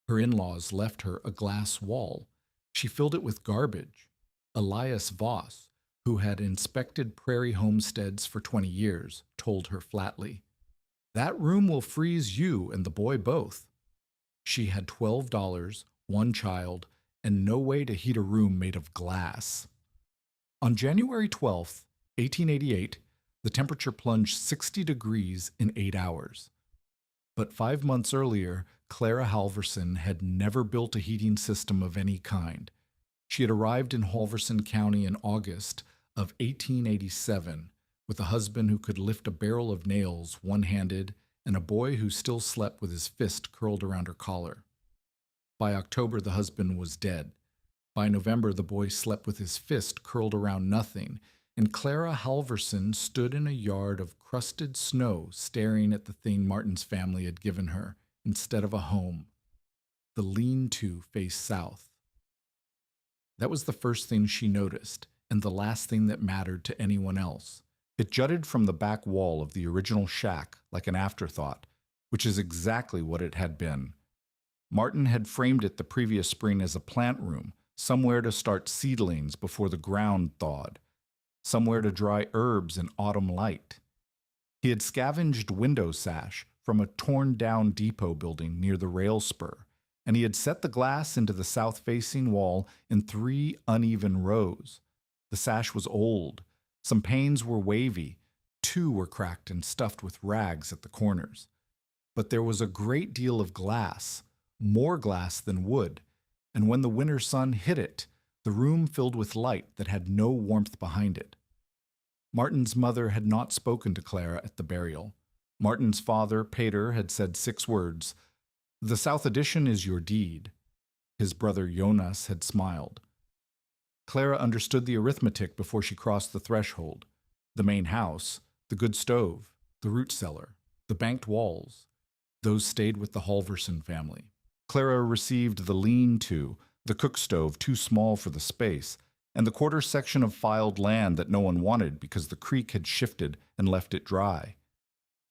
Her in-laws left her a glass wall. She filled it with garbage. Elias Voss, who had inspected prairie homesteads for 20 years, told her flatly, "That room will freeze you and the boy both." She had $12, one child, and no way to heat a room made of glass. On January 12th, 1888, the temperature plunged 60 degrees in 8 hours. But 5 months earlier, Clara Halverson had never built a heating system of any kind. She had arrived in Halverson County in August of 1887 with a husband who could lift a barrel of nails one-handed and a boy who still slept with his fist curled around her collar. By October, the husband was dead. By November, the boy slept with his fist curled around nothing, and Clara Halverson stood in a yard of crusted snow staring at the thing Martin's family had given her instead of a home. The lean-to faced south. That was the first thing she noticed, and the last thing that mattered to anyone else. It jutted from the back wall of the original shack like an afterthought, which is exactly what it had been. Martin had framed it the previous spring as a plant room, somewhere to start seedlings before the ground thawed, somewhere to dry herbs in autumn light. He had scavenged window sash from a torn-down depot building near the rail spur, and he had set the glass into the south-facing wall in 3 uneven rows. The sash was old. Some panes were wavy. 2 were cracked and stuffed with rags at the corners. But there was a great deal of glass, more glass than wood, and when the winter sun hit it, the room filled with light that had no warmth behind it. Martin's mother had not spoken to Clara at the burial. Martin's father, Peter, had said 6 words. "The south addition is your deed." His brother Jonas had smiled. Clara understood the arithmetic before she crossed the threshold. The main house, the good stove, the root cellar, the banked walls, those stayed with the Halverson family. Clara received the lean-to, the cook stove too small for the space, and the quarter section of filed land that no one wanted because the creek had shifted and left it dry.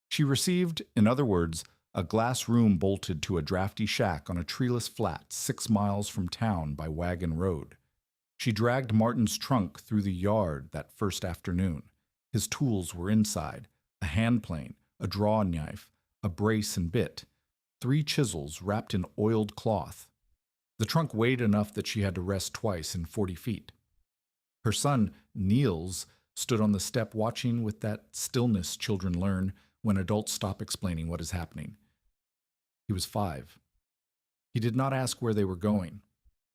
She received, in other words, a glass room bolted to a drafty shack on a treeless flat 6 miles from town by Wagon Road. She dragged Martin's trunk through the yard that first afternoon. His tools were inside, a hand plane, a draw knife, a brace and bit, 3 chisels wrapped in oiled cloth. The trunk weighed enough that she had to rest twice in 40 feet. Her son, Niels, stood on the step watching with that stillness children learn when adults stop explaining what is happening. He was 5. He did not ask where they were going.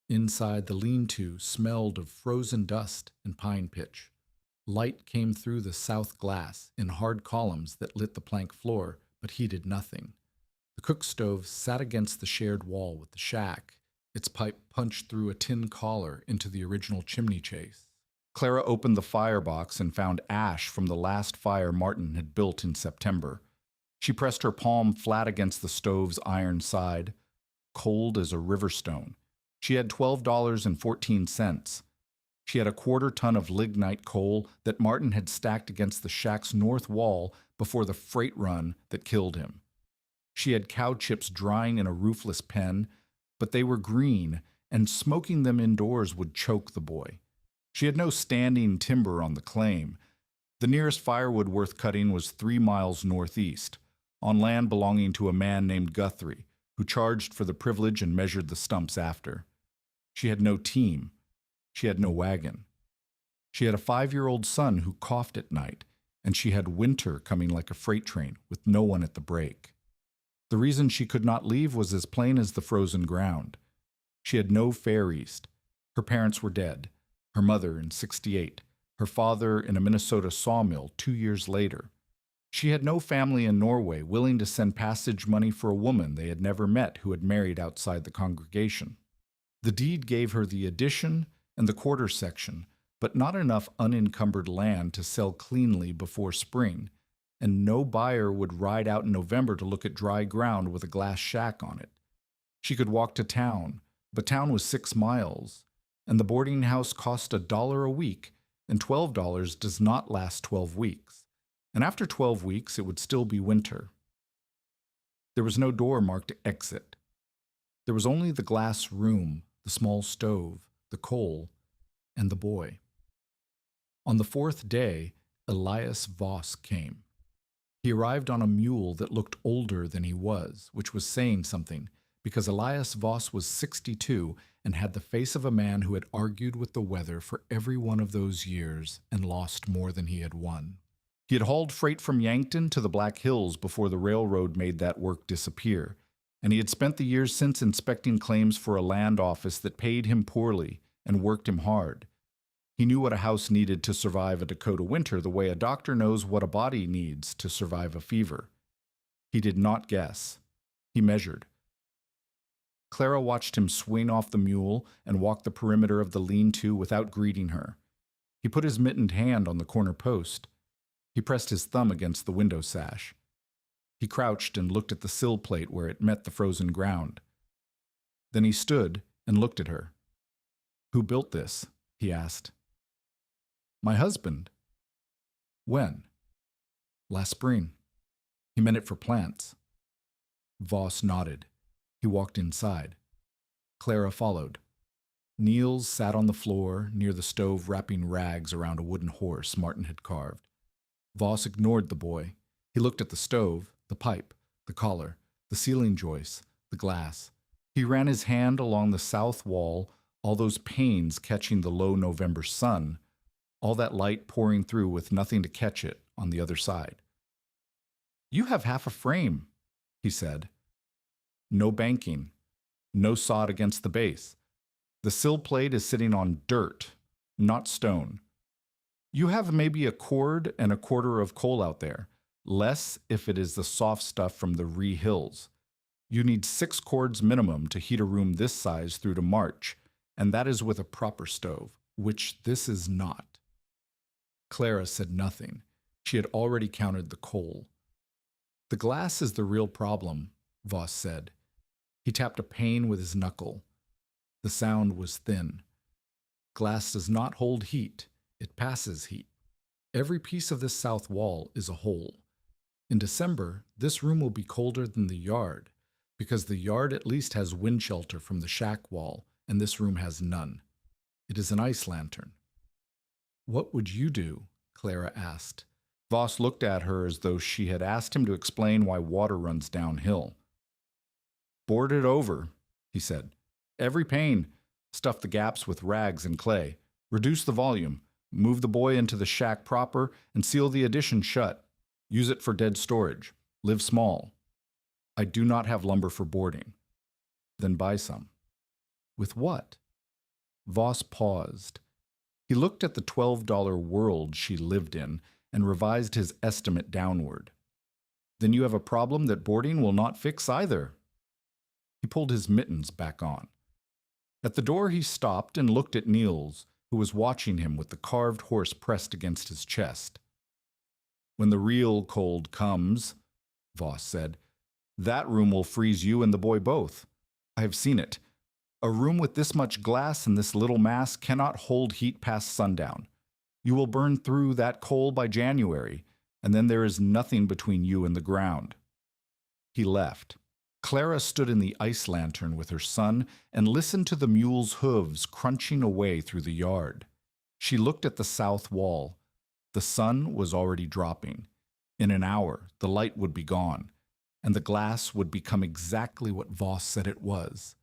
Inside, the lean-to smelled of frozen dust and pine pitch. Light came through the south glass in hard columns that lit the plank floor, but heated nothing. The cook stove sat against the shared wall with the shack, its pipe punched through a tin collar into the original chimney chase. Clara opened the firebox and found ash from the last fire Martin had built in September. She pressed her palm flat against the stove's iron side, cold as a river stone. She had $12.14. She had a 1/4 ton of lignite coal that Martin had stacked against the shack's north wall before the freight run that killed him. She had cow chips drying in a roofless pen, but they were green, and smoking them indoors would choke the boy. She had no standing timber on the claim. The nearest firewood worth cutting was 3 miles northeast, on land belonging to a man named Guthrie, who charged for the privilege and measured the stumps after. She had no team. She had no wagon. She had a 5-year-old son who coughed at night, and she had winter coming like a freight train with no one at the brake. The reason she could not leave was as plain as the frozen ground. She had no fare east. Her parents were dead, her mother in '68, her father in a Minnesota sawmill 2 years later. She had no family in Norway willing to send passage money for a woman they had never met who had married outside the congregation. The deed gave her the addition and the quarter section, but not enough unencumbered land to sell cleanly before spring, and no buyer would ride out in November to look at dry ground with a glass shack on it. She could walk to town, but town was 6 miles, and the boarding house cost $1 a week, and $12 does not last 12 weeks. And after 12 weeks, it would still be winter. There was no door marked exit. There was only the glass room, the small stove, the coal, and the boy. On the fourth day, Elias Voss came. He arrived on a mule that looked older than he was, which was saying something, because Elias Voss was 62 and had the face of a man who had argued with the weather for every one of those years and lost more than he had won. He had hauled freight from Yankton to the Black Hills before the railroad made that work disappear, and he had spent the years since inspecting claims for a land office that paid him poorly and worked him hard. He knew what a house needed to survive a Dakota winter the way a doctor knows what a body needs to survive a fever. He did not guess. He measured. Clara watched him swing off the mule and walk the perimeter of the lean-to without greeting her. He put his mittened hand on the corner post. He pressed his thumb against the window sash. He crouched and looked at the sill plate where it met the frozen ground. Then he stood and looked at her. "Who built this?" he asked. "My husband." "When?" "Last spring." He meant it for plants. Voss nodded. He walked inside. Clara followed. Niels sat on the floor near the stove wrapping rags around a wooden horse Martin had carved. Voss ignored the boy. He looked at the stove, the pipe, the collar, the ceiling joists, the glass. He ran his hand along the south wall, all those panes catching the low November sun, all that light pouring through with nothing to catch it on the other side. "You have half a frame," he said. "No banking, no sod against the base. The sill plate is sitting on dirt, not stone. You have maybe a cord and a quarter of coal out there, less if it is the soft stuff from the Ree Hills. You need 6 cords minimum to heat a room this size through to March, and that is with a proper stove, which this is not." Clara said nothing. She had already counted the coal. "The glass is the real problem," Voss said. He tapped a pane with his knuckle. The sound was thin. "Glass does not hold heat. It passes heat. Every piece of this south wall is a hole. In December, this room will be colder than the yard, because the yard at least has wind shelter from the shack wall, and this room has none. It is an ice lantern." "What would you do?" Clara asked. Voss looked at her as though she had asked him to explain why water runs downhill. "Board it over," he said. "Every pane. Stuff the gaps with rags and clay. Reduce the volume. Move the boy into the shack proper and seal the addition shut. Use it for dead storage. Live small. I do not have lumber for boarding." "Then buy some." "With what?" Voss paused. He looked at the $12 world she lived in and revised his estimate downward. "Then you have a problem that boarding will not fix either." He pulled his mittens back on. At the door he stopped and looked at Niels, who was watching him with the carved horse pressed against his chest. "When the real cold comes," Voss said, "that room will freeze you and the boy both. I have seen it. A room with this much glass and this little mass cannot hold heat past sundown. You will burn through that coal by January, and then there is nothing between you and the ground." He left. Clara stood in the ice lantern with her son and listened to the mule's hooves crunching away through the yard. She looked at the south wall. The sun was already dropping. In an hour, the light would be gone, and the glass would become exactly what Voss said it was,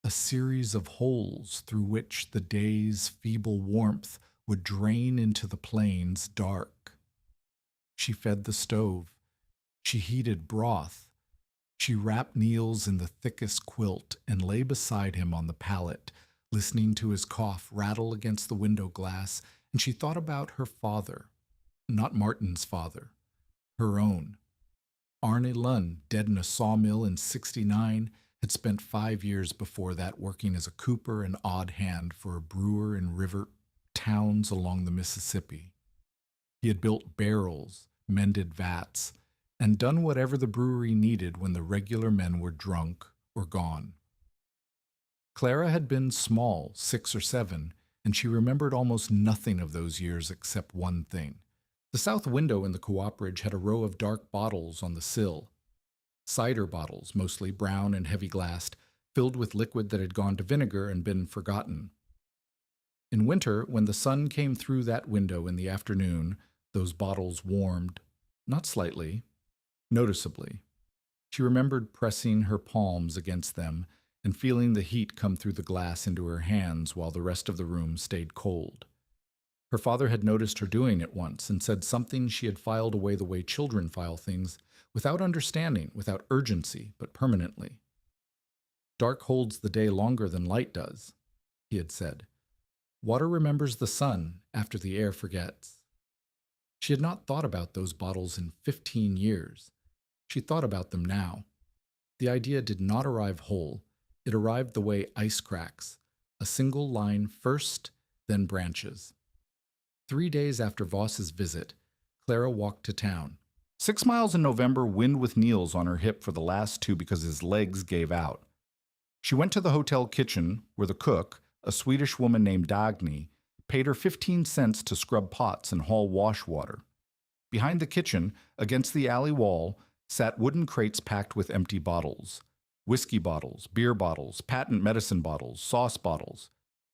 a series of holes through which the day's feeble warmth would drain into the plains dark. She fed the stove. She heated broth. She wrapped Niels in the thickest quilt and lay beside him on the pallet, listening to his cough rattle against the window glass, and she thought about her father, not Martin's father, her own. Arne Lund, dead in a sawmill in '69, had spent 5 years before that working as a cooper and odd hand for a brewer in river towns along the Mississippi. He had built barrels, mended vats, and done whatever the brewery needed when the regular men were drunk or gone. Clara had been small, 6 or 7, and she remembered almost nothing of those years except one thing. The south window in the cooperage had a row of dark bottles on the sill. Cider bottles, mostly brown and heavy-glassed, filled with liquid that had gone to vinegar and been forgotten. In winter, when the sun came through that window in the afternoon, those bottles warmed, not slightly, noticeably. She remembered pressing her palms against them and feeling the heat come through the glass into her hands while the rest of the room stayed cold. Her father had noticed her doing it once and said something she had filed away the way children file things, without understanding, without urgency, but permanently. Dark holds the day longer than light does, he had said. Water remembers the sun after the air forgets. She had not thought about those bottles in 15 years. She thought about them now. The idea did not arrive whole. It arrived the way ice cracks, a single line first, then branches. 3 days after Voss's visit, Clara walked to town. 6 miles in November, wind with Niels on her hip for the last 2 because his legs gave out. She went to the hotel kitchen, where the cook, a Swedish woman named Dagny, paid her 15 cents to scrub pots and haul wash water. Behind the kitchen, against the alley wall, sat wooden crates packed with empty bottles. Whiskey bottles, beer bottles, patent medicine bottles, sauce bottles.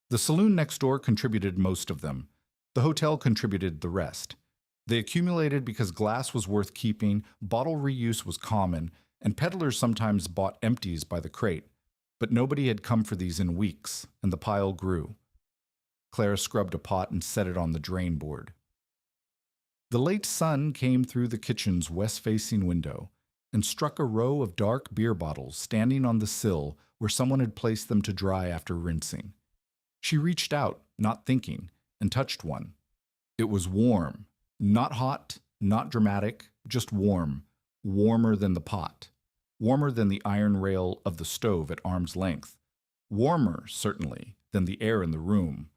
The saloon next door contributed most of them. The hotel contributed the rest. They accumulated because glass was worth keeping, bottle reuse was common, and peddlers sometimes bought empties by the crate. But nobody had come for these in weeks, and the pile grew. Clara scrubbed a pot and set it on the drain board. The late sun came through the kitchen's west-facing window and struck a row of dark beer bottles standing on the sill where someone had placed them to dry after rinsing. She reached out, not thinking, and touched one. It was warm, not hot, not dramatic, just warm, warmer than the pot, warmer than the iron rail of the stove at arm's length, warmer, certainly, than the air in the room.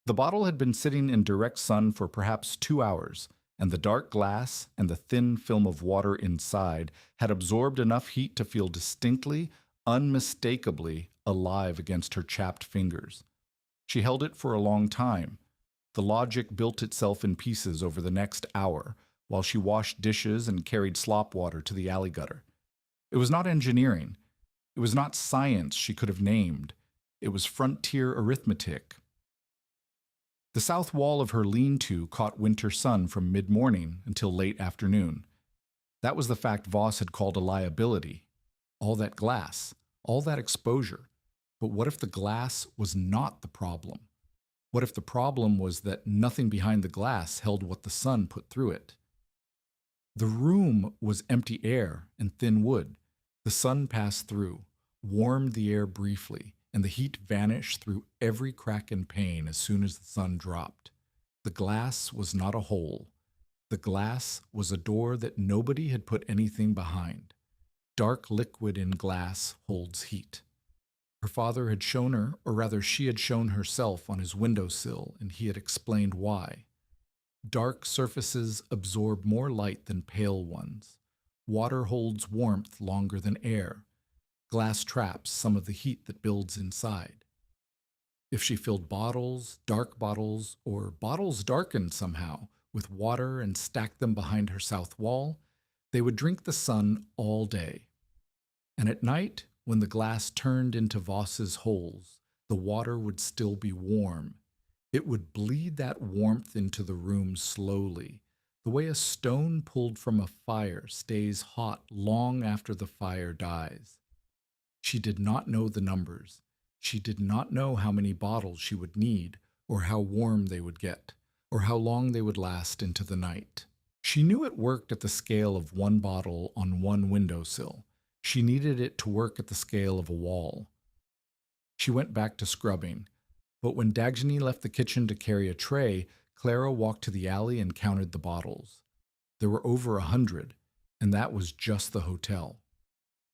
The bottle had been sitting in direct sun for perhaps 2 hours, and the dark glass and the thin film of water inside had absorbed enough heat to feel distinctly, unmistakably alive against her chapped fingers. She held it for a long time. The logic built itself in pieces over the next hour, while she washed dishes and carried slop water to the alley gutter. It was not engineering. It was not science she could have named. It was frontier arithmetic. The south wall of her lean-to caught winter sun from mid-morning until late afternoon. That was the fact Voss had called a liability. All that glass, all that exposure. But what if the glass was not the problem? What if the problem was that nothing behind the glass held what the sun put through it? The room was empty air and thin wood. The sun passed through, warmed the air briefly, and the heat vanished through every crack and pane as soon as the sun dropped. The glass was not a hole. The glass was a door that nobody had put anything behind. Dark liquid in glass holds heat. Her father had shown her, or rather she had shown herself on his windowsill, and he had explained why. Dark surfaces absorb more light than pale ones. Water holds warmth longer than air. Glass traps some of the heat that builds inside. If she filled bottles, dark bottles, or bottles darkened somehow, with water and stacked them behind her south wall, they would drink the sun all day. And at night, when the glass turned into Voss's holes, the water would still be warm. It would bleed that warmth into the room slowly, the way a stone pulled from a fire stays hot long after the fire dies. She did not know the numbers. She did not know how many bottles she would need, or how warm they would get, or how long they would last into the night. She knew it worked at the scale of 1 bottle on 1 windowsill. She needed it to work at the scale of a wall. She went back to scrubbing, but when Dagny left the kitchen to carry a tray, Clara walked to the alley and counted the bottles. There were over 100, and that was just the hotel.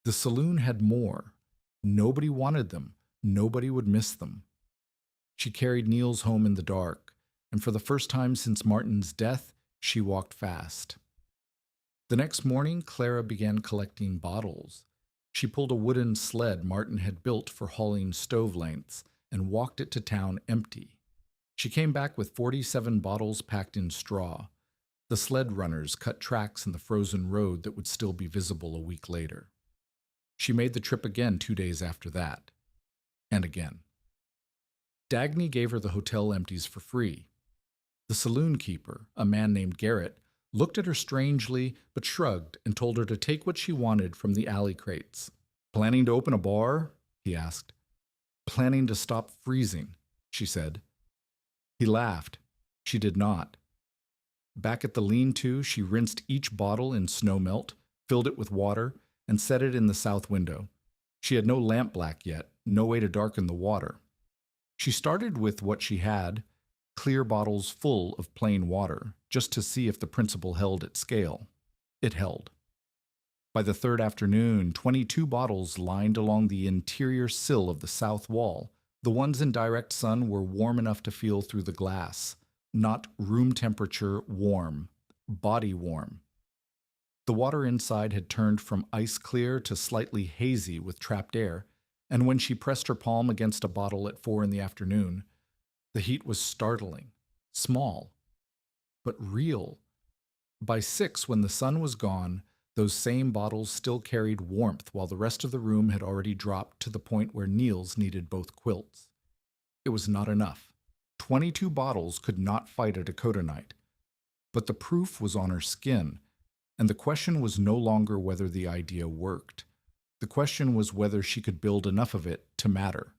The saloon had more. Nobody wanted them. Nobody would miss them. She carried Niels home in the dark, and for the first time since Martin's death, she walked fast. The next morning, Clara began collecting bottles. She pulled a wooden sled Martin had built for hauling stove lengths and walked it to town empty. She came back with 47 bottles packed in straw. The sled runners cut tracks in the frozen road that would still be visible a week later. She made the trip again 2 days after that, and again. Dagny gave her the hotel empties for free. The saloon keeper, a man named Garrett, looked at her strangely but shrugged and told her to take what she wanted from the alley crates. "Planning to open a bar?" he asked. "Planning to stop freezing," she said. He laughed. She did not. Back at the lean-to, she rinsed each bottle in snowmelt, filled it with water, and set it in the south window. She had no lamp black yet, no way to darken the water. She started with what she had, clear bottles full of plain water, just to see if the principle held its scale. It held. By the third afternoon, 22 bottles lined along the interior sill of the south wall. The ones in direct sun were warm enough to feel through the glass. Not room temperature warm, body warm. The water inside had turned from ice clear to slightly hazy with trapped air, and when she pressed her palm against a bottle at 4 in the afternoon, the heat was startling, small, but real. By 6, when the sun was gone, those same bottles still carried warmth while the rest of the room had already dropped to the point where Niels needed both quilts. It was not enough. 22 bottles could not fight a Dakota night. But the proof was on her skin, and the question was no longer whether the idea worked. The question was whether she could build enough of it to matter.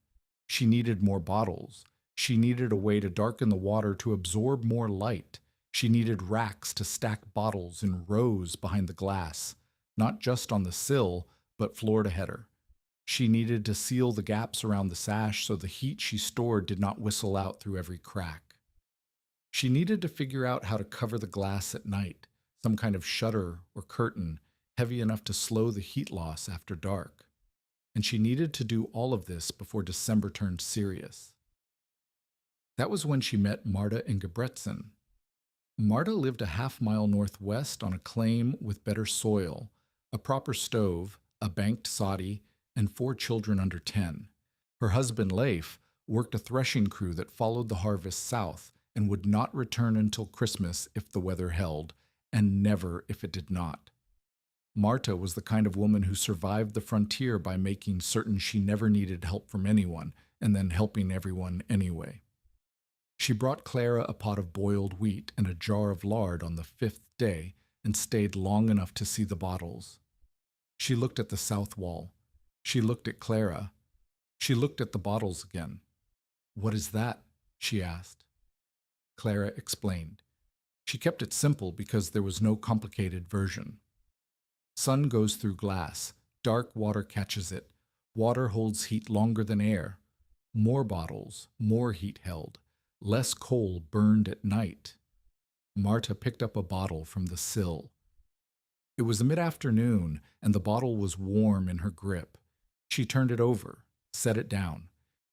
She needed more bottles. She needed a way to darken the water to absorb more light. She needed racks to stack bottles in rows behind the glass, not just on the sill, but floor to header. She needed to seal the gaps around the sash so the heat she stored did not whistle out through every crack. She needed to figure out how to cover the glass at night, some kind of shutter or curtain heavy enough to slow the heat loss after dark. And she needed to do all of this before December turned serious. That was when she met Marta Ingebretson. Marta lived a half-mile northwest on a claim with better soil, a proper stove, a banked soddy, and 4 children under 10. Her husband, Leif, worked a threshing crew that followed the harvest south and would not return until Christmas if the weather held, and never if it did not. Marta was the kind of woman who survived the frontier by making certain she never needed help from anyone, and then helping everyone anyway. She brought Clara a pot of boiled wheat and a jar of lard on the 5th day and stayed long enough to see the bottles. She looked at the south wall. She looked at Clara. She looked at the bottles again. "What is that?" she asked. Clara explained. She kept it simple because there was no complicated version. Sun goes through glass. Dark water catches it. Water holds heat longer than air. More bottles, more heat held. Less coal burned at night. Marta picked up a bottle from the sill. It was mid-afternoon, and the bottle was warm in her grip. She turned it over, set it down.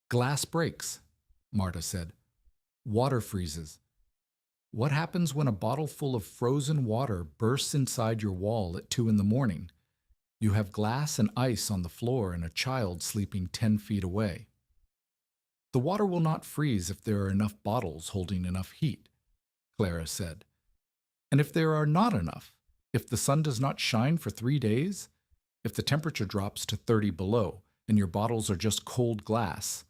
"Glass breaks," Marta said. "Water freezes. What happens when a bottle full of frozen water bursts inside your wall at 2 in the morning? You have glass and ice on the floor and a child sleeping 10 feet away. The water will not freeze if there are enough bottles holding enough heat," Clara said. "And if there are not enough, if the sun does not shine for 3 days, if the temperature drops to 30 below and your bottles are just cold glass,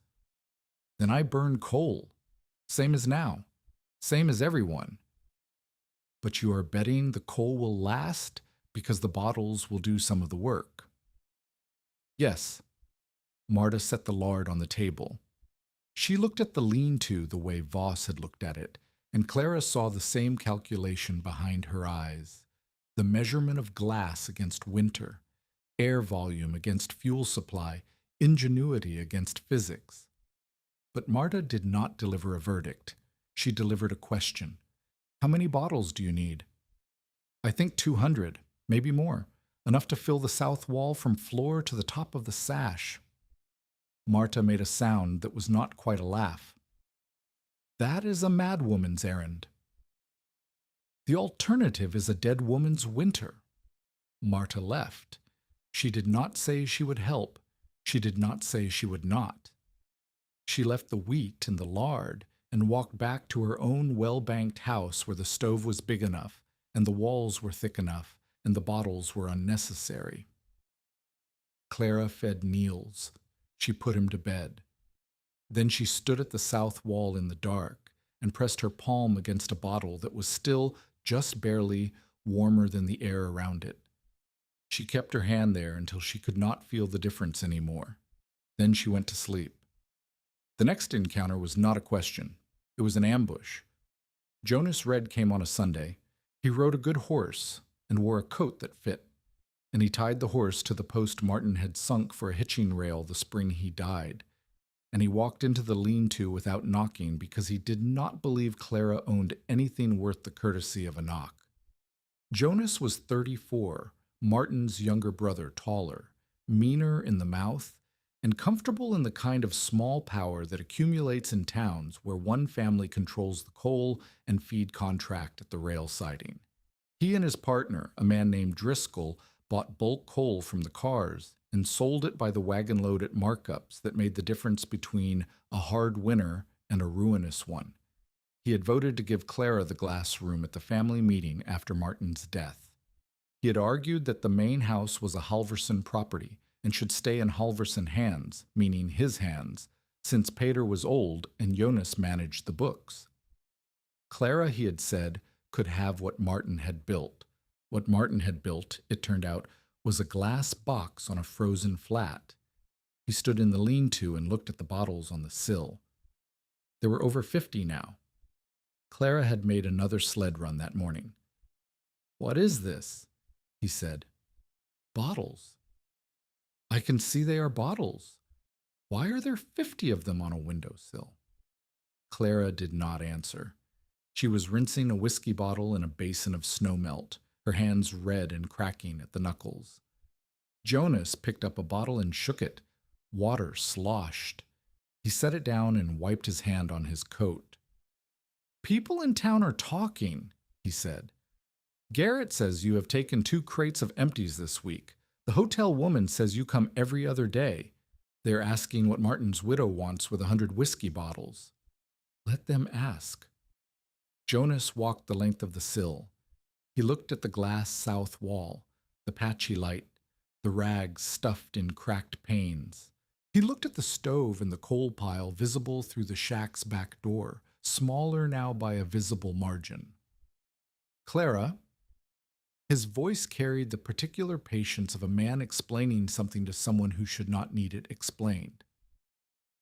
then I burn coal, same as now, same as everyone. But you are betting the coal will last because the bottles will do some of the work." "Yes." Marta set the lard on the table. She looked at the lean-to the way Voss had looked at it, and Clara saw the same calculation behind her eyes. The measurement of glass against winter, air volume against fuel supply, ingenuity against physics. But Marta did not deliver a verdict. She delivered a question. "How many bottles do you need?" "I think 200, maybe more, enough to fill the south wall from floor to the top of the sash." Marta made a sound that was not quite a laugh. "That is a madwoman's errand." "The alternative is a dead woman's winter." Marta left. She did not say she would help. She did not say she would not. She left the wheat and the lard and walked back to her own well-banked house where the stove was big enough and the walls were thick enough and the bottles were unnecessary. Clara fed Niels. She put him to bed. Then she stood at the south wall in the dark and pressed her palm against a bottle that was still just barely warmer than the air around it. She kept her hand there until she could not feel the difference anymore. Then she went to sleep. The next encounter was not a question. It was an ambush. Jonas Red came on a Sunday. He rode a good horse and wore a coat that fit, and he tied the horse to the post Martin had sunk for a hitching rail the spring he died, and he walked into the lean-to without knocking because he did not believe Clara owned anything worth the courtesy of a knock. Jonas was 34, Martin's younger brother, taller, meaner in the mouth, and comfortable in the kind of small power that accumulates in towns where one family controls the coal and feed contract at the rail siding. He and his partner, a man named Driscoll, bought bulk coal from the cars and sold it by the wagon load at markups that made the difference between a hard winter and a ruinous one. He had voted to give Clara the glass room at the family meeting after Martin's death. He had argued that the main house was a Halverson property and should stay in Halverson hands, meaning his hands, since Pater was old and Jonas managed the books. Clara, he had said, could have what Martin had built. What Martin had built, it turned out, was a glass box on a frozen flat. He stood in the lean-to and looked at the bottles on the sill. There were over 50 now. Clara had made another sled run that morning. "What is this?" he said. "Bottles. I can see they are bottles. Why are there 50 of them on a windowsill?" Clara did not answer. She was rinsing a whiskey bottle in a basin of snowmelt, her hands red and cracking at the knuckles. Jonas picked up a bottle and shook it. Water sloshed. He set it down and wiped his hand on his coat. "People in town are talking," he said. "Garrett says you have taken 2 crates of empties this week. The hotel woman says you come every other day. They are asking what Martin's widow wants with 100 whiskey bottles." "Let them ask." Jonas walked the length of the sill. He looked at the glass south wall, the patchy light, the rags stuffed in cracked panes. He looked at the stove and the coal pile visible through the shack's back door, smaller now by a visible margin. "Clara." His voice carried the particular patience of a man explaining something to someone who should not need it explained.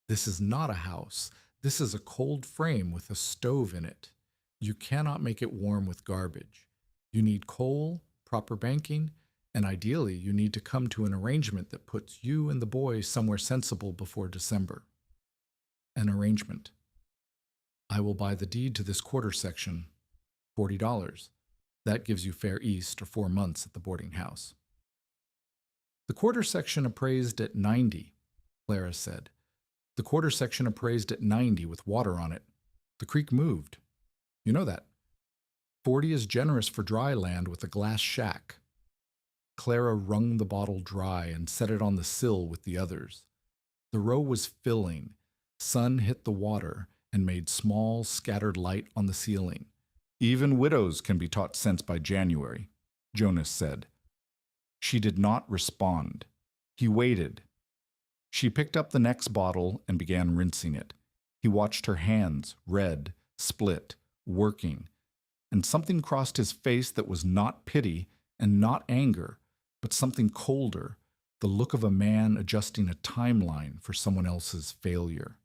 "This is not a house. This is a cold frame with a stove in it. You cannot make it warm with garbage. You need coal, proper banking, and ideally you need to come to an arrangement that puts you and the boy somewhere sensible before December." "An arrangement." "I will buy the deed to this quarter section. $40. That gives you fair east or 4 months at the boarding house." "The quarter section appraised at 90, Clara said. "The quarter section appraised at 90 with water on it. The creek moved. You know that. 40 is generous for dry land with a glass shack." Clara wrung the bottle dry and set it on the sill with the others. The row was filling. Sun hit the water and made small, scattered light on the ceiling. "Even widows can be taught sense by January," Jonas said. She did not respond. He waited. She picked up the next bottle and began rinsing it. He watched her hands, red, split, working, and something crossed his face that was not pity and not anger, but something colder, the look of a man adjusting a timeline for someone else's failure.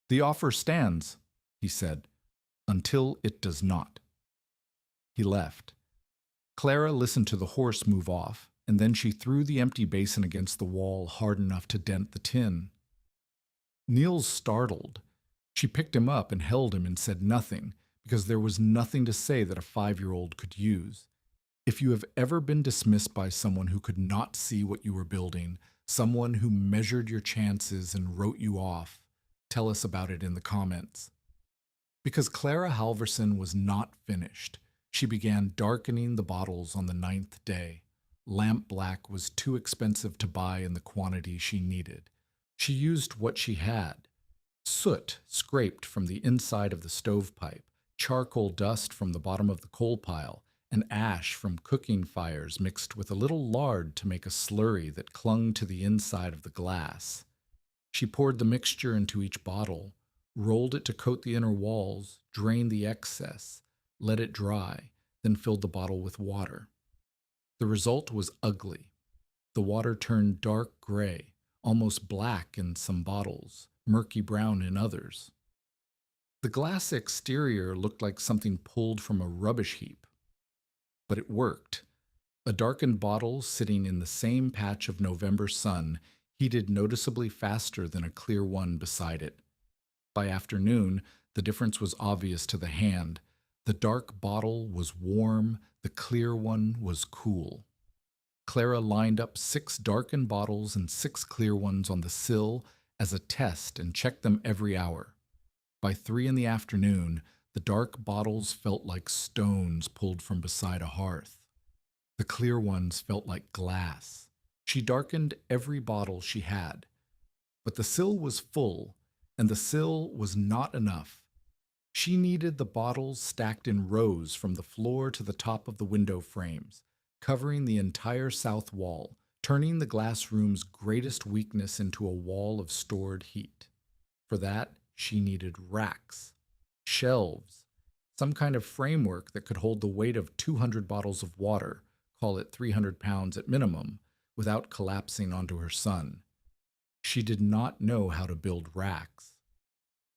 "The offer stands," he said, "until it does not." He left. Clara listened to the horse move off, and then she threw the empty basin against the wall hard enough to dent the tin. Niels startled. She picked him up and held him and said nothing, because there was nothing to say that a 5-year-old could use. If you have ever been dismissed by someone who could not see what you were building, someone who measured your chances and wrote you off, tell us about it in the comments. Because Clara Halverson was not finished, she began darkening the bottles on the 9th day. Lamp black was too expensive to buy in the quantity she needed. She used what she had: soot scraped from the inside of the stovepipe, charcoal dust from the bottom of the coal pile, and ash from cooking fires mixed with a little lard to make a slurry that clung to the inside of the glass. She poured the mixture into each bottle, rolled it to coat the inner walls, drained the excess, let it dry, then filled the bottle with water. The result was ugly. The water turned dark gray, almost black in some bottles, murky brown in others. The glass exterior looked like something pulled from a rubbish heap. But it worked. A darkened bottle sitting in the same patch of November sun heated noticeably faster than a clear one beside it. By afternoon, the difference was obvious to the hand. The dark bottle was warm, the clear one was cool. Clara lined up 6 darkened bottles and 6 clear ones on the sill as a test and checked them every hour. By 3 in the afternoon, the dark bottles felt like stones pulled from beside a hearth. The clear ones felt like glass. She darkened every bottle she had. But the sill was full, and the sill was not enough. She needed the bottles stacked in rows from the floor to the top of the window frames, covering the entire south wall, turning the glass room's greatest weakness into a wall of stored heat. For that, she needed racks, shelves, some kind of framework that could hold the weight of 200 bottles of water, call it 300 pounds at minimum, without collapsing onto her son. She did not know how to build racks.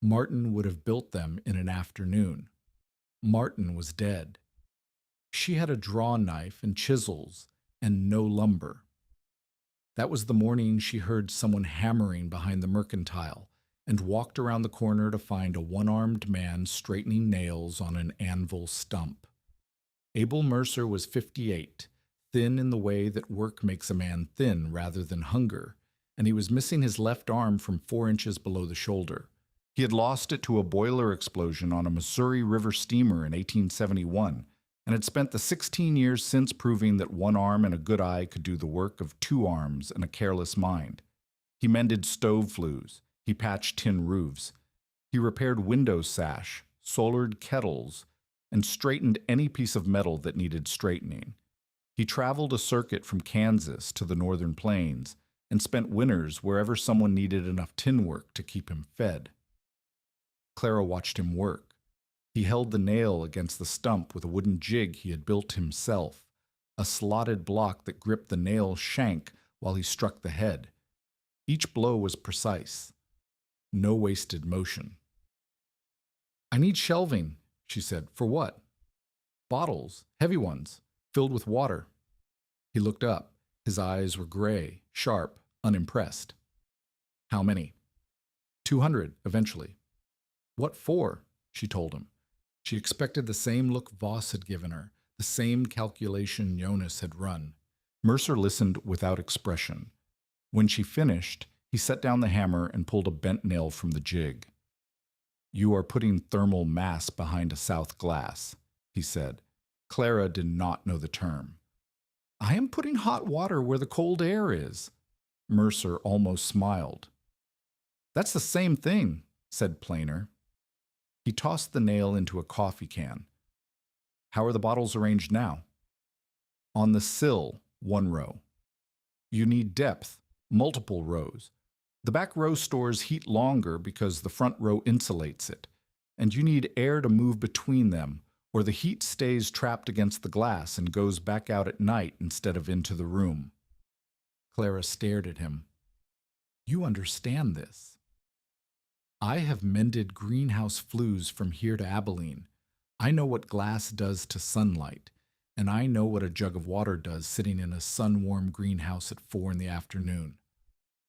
Martin would have built them in an afternoon. Martin was dead. She had a draw knife and chisels and no lumber. That was the morning she heard someone hammering behind the mercantile and walked around the corner to find a one-armed man straightening nails on an anvil stump. Abel Mercer was 58, thin in the way that work makes a man thin rather than hunger, and he was missing his left arm from 4 inches below the shoulder. He had lost it to a boiler explosion on a Missouri River steamer in 1871, and had spent the 16 years since proving that 1 arm and a good eye could do the work of 2 arms and a careless mind. He mended stove flues. He patched tin roofs. He repaired window sash, solared kettles, and straightened any piece of metal that needed straightening. He traveled a circuit from Kansas to the northern plains and spent winters wherever someone needed enough tin work to keep him fed. Clara watched him work. He held the nail against the stump with a wooden jig he had built himself, a slotted block that gripped the nail shank while he struck the head. Each blow was precise. No wasted motion. "I need shelving," she said. "For what?" "Bottles, heavy ones, filled with water." He looked up. His eyes were gray, sharp, unimpressed. "How many?" 200, eventually." "What for?" she told him. She expected the same look Voss had given her, the same calculation Jonas had run. Mercer listened without expression. When she finished, he set down the hammer and pulled a bent nail from the jig. "You are putting thermal mass behind a south glass," he said. Clara did not know the term. "I am putting hot water where the cold air is." Mercer almost smiled. "That's the same thing," said Plainer. He tossed the nail into a coffee can. "How are the bottles arranged now?" "On the sill, 1 row. You need depth, multiple rows. The back row stores heat longer because the front row insulates it, and you need air to move between them, or the heat stays trapped against the glass and goes back out at night instead of into the room." Clara stared at him. "You understand this." "I have mended greenhouse flues from here to Abilene. I know what glass does to sunlight, and I know what a jug of water does sitting in a sun-warm greenhouse at 4 in the afternoon.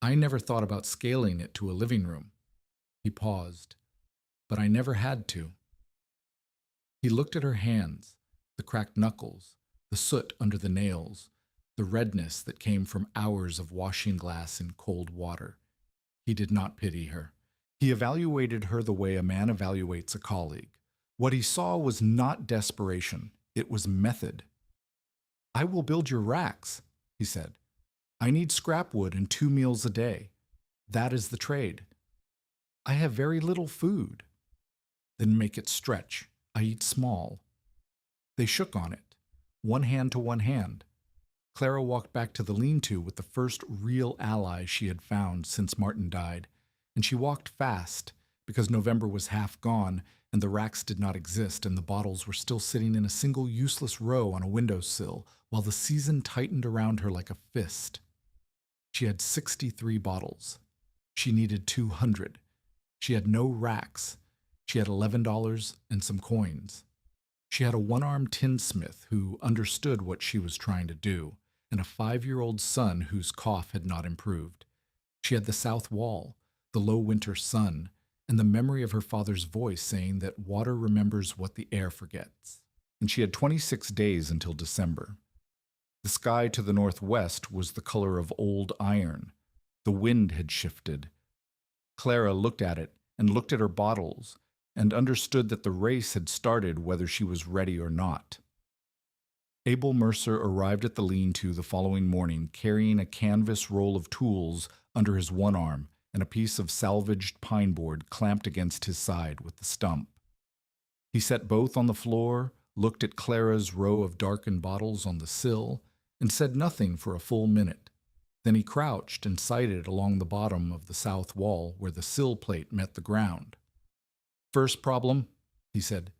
I never thought about scaling it to a living room." He paused. "But I never had to." He looked at her hands, the cracked knuckles, the soot under the nails, the redness that came from hours of washing glass in cold water. He did not pity her. He evaluated her the way a man evaluates a colleague. What he saw was not desperation. It was method. "I will build your racks," he said. "I need scrap wood and 2 meals a day. That is the trade. I have very little food." "Then make it stretch. I eat small." They shook on it. one hand to one hand. Clara walked back to the lean-to with the first real ally she had found since Martin died, and she walked fast because November was half gone and the racks did not exist and the bottles were still sitting in a single useless row on a windowsill while the season tightened around her like a fist. She had 63 bottles. She needed 200. She had no racks. She had $11 and some coins. She had a one-armed tinsmith who understood what she was trying to do, and a 5-year-old son whose cough had not improved. She had the south wall, the low winter sun, and the memory of her father's voice saying that water remembers what the air forgets. And she had 26 days until December. The sky to the northwest was the color of old iron. The wind had shifted. Clara looked at it and looked at her bottles and understood that the race had started whether she was ready or not. Abel Mercer arrived at the lean-to the following morning carrying a canvas roll of tools under his one arm and a piece of salvaged pine board clamped against his side with the stump. He set both on the floor, looked at Clara's row of darkened bottles on the sill, and said nothing for a full minute. Then he crouched and sighted along the bottom of the south wall where the sill plate met the ground. "First problem," he said.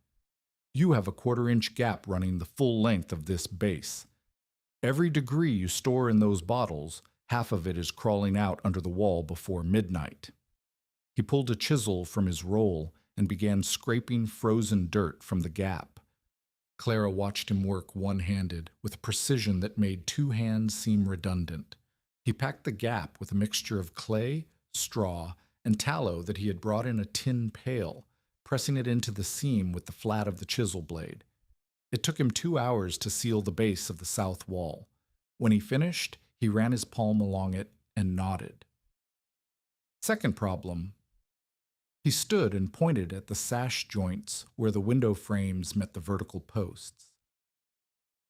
"You have a 1/4-inch gap running the full length of this base. Every degree you store in those bottles, half of it is crawling out under the wall before midnight." He pulled a chisel from his roll and began scraping frozen dirt from the gap. Clara watched him work one-handed, with a precision that made 2 hands seem redundant. He packed the gap with a mixture of clay, straw, and tallow that he had brought in a tin pail, pressing it into the seam with the flat of the chisel blade. It took him 2 hours to seal the base of the south wall. When he finished, he ran his palm along it and nodded. Second problem. He stood and pointed at the sash joints where the window frames met the vertical posts.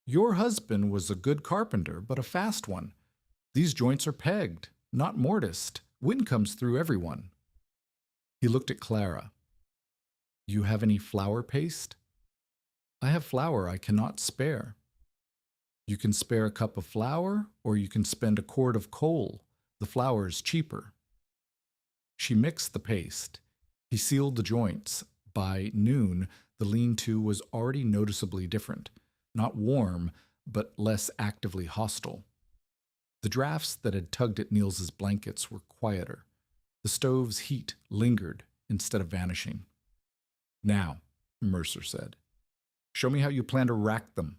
"Your husband was a good carpenter, but a fast one. These joints are pegged, not mortised. Wind comes through everyone." He looked at Clara. "You have any flour paste?" "I have flour I cannot spare." "You can spare a cup of flour, or you can spend a quart of coal. The flour is cheaper." She mixed the paste. He sealed the joints. By noon, the lean-to was already noticeably different. Not warm, but less actively hostile. The drafts that had tugged at Niels's blankets were quieter. The stove's heat lingered instead of vanishing. "Now," Mercer said, "show me how you plan to rack them."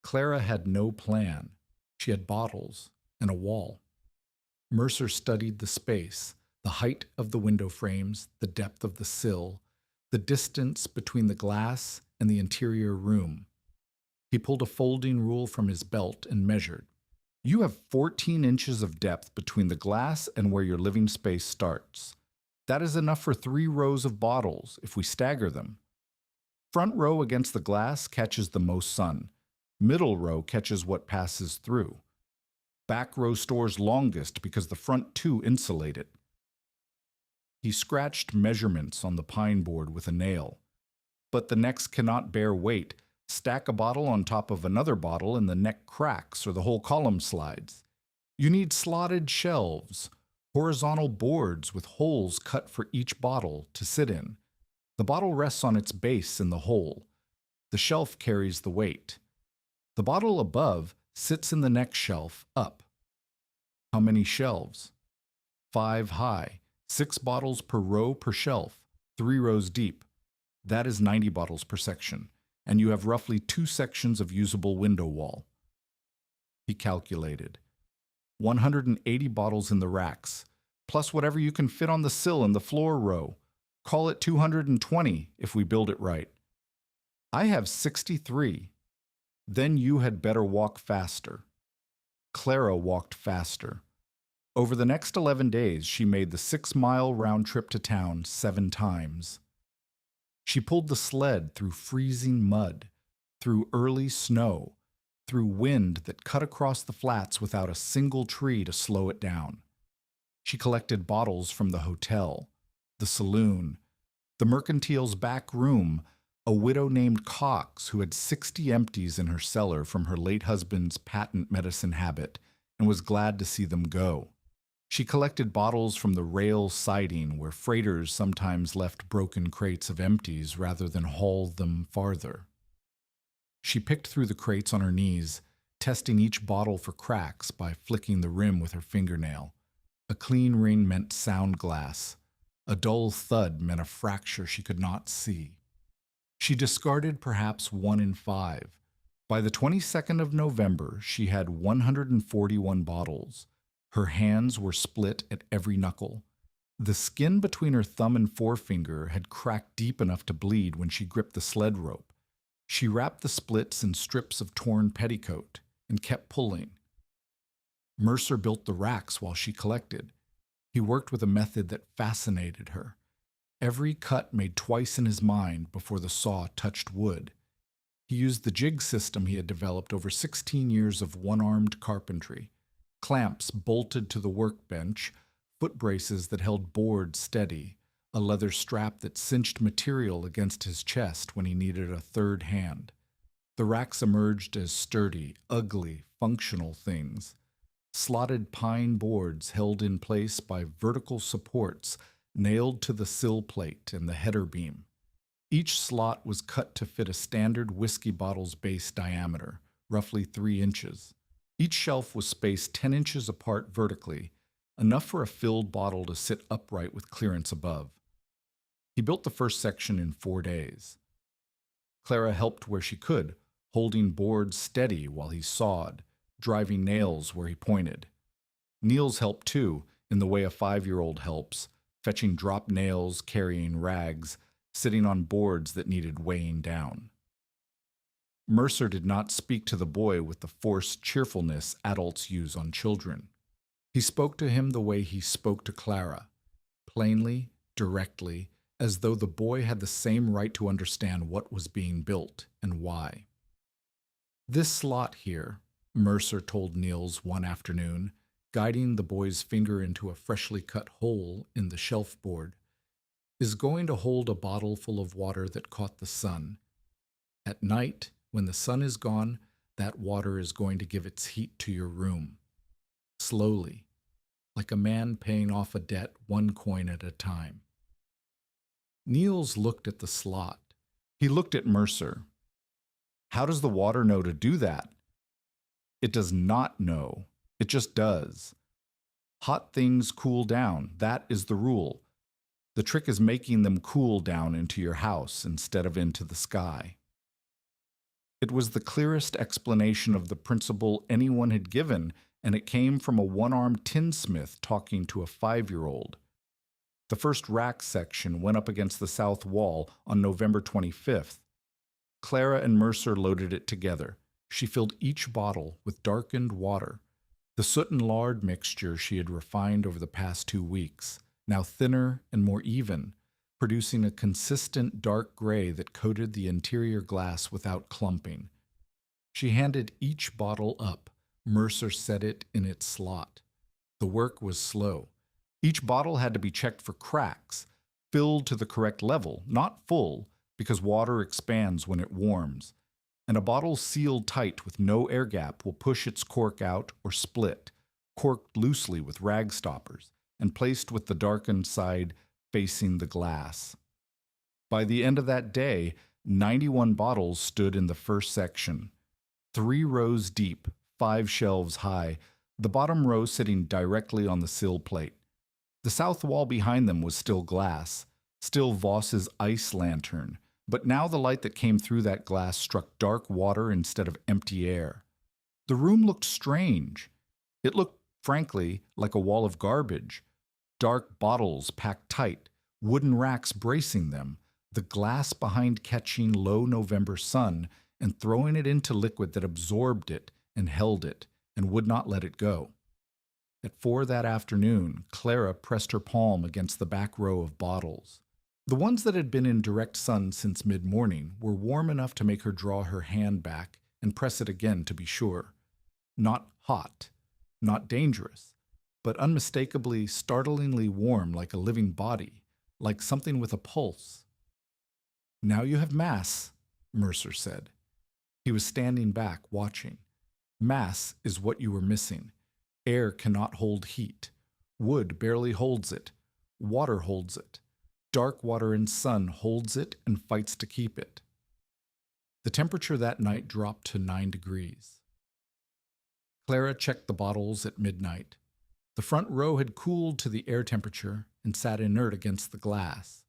Clara had no plan. She had bottles and a wall. Mercer studied the space, the height of the window frames, the depth of the sill, the distance between the glass and the interior room. He pulled a folding rule from his belt and measured. "You have 14 inches of depth between the glass and where your living space starts. That is enough for 3 rows of bottles if we stagger them. Front row against the glass catches the most sun. Middle row catches what passes through. Back row stores longest because the front 2 insulate it." He scratched measurements on the pine board with a nail. "But the necks cannot bear weight. Stack a bottle on top of another bottle and the neck cracks or the whole column slides. You need slotted shelves, horizontal boards with holes cut for each bottle to sit in. The bottle rests on its base in the hole. The shelf carries the weight. The bottle above sits in the next shelf up." "How many shelves?" 5 high. 6 bottles per row per shelf, 3 rows deep. That is 90 bottles per section, and you have roughly 2 sections of usable window wall. He calculated. 180 bottles in the racks, plus whatever you can fit on the sill and the floor row. Call it 220 if we build it right. I have 63. Then you had better walk faster. Clara walked faster. Over the next 11 days, she made the 6-mile round trip to town 7 times. She pulled the sled through freezing mud, through early snow, through wind that cut across the flats without a single tree to slow it down. She collected bottles from the hotel, the saloon, the mercantile's back room, A widow named Cox, who had 60 empties in her cellar from her late husband's patent medicine habit and was glad to see them go. She collected bottles from the rail siding where freighters sometimes left broken crates of empties rather than haul them farther. She picked through the crates on her knees, testing each bottle for cracks by flicking the rim with her fingernail. A clean ring meant sound glass. A dull thud meant a fracture she could not see. She discarded perhaps 1 in 5. By the 22nd of November, she had 141 bottles. Her hands were split at every knuckle. The skin between her thumb and forefinger had cracked deep enough to bleed when she gripped the sled rope. She wrapped the splits in strips of torn petticoat and kept pulling. Mercer built the racks while she collected. He worked with a method that fascinated her. Every cut made twice in his mind before the saw touched wood. He used the jig system he had developed over 16 years of one-armed carpentry. Clamps bolted to the workbench, foot braces that held boards steady, a leather strap that cinched material against his chest when he needed a third hand. The racks emerged as sturdy, ugly, functional things. Slotted pine boards held in place by vertical supports nailed to the sill plate and the header beam. Each slot was cut to fit a standard whiskey bottle's base diameter, roughly 3 inches. Each shelf was spaced 10 inches apart vertically, enough for a filled bottle to sit upright with clearance above. He built the first section in 4 days. Clara helped where she could, holding boards steady while he sawed, driving nails where he pointed. Niels helped too, in the way a 5-year-old helps, fetching drop nails, carrying rags, sitting on boards that needed weighing down. Mercer did not speak to the boy with the forced cheerfulness adults use on children. He spoke to him the way he spoke to Clara, plainly, directly, as though the boy had the same right to understand what was being built and why. "This slot here," Mercer told Niels one afternoon, guiding the boy's finger into a freshly cut hole in the shelf board, "is going to hold a bottle full of water that caught the sun. At night, when the sun is gone, that water is going to give its heat to your room. Slowly, like a man paying off a debt 1 coin at a time." Niels looked at the slot. He looked at Mercer. "How does the water know to do that?" "It does not know. It just does. Hot things cool down. That is the rule. The trick is making them cool down into your house instead of into the sky." It was the clearest explanation of the principle anyone had given, and it came from a one-armed tinsmith talking to a 5-year-old. The first rack section went up against the south wall on November 25th. Clara and Mercer loaded it together. She filled each bottle with darkened water, the soot and lard mixture she had refined over the past 2 weeks, now thinner and more even, producing a consistent dark gray that coated the interior glass without clumping. She handed each bottle up. Mercer set it in its slot. The work was slow. Each bottle had to be checked for cracks, filled to the correct level, not full, because water expands when it warms. And a bottle sealed tight with no air gap will push its cork out or split, corked loosely with rag stoppers, and placed with the darkened side facing the glass. By the end of that day, 91 bottles stood in the first section, 3 rows deep, 5 shelves high, the bottom row sitting directly on the sill plate. The south wall behind them was still glass, still Voss's ice lantern, but now the light that came through that glass struck dark water instead of empty air. The room looked strange. It looked, frankly, like a wall of garbage. Dark bottles packed tight, wooden racks bracing them, the glass behind catching low November sun and throwing it into liquid that absorbed it and held it and would not let it go. At 4 that afternoon, Clara pressed her palm against the back row of bottles. The ones that had been in direct sun since mid-morning were warm enough to make her draw her hand back and press it again to be sure. Not hot, not dangerous, but unmistakably, startlingly warm like a living body, like something with a pulse. Now you have mass, Mercer said. He was standing back, watching. Mass is what you were missing. Air cannot hold heat. Wood barely holds it. Water holds it. Dark water and sun holds it and fights to keep it. The temperature that night dropped to 9 degrees. Clara checked the bottles at midnight. The front row had cooled to the air temperature and sat inert against the glass.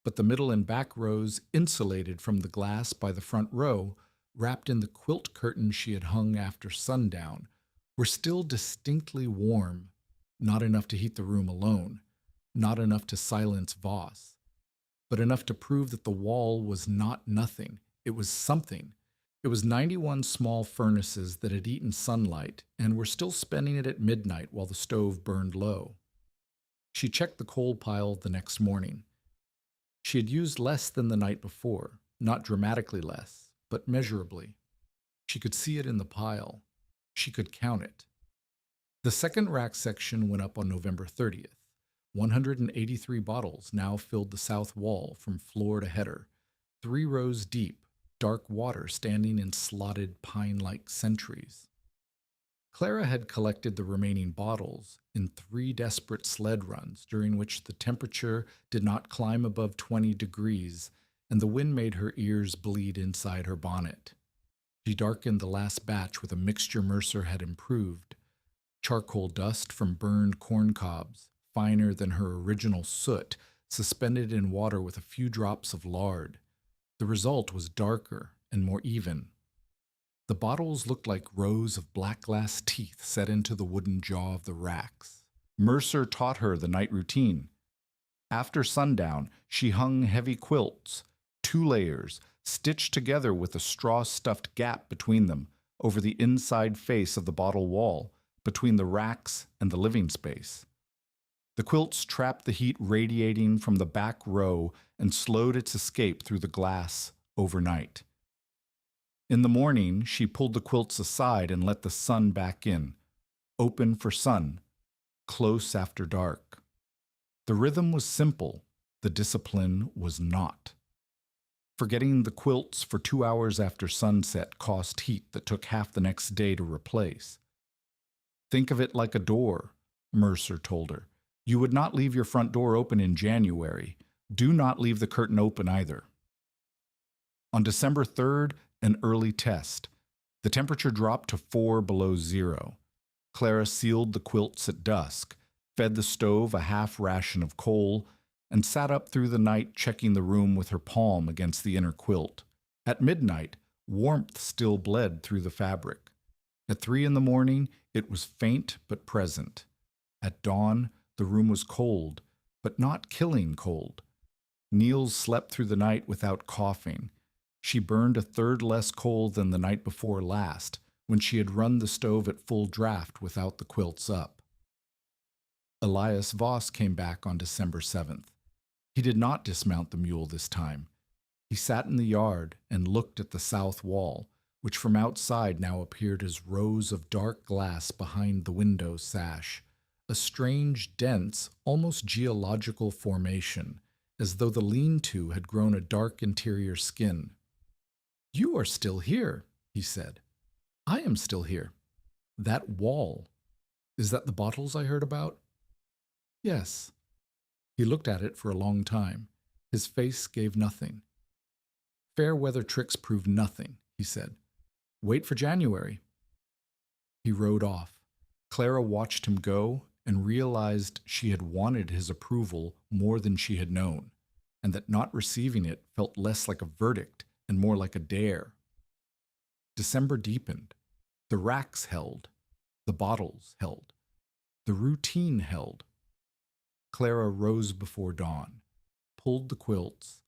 But the middle and back rows, insulated from the glass by the front row, wrapped in the quilt curtain she had hung after sundown, were still distinctly warm, not enough to heat the room alone, not enough to silence Voss, but enough to prove that the wall was not nothing. It was something. It was 91 small furnaces that had eaten sunlight and were still spending it at midnight while the stove burned low. She checked the coal pile the next morning. She had used less than the night before, not dramatically less, but measurably. She could see it in the pile. She could count it. The second rack section went up on November 30th. 183 bottles now filled the south wall from floor to header, 3 rows deep, dark water standing in slotted pine-like sentries. Clara had collected the remaining bottles in 3 desperate sled runs during which the temperature did not climb above 20 degrees and the wind made her ears bleed inside her bonnet. She darkened the last batch with a mixture Mercer had improved, charcoal dust from burned corn cobs, finer than her original soot, suspended in water with a few drops of lard. The result was darker and more even. The bottles looked like rows of black glass teeth set into the wooden jaw of the racks. Mercer taught her the night routine. After sundown, she hung heavy quilts, 2 layers, stitched together with a straw-stuffed gap between them, over the inside face of the bottle wall, between the racks and the living space. The quilts trapped the heat radiating from the back row and slowed its escape through the glass overnight. In the morning, she pulled the quilts aside and let the sun back in, open for sun, close after dark. The rhythm was simple, the discipline was not. Forgetting the quilts for 2 hours after sunset cost heat that took half the next day to replace. Think of it like a door, Mercer told her. You would not leave your front door open in January. Do not leave the curtain open either. On December 3rd, an early test. The temperature dropped to 4 below zero. Clara sealed the quilts at dusk, fed the stove a half ration of coal, and sat up through the night checking the room with her palm against the inner quilt. At midnight, warmth still bled through the fabric. At 3 in the morning, it was faint but present. At dawn, the room was cold, but not killing cold. Niels slept through the night without coughing. She burned a third less coal than the night before last, when she had run the stove at full draft without the quilts up. Elias Voss came back on December 7th. He did not dismount the mule this time. He sat in the yard and looked at the south wall, which from outside now appeared as rows of dark glass behind the window sash, a strange, dense, almost geological formation, as though the lean-to had grown a dark interior skin. "You are still here," he said. "I am still here. That wall. Is that the bottles I heard about?" "Yes." He looked at it for a long time. His face gave nothing. "Fair weather tricks prove nothing," he said. "Wait for January." He rode off. Clara watched him go and realized she had wanted his approval more than she had known, and that not receiving it felt less like a verdict and more like a dare. December deepened. The racks held. The bottles held. The routine held. Clara rose before dawn, pulled the quilts,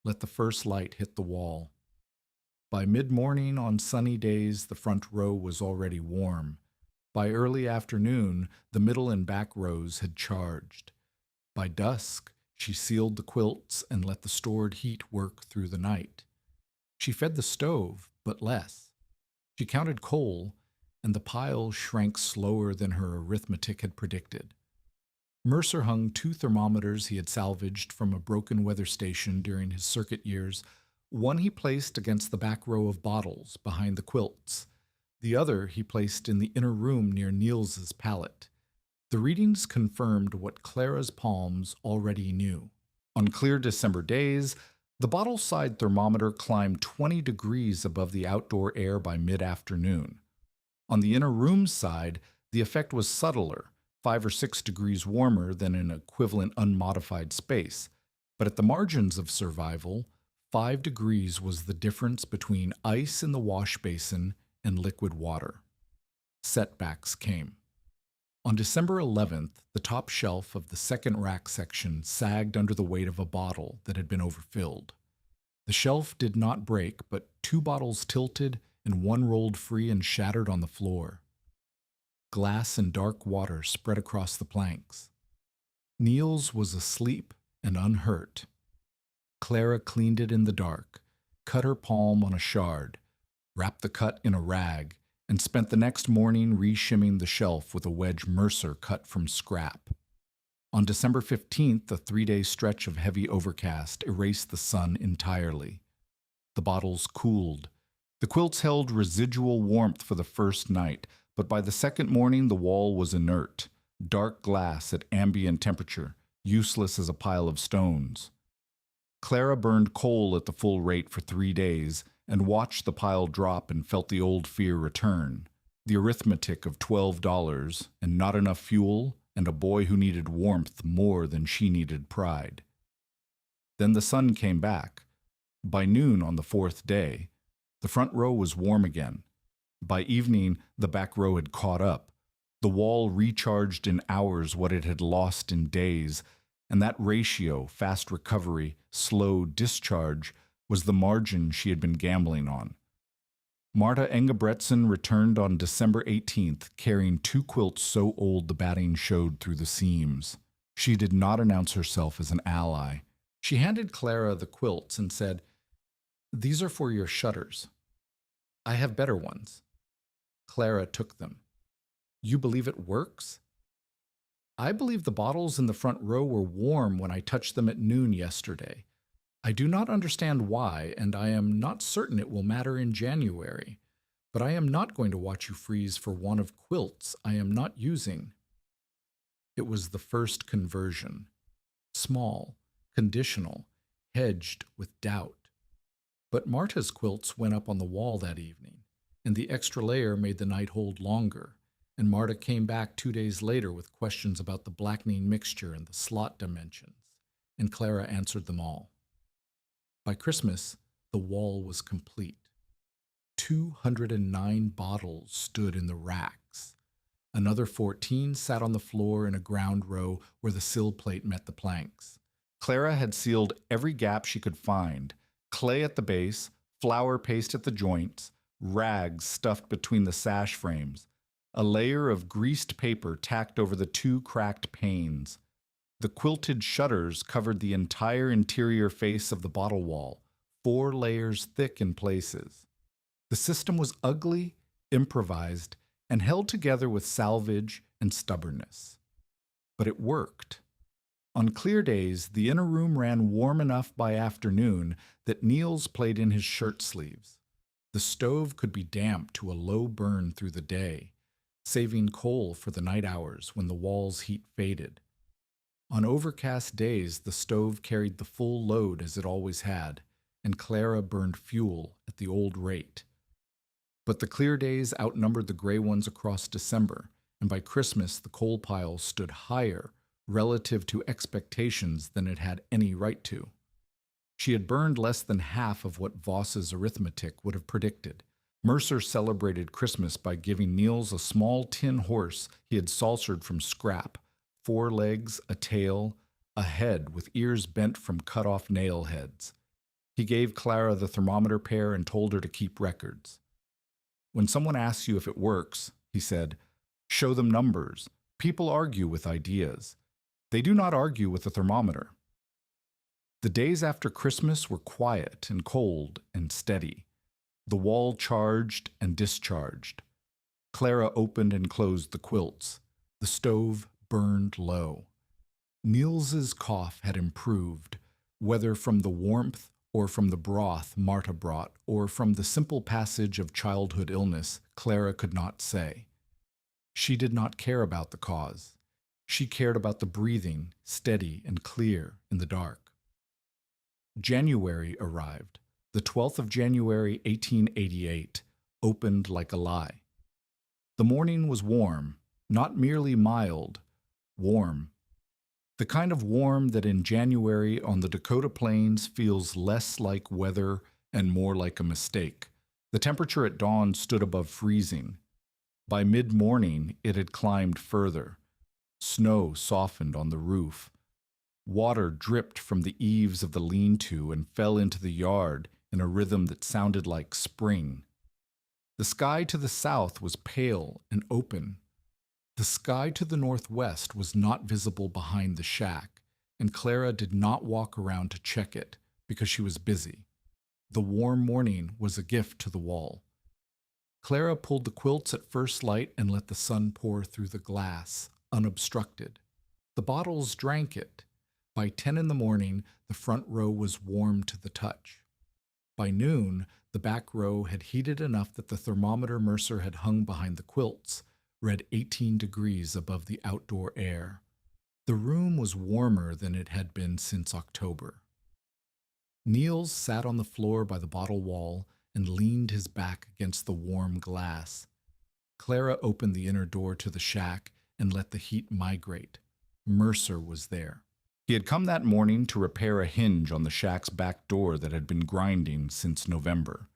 let the first light hit the wall. By mid-morning on sunny days, the front row was already warm. By early afternoon, the middle and back rows had charged. By dusk, she sealed the quilts and let the stored heat work through the night. She fed the stove, but less. She counted coal, and the pile shrank slower than her arithmetic had predicted. Mercer hung two thermometers he had salvaged from a broken weather station during his circuit years. One he placed against the back row of bottles behind the quilts. The other he placed in the inner room near Niels's pallet. The readings confirmed what Clara's palms already knew. On clear December days, the bottle side thermometer climbed 20 degrees above the outdoor air by mid-afternoon. On the inner room side, the effect was subtler, 5 or 6 degrees warmer than in equivalent unmodified space. But at the margins of survival, 5 degrees was the difference between ice in the wash basin and liquid water. Setbacks came. On December 11th, the top shelf of the second rack section sagged under the weight of a bottle that had been overfilled. The shelf did not break, but 2 bottles tilted and one rolled free and shattered on the floor. Glass and dark water spread across the planks. Niels was asleep and unhurt. Clara cleaned it in the dark, cut her palm on a shard, wrapped the cut in a rag, and spent the next morning reshimming the shelf with a wedge Mercer cut from scrap. On December 15th, a 3-day stretch of heavy overcast erased the sun entirely. The bottles cooled. The quilts held residual warmth for the first night, but by the second morning the wall was inert, dark glass at ambient temperature, useless as a pile of stones. Clara burned coal at the full rate for 3 days, and watched the pile drop and felt the old fear return. The arithmetic of $12 and not enough fuel and a boy who needed warmth more than she needed pride. Then the sun came back. By noon on the 4th day, the front row was warm again. By evening, the back row had caught up. The wall recharged in hours what it had lost in days, and that ratio, fast recovery, slow discharge, was the margin she had been gambling on. Marta Engebretsen returned on December 18th, carrying 2 quilts so old the batting showed through the seams. She did not announce herself as an ally. She handed Clara the quilts and said, "These are for your shutters. I have better ones." Clara took them. "You believe it works?" "I believe the bottles in the front row were warm when I touched them at noon yesterday. I do not understand why, and I am not certain it will matter in January. But I am not going to watch you freeze for want of quilts I am not using." It was the first conversion. Small, conditional, hedged with doubt. But Marta's quilts went up on the wall that evening, and the extra layer made the night hold longer, and Marta came back 2 days later with questions about the blackening mixture and the slot dimensions, and Clara answered them all. By Christmas, the wall was complete. 209 bottles stood in the racks. Another 14 sat on the floor in a ground row where the sill plate met the planks. Clara had sealed every gap she could find: clay at the base, flour paste at the joints, rags stuffed between the sash frames, a layer of greased paper tacked over the 2 cracked panes. The quilted shutters covered the entire interior face of the bottle wall, 4 layers thick in places. The system was ugly, improvised, and held together with salvage and stubbornness. But it worked. On clear days, the inner room ran warm enough by afternoon that Niels played in his shirt sleeves. The stove could be damped to a low burn through the day, saving coal for the night hours when the wall's heat faded. On overcast days, the stove carried the full load as it always had, and Clara burned fuel at the old rate. But the clear days outnumbered the gray ones across December, and by Christmas the coal pile stood higher relative to expectations than it had any right to. She had burned less than half of what Voss's arithmetic would have predicted. Mercer celebrated Christmas by giving Niels a small tin horse he had salsered from scrap, 4 legs, a tail, a head with ears bent from cut-off nail heads. He gave Clara the thermometer pair and told her to keep records. "When someone asks you if it works," he said, "show them numbers. People argue with ideas. They do not argue with a thermometer." The days after Christmas were quiet and cold and steady. The wall charged and discharged. Clara opened and closed the quilts. The stove burned low. Niels's cough had improved, whether from the warmth or from the broth Marta brought, or from the simple passage of childhood illness, Clara could not say. She did not care about the cause. She cared about the breathing, steady and clear in the dark. January arrived. The 12th of January, 1888, opened like a lie. The morning was warm, not merely mild, warm. The kind of warm that in January on the Dakota Plains feels less like weather and more like a mistake. The temperature at dawn stood above freezing. By mid-morning, it had climbed further. Snow softened on the roof. Water dripped from the eaves of the lean-to and fell into the yard in a rhythm that sounded like spring. The sky to the south was pale and open. The sky to the northwest was not visible behind the shack, and Clara did not walk around to check it because she was busy. The warm morning was a gift to the wall. Clara pulled the quilts at first light and let the sun pour through the glass, unobstructed. The bottles drank it. By 10 in the morning, the front row was warm to the touch. By noon, the back row had heated enough that the thermometer Mercer had hung behind the quilts read 18 degrees above the outdoor air. The room was warmer than it had been since October. Niels sat on the floor by the bottle wall and leaned his back against the warm glass. Clara opened the inner door to the shack and let the heat migrate. Mercer was there. He had come that morning to repair a hinge on the shack's back door that had been grinding since November.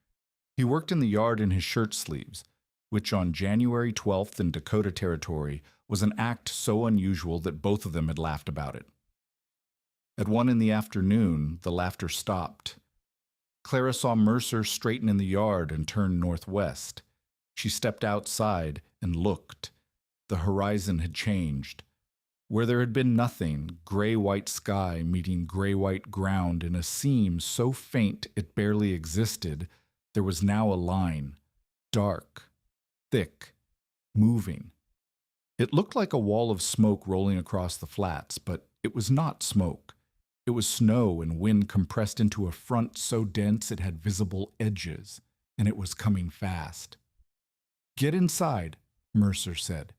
He worked in the yard in his shirt sleeves, which on January 12th in Dakota Territory was an act so unusual that both of them had laughed about it. At 1 in the afternoon, the laughter stopped. Clara saw Mercer straighten in the yard and turn northwest. She stepped outside and looked. The horizon had changed. Where there had been nothing, gray-white sky meeting gray-white ground in a seam so faint it barely existed, there was now a line, dark, thick, moving. It looked like a wall of smoke rolling across the flats, but it was not smoke. It was snow and wind compressed into a front so dense it had visible edges, and it was coming fast. "Get inside," Mercer said.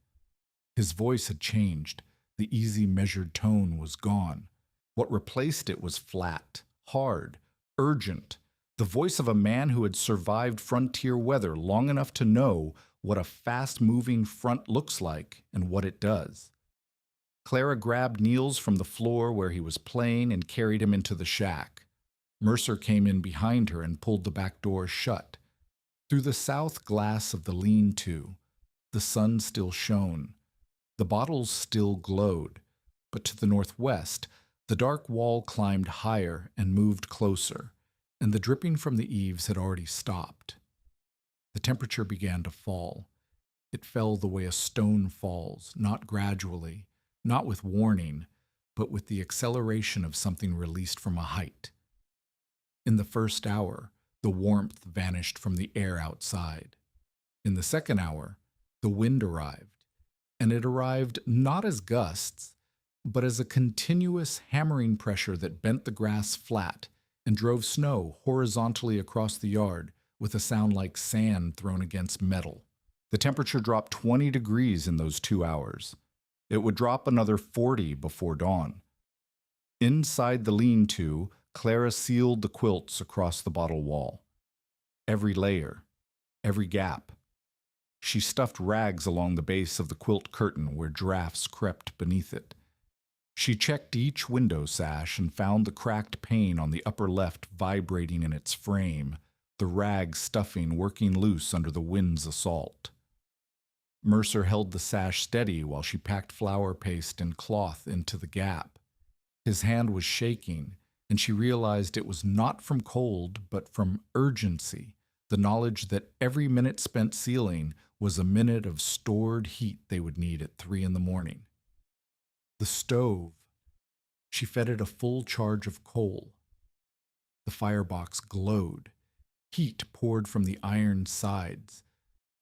His voice had changed. The easy, measured tone was gone. What replaced it was flat, hard, urgent, the voice of a man who had survived frontier weather long enough to know what a fast-moving front looks like and what it does. Clara grabbed Niels from the floor where he was playing and carried him into the shack. Mercer came in behind her and pulled the back door shut. Through the south glass of the lean-to, the sun still shone. The bottles still glowed, but to the northwest, the dark wall climbed higher and moved closer, and the dripping from the eaves had already stopped. The temperature began to fall. It fell the way a stone falls, not gradually, not with warning, but with the acceleration of something released from a height. In the first hour, the warmth vanished from the air outside. In the second hour, the wind arrived, and it arrived not as gusts, but as a continuous hammering pressure that bent the grass flat and drove snow horizontally across the yard with a sound like sand thrown against metal. The temperature dropped 20 degrees in those 2 hours. It would drop another 40 before dawn. Inside the lean-to, Clara sealed the quilts across the bottle wall. Every layer, every gap. She stuffed rags along the base of the quilt curtain where drafts crept beneath it. She checked each window sash and found the cracked pane on the upper left vibrating in its frame, the rag stuffing working loose under the wind's assault. Mercer held the sash steady while she packed flour paste and cloth into the gap. His hand was shaking, and she realized it was not from cold, but from urgency, the knowledge that every minute spent sealing was a minute of stored heat they would need at 3 in the morning. The stove. She fed it a full charge of coal. The firebox glowed. Heat poured from the iron sides,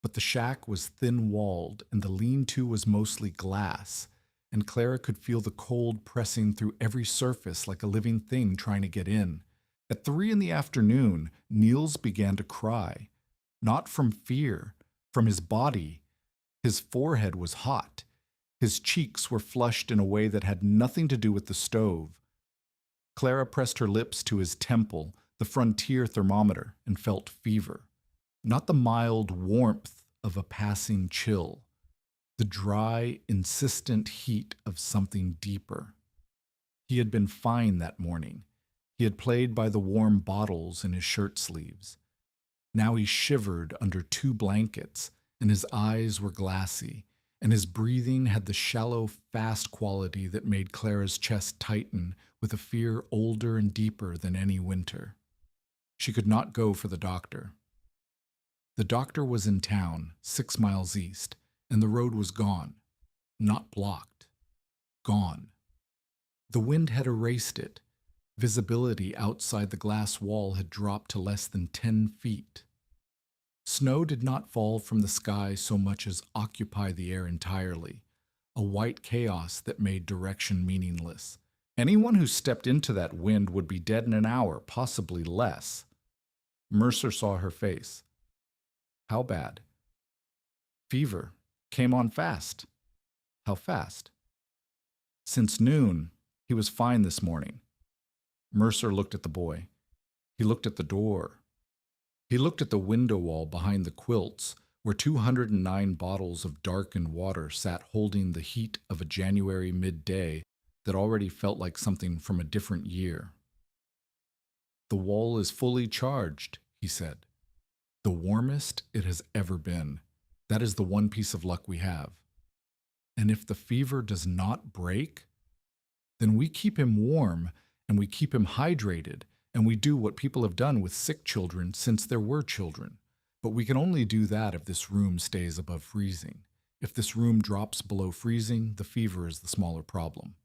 but the shack was thin-walled and the lean-to was mostly glass, and Clara could feel the cold pressing through every surface like a living thing trying to get in. At 3 in the afternoon, Niels began to cry. Not from fear, from his body. His forehead was hot. His cheeks were flushed in a way that had nothing to do with the stove. Clara pressed her lips to his temple, the frontier thermometer, and felt fever. Not the mild warmth of a passing chill. The dry, insistent heat of something deeper. He had been fine that morning. He had played by the warm bottles in his shirt sleeves. Now he shivered under 2 blankets, and his eyes were glassy, and his breathing had the shallow, fast quality that made Clara's chest tighten with a fear older and deeper than any winter. She could not go for the doctor. The doctor was in town, 6 miles east, and the road was gone. Not blocked. Gone. The wind had erased it. Visibility outside the glass wall had dropped to less than 10 feet. Snow did not fall from the sky so much as occupy the air entirely, a white chaos that made direction meaningless. Anyone who stepped into that wind would be dead in an hour, possibly less. Mercer saw her face. How bad? Fever. Came on fast. How fast? Since noon, he was fine this morning. Mercer looked at the boy. He looked at the door. He looked at the window wall behind the quilts, where 209 bottles of darkened water sat holding the heat of a January midday that already felt like something from a different year. The wall is fully charged, he said. The warmest it has ever been. That is the one piece of luck we have. And if the fever does not break, then we keep him warm and we keep him hydrated, and we do what people have done with sick children since there were children. But we can only do that if this room stays above freezing. If this room drops below freezing, the fever is the smaller problem.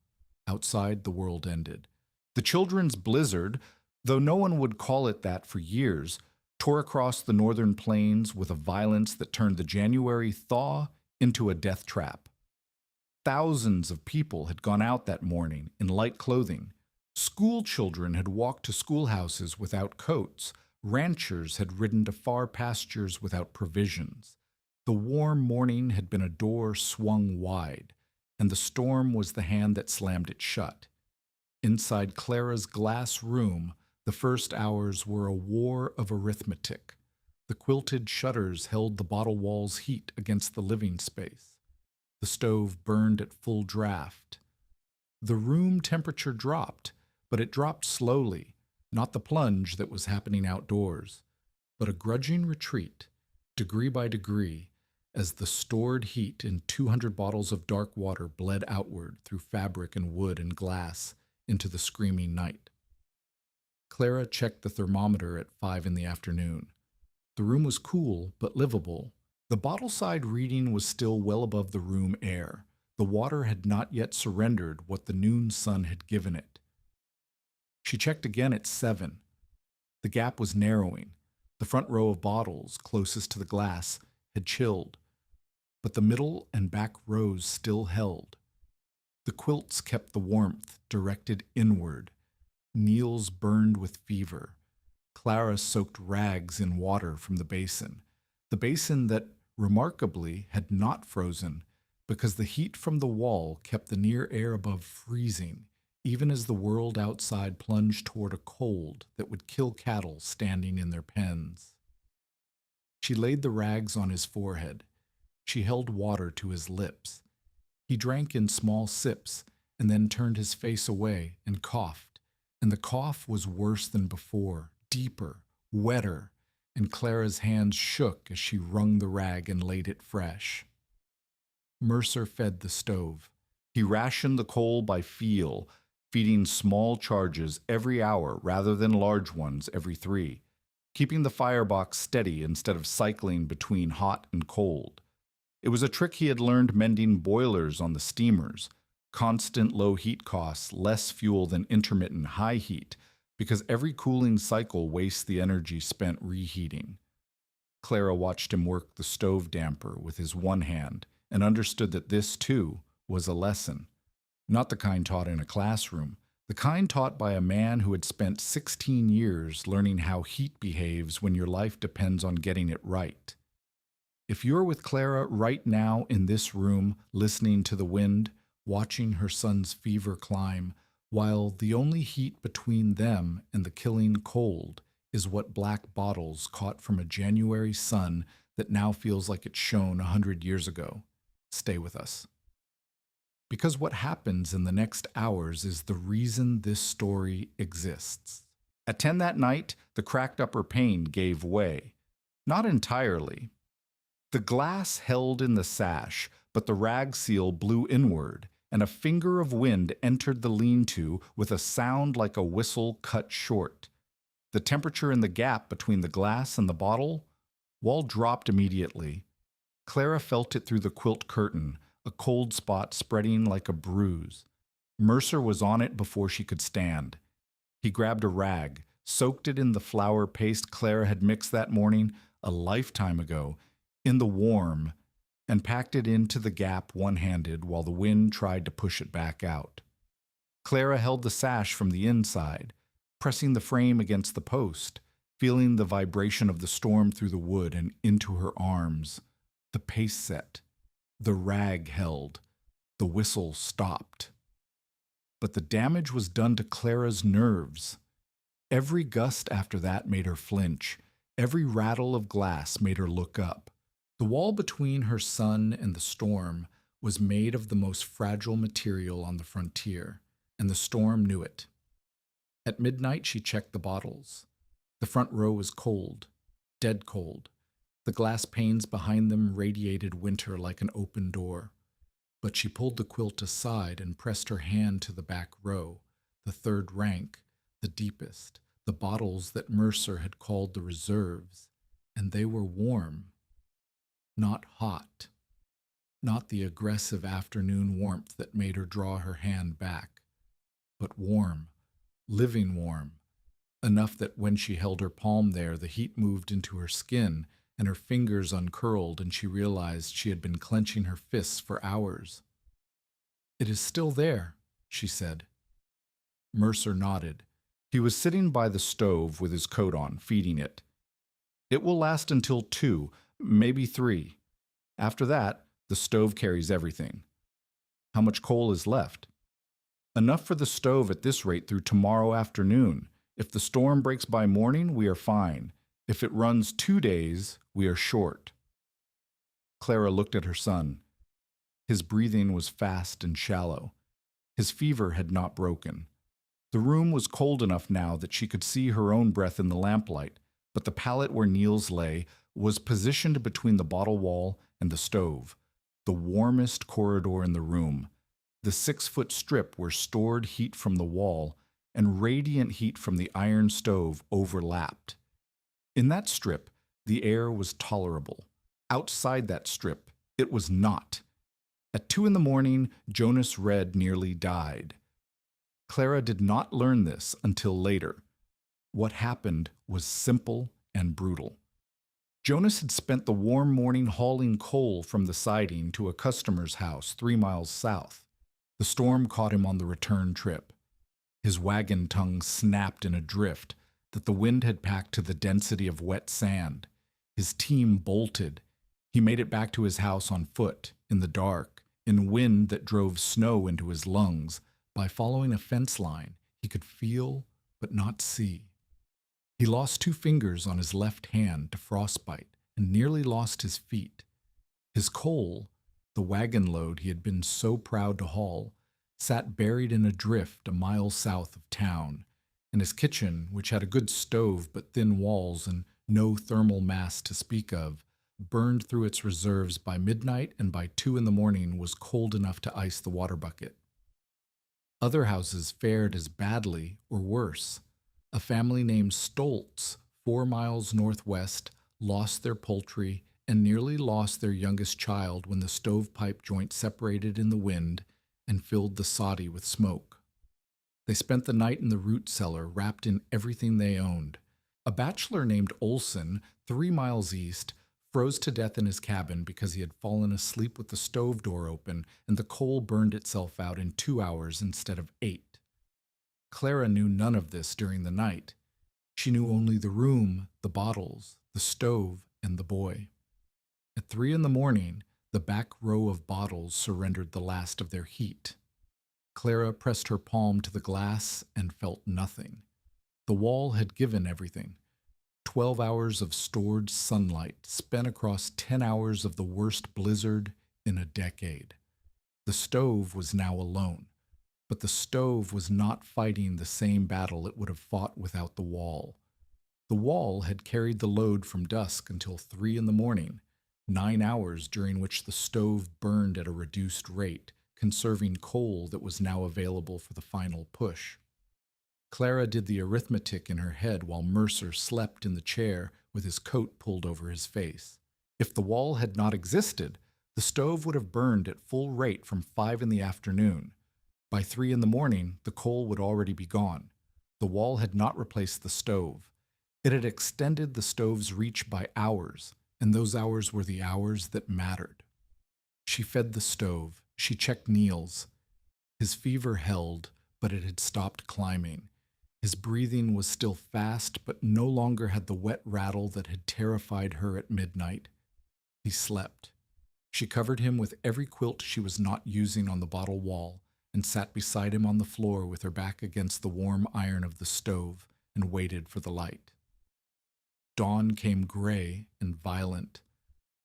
Outside, the world ended. The children's blizzard, though no one would call it that for years, tore across the northern plains with a violence that turned the January thaw into a death trap. Thousands of people had gone out that morning in light clothing. School children had walked to schoolhouses without coats. Ranchers had ridden to far pastures without provisions. The warm morning had been a door swung wide, and the storm was the hand that slammed it shut. Inside Clara's glass room, the first hours were a war of arithmetic. The quilted shutters held the bottle wall's heat against the living space. The stove burned at full draft. The room temperature dropped, but it dropped slowly, not the plunge that was happening outdoors, but a grudging retreat, degree by degree, as the stored heat in 200 bottles of dark water bled outward through fabric and wood and glass into the screaming night. Clara checked the thermometer at 5 in the afternoon. The room was cool, but livable. The bottle-side reading was still well above the room air. The water had not yet surrendered what the noon sun had given it. She checked again at 7. The gap was narrowing. The front row of bottles, closest to the glass, had chilled, but the middle and back rows still held. The quilts kept the warmth directed inward. Niels burned with fever. Clara soaked rags in water from the basin that, remarkably, had not frozen, because the heat from the wall kept the near air above freezing, even as the world outside plunged toward a cold that would kill cattle standing in their pens. She laid the rags on his forehead. She held water to his lips. He drank in small sips and then turned his face away and coughed, and the cough was worse than before, deeper, wetter, and Clara's hands shook as she wrung the rag and laid it fresh. Mercer fed the stove. He rationed the coal by feel, feeding small charges every hour rather than large ones every 3, keeping the firebox steady instead of cycling between hot and cold. It was a trick he had learned mending boilers on the steamers. Constant low heat costs less fuel than intermittent high heat, because every cooling cycle wastes the energy spent reheating. Clara watched him work the stove damper with his one hand and understood that this, too, was a lesson. Not the kind taught in a classroom, the kind taught by a man who had spent 16 years learning how heat behaves when your life depends on getting it right. If you're with Clara right now in this room, listening to the wind, watching her son's fever climb, while the only heat between them and the killing cold is what black bottles caught from a January sun that now feels like it shone 100 years ago, stay with us. Because what happens in the next hours is the reason this story exists. At 10 that night, the cracked upper pane gave way. Not entirely. The glass held in the sash, but the rag seal blew inward, and a finger of wind entered the lean-to with a sound like a whistle cut short. The temperature in the gap between the glass and the bottle wall dropped immediately. Clara felt it through the quilt curtain, a cold spot spreading like a bruise. Mercer was on it before she could stand. He grabbed a rag, soaked it in the flour paste Clara had mixed that morning, a lifetime ago, in the warm, and packed it into the gap one-handed while the wind tried to push it back out. Clara held the sash from the inside, pressing the frame against the post, feeling the vibration of the storm through the wood and into her arms. The pace set. The rag held. The whistle stopped. But the damage was done to Clara's nerves. Every gust after that made her flinch. Every rattle of glass made her look up. The wall between her son and the storm was made of the most fragile material on the frontier, and the storm knew it. At midnight, she checked the bottles. The front row was cold, dead cold. The glass panes behind them radiated winter like an open door. But she pulled the quilt aside and pressed her hand to the back row, the third rank, the deepest, the bottles that Mercer had called the reserves, and they were warm. Not hot. Not the aggressive afternoon warmth that made her draw her hand back, but warm, living warm, enough that when she held her palm there, the heat moved into her skin and her fingers uncurled, and she realized she had been clenching her fists for hours. "It is still there," she said. Mercer nodded. He was sitting by the stove with his coat on, feeding it. "It will last until 2, maybe 3. After that, the stove carries everything." "How much coal is left?" "Enough for the stove at this rate through tomorrow afternoon. If the storm breaks by morning, we are fine. If it runs 2 days, we are short." Clara looked at her son. His breathing was fast and shallow. His fever had not broken. The room was cold enough now that she could see her own breath in the lamplight, but the pallet where Niels lay was positioned between the bottle wall and the stove, the warmest corridor in the room. The 6-foot strip where stored heat from the wall and radiant heat from the iron stove overlapped. In that strip, the air was tolerable. Outside that strip, it was not. At 2 a.m, Jonas Red nearly died. Clara did not learn this until later. What happened was simple and brutal. Jonas had spent the warm morning hauling coal from the siding to a customer's house 3 miles south. The storm caught him on the return trip. His wagon tongue snapped in a drift that the wind had packed to the density of wet sand. His team bolted. He made it back to his house on foot, in the dark, in wind that drove snow into his lungs. By following a fence line, he could feel but not see. He lost 2 fingers on his left hand to frostbite and nearly lost his feet. His coal, the wagon load he had been so proud to haul, sat buried in a drift a mile south of town, and his kitchen, which had a good stove but thin walls and no thermal mass to speak of, burned through its reserves by midnight, and by 2 a.m. was cold enough to ice the water bucket. Other houses fared as badly or worse. A family named Stoltz, 4 miles northwest, lost their poultry and nearly lost their youngest child when the stovepipe joint separated in the wind and filled the soddy with smoke. They spent the night in the root cellar, wrapped in everything they owned. A bachelor named Olson, 3 miles east, froze to death in his cabin because he had fallen asleep with the stove door open and the coal burned itself out in 2 hours instead of 8. Clara knew none of this during the night. She knew only the room, the bottles, the stove, and the boy. At 3 in the morning, the back row of bottles surrendered the last of their heat. Clara pressed her palm to the glass and felt nothing. The wall had given everything. 12 hours of stored sunlight spent across 10 hours of the worst blizzard in a decade. The stove was now alone, but the stove was not fighting the same battle it would have fought without the wall. The wall had carried the load from dusk until 3 in the morning, 9 hours during which the stove burned at a reduced rate, conserving coal that was now available for the final push. Clara did the arithmetic in her head while Mercer slept in the chair with his coat pulled over his face. If the wall had not existed, the stove would have burned at full rate from 5 in the afternoon. By 3 in the morning, the coal would already be gone. The wall had not replaced the stove. It had extended the stove's reach by hours, and those hours were the hours that mattered. She fed the stove. She checked Neil's. His fever held, but it had stopped climbing. His breathing was still fast, but no longer had the wet rattle that had terrified her at midnight. He slept. She covered him with every quilt she was not using on the bottle wall and sat beside him on the floor with her back against the warm iron of the stove and waited for the light. Dawn came gray and violent.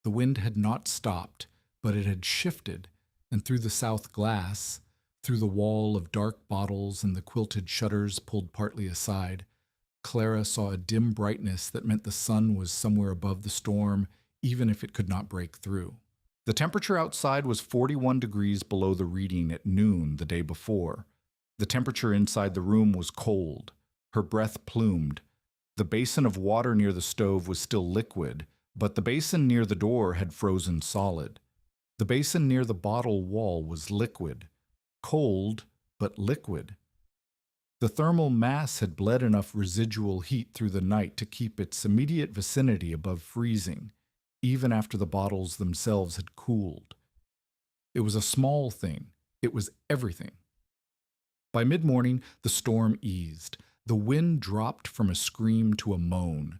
The wind had not stopped, but it had shifted, and through the south glass, through the wall of dark bottles and the quilted shutters pulled partly aside, Clara saw a dim brightness that meant the sun was somewhere above the storm, even if it could not break through. The temperature outside was 41 degrees below the reading at noon the day before. The temperature inside the room was cold. Her breath plumed. The basin of water near the stove was still liquid, but the basin near the door had frozen solid. The basin near the bottle wall was liquid. Cold, but liquid. The thermal mass had bled enough residual heat through the night to keep its immediate vicinity above freezing, even after the bottles themselves had cooled. It was a small thing. It was everything. By mid-morning, the storm eased. The wind dropped from a scream to a moan.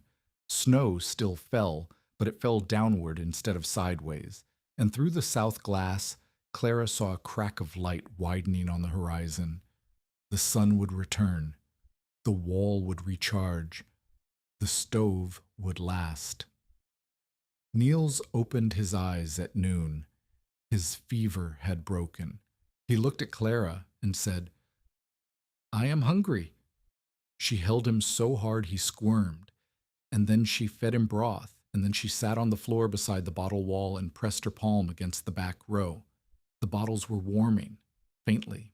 Snow still fell, but it fell downward instead of sideways, and through the south glass, Clara saw a crack of light widening on the horizon. The sun would return. The wall would recharge. The stove would last. Niels opened his eyes at noon. His fever had broken. He looked at Clara and said, "I am hungry." She held him so hard he squirmed, and then she fed him broth, and then she sat on the floor beside the bottle wall and pressed her palm against the back row. The bottles were warming, faintly.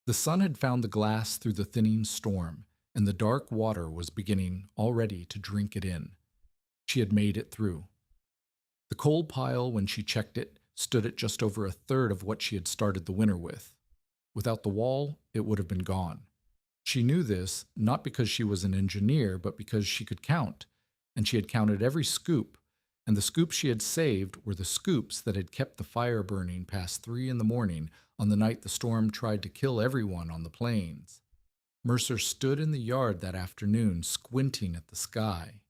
The sun had found the glass through the thinning storm, and the dark water was beginning already to drink it in. She had made it through. The coal pile, when she checked it, stood at just over a third of what she had started the winter with. Without the wall, it would have been gone. She knew this not because she was an engineer, but because she could count, and she had counted every scoop, and the scoops she had saved were the scoops that had kept the fire burning past 3 in the morning on the night the storm tried to kill everyone on the plains. Mercer stood in the yard that afternoon, squinting at the sky.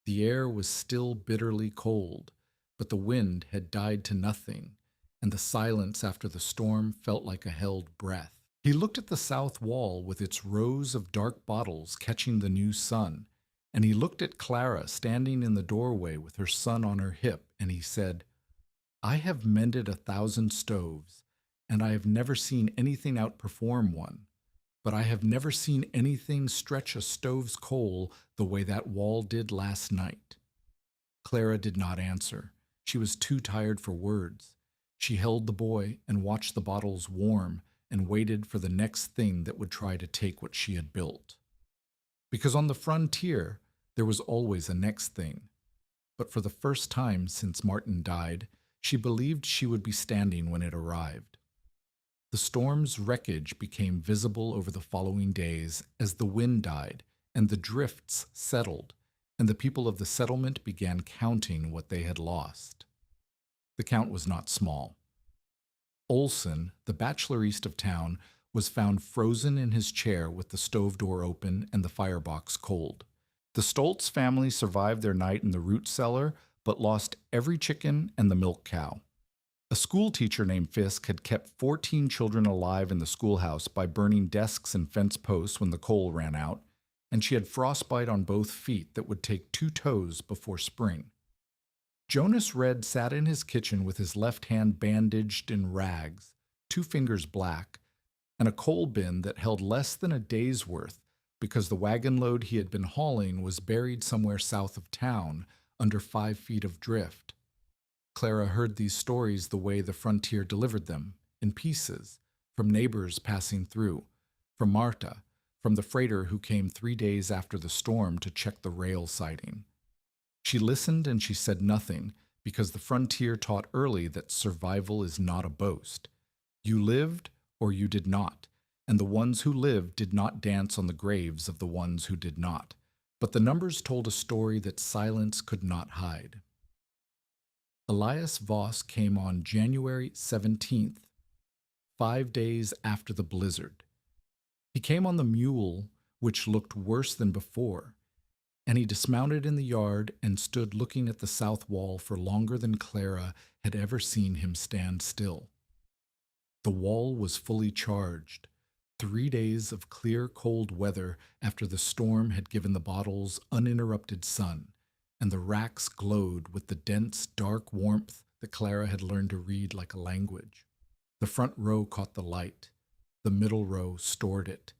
The air was still bitterly cold, but the wind had died to nothing, and the silence after the storm felt like a held breath. He looked at the south wall with its rows of dark bottles catching the new sun, and he looked at Clara standing in the doorway with her son on her hip, and he said, "I have mended 1,000 stoves, and I have never seen anything outperform one, but I have never seen anything stretch a stove's coal the way that wall did last night." Clara did not answer. She was too tired for words. She held the boy and watched the bottles warm and waited for the next thing that would try to take what she had built. Because on the frontier, there was always a next thing. But for the first time since Martin died, she believed she would be standing when it arrived. The storm's wreckage became visible over the following days as the wind died and the drifts settled, and the people of the settlement began counting what they had lost. The count was not small. Olson, the bachelor east of town, was found frozen in his chair with the stove door open and the firebox cold. The Stoltz family survived their night in the root cellar, but lost every chicken and the milk cow. A school teacher named Fisk had kept 14 children alive in the schoolhouse by burning desks and fence posts when the coal ran out, and she had frostbite on both feet that would take 2 toes before spring. Jonas Red sat in his kitchen with his left hand bandaged in rags, 2 fingers black, and a coal bin that held less than a day's worth because the wagon load he had been hauling was buried somewhere south of town under 5 feet of drift. Clara heard these stories the way the frontier delivered them, in pieces, from neighbors passing through, from Marta, from the freighter who came 3 days after the storm to check the rail siding. She listened and she said nothing, because the frontier taught early that survival is not a boast. You lived or you did not, and the ones who lived did not dance on the graves of the ones who did not. But the numbers told a story that silence could not hide. Elias Voss came on January 17th, 5 days after the blizzard. He came on the mule, which looked worse than before, and he dismounted in the yard and stood looking at the south wall for longer than Clara had ever seen him stand still. The wall was fully charged. 3 days of clear, cold weather after the storm had given the bottles uninterrupted sun, and the racks glowed with the dense, dark warmth that Clara had learned to read like a language. The front row caught the light. The middle row stored it.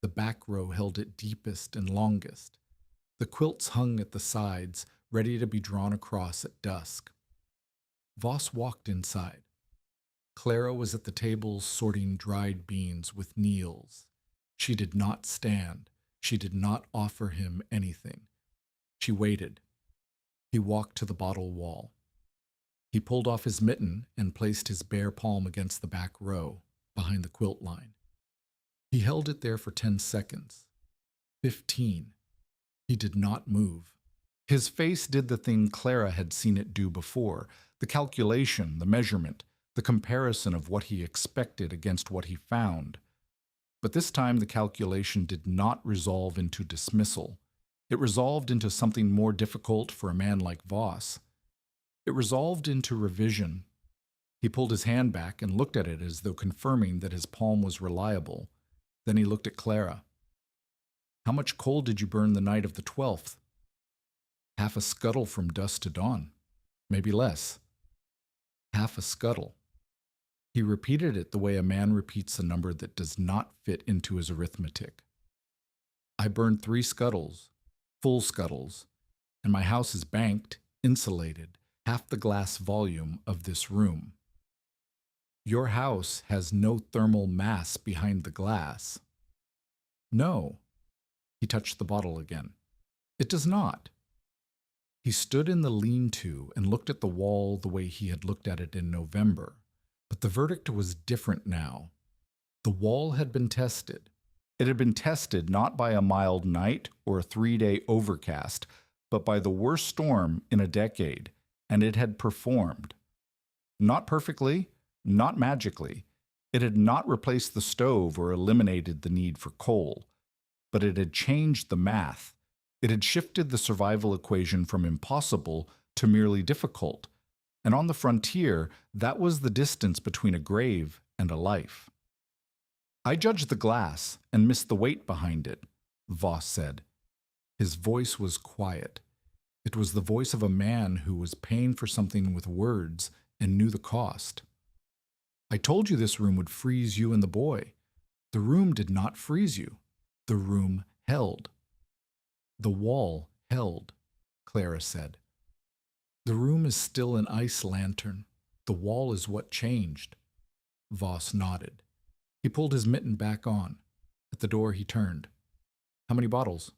The back row held it deepest and longest. The quilts hung at the sides, ready to be drawn across at dusk. Voss walked inside. Clara was at the table sorting dried beans with Niels. She did not stand. She did not offer him anything. She waited. He walked to the bottle wall. He pulled off his mitten and placed his bare palm against the back row, behind the quilt line. He held it there for 10 seconds. 15. He did not move. His face did the thing Clara had seen it do before, the calculation, the measurement, the comparison of what he expected against what he found. But this time the calculation did not resolve into dismissal. It resolved into something more difficult for a man like Voss. It resolved into revision. He pulled his hand back and looked at it as though confirming that his palm was reliable. Then he looked at Clara. How much coal did you burn the night of the 12th? Half a scuttle from dusk to dawn. Maybe less. Half a scuttle. He repeated it the way a man repeats a number that does not fit into his arithmetic. I burned 3 scuttles, full scuttles, and my house is banked, insulated, half the glass volume of this room. Your house has no thermal mass behind the glass. No. He touched the bottle again. It does not. He stood in the lean-to and looked at the wall the way he had looked at it in November. But the verdict was different now. The wall had been tested. It had been tested not by a mild night or a 3-day overcast, but by the worst storm in a decade, and it had performed. Not perfectly, not magically. It had not replaced the stove or eliminated the need for coal, but it had changed the math. It had shifted the survival equation from impossible to merely difficult. And on the frontier, that was the distance between a grave and a life. I judged the glass and missed the weight behind it, Voss said. His voice was quiet. It was the voice of a man who was paying for something with words and knew the cost. I told you this room would freeze you and the boy. The room did not freeze you. The room held. The wall held, Clara said. The room is still an ice lantern. The wall is what changed. Voss nodded. He pulled his mitten back on. At the door he turned. How many bottles?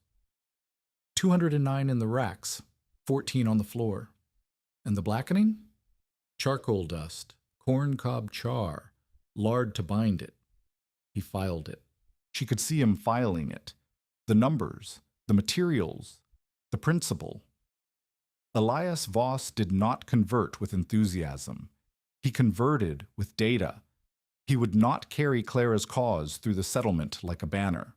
209 in the racks, 14 on the floor. And the blackening? Charcoal dust, corncob char, lard to bind it. He filed it. She could see him filing it. The numbers, the materials, The principal. Elias Voss did not convert with enthusiasm. He converted with data. He would not carry Clara's cause through the settlement like a banner.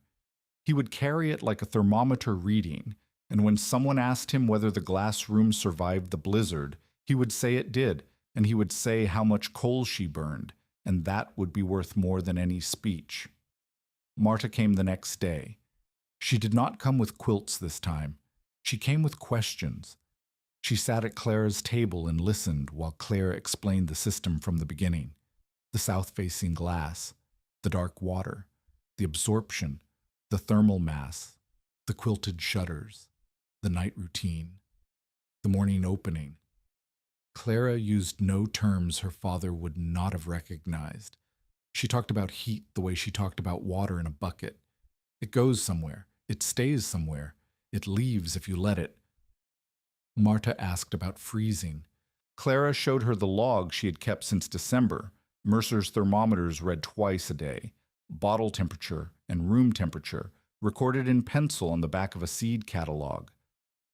He would carry it like a thermometer reading, and when someone asked him whether the glass room survived the blizzard, he would say it did, and he would say how much coal she burned, and that would be worth more than any speech. Marta came the next day. She did not come with quilts this time. She came with questions. She sat at Clara's table and listened while Clara explained the system from the beginning. The south-facing glass, the dark water, the absorption, the thermal mass, the quilted shutters, the night routine, the morning opening. Clara used no terms her father would not have recognized. She talked about heat the way she talked about water in a bucket. It goes somewhere. It stays somewhere. It leaves if you let it. Marta asked about freezing. Clara showed her the log she had kept since December. Mercer's thermometers read twice a day, bottle temperature and room temperature, recorded in pencil on the back of a seed catalog.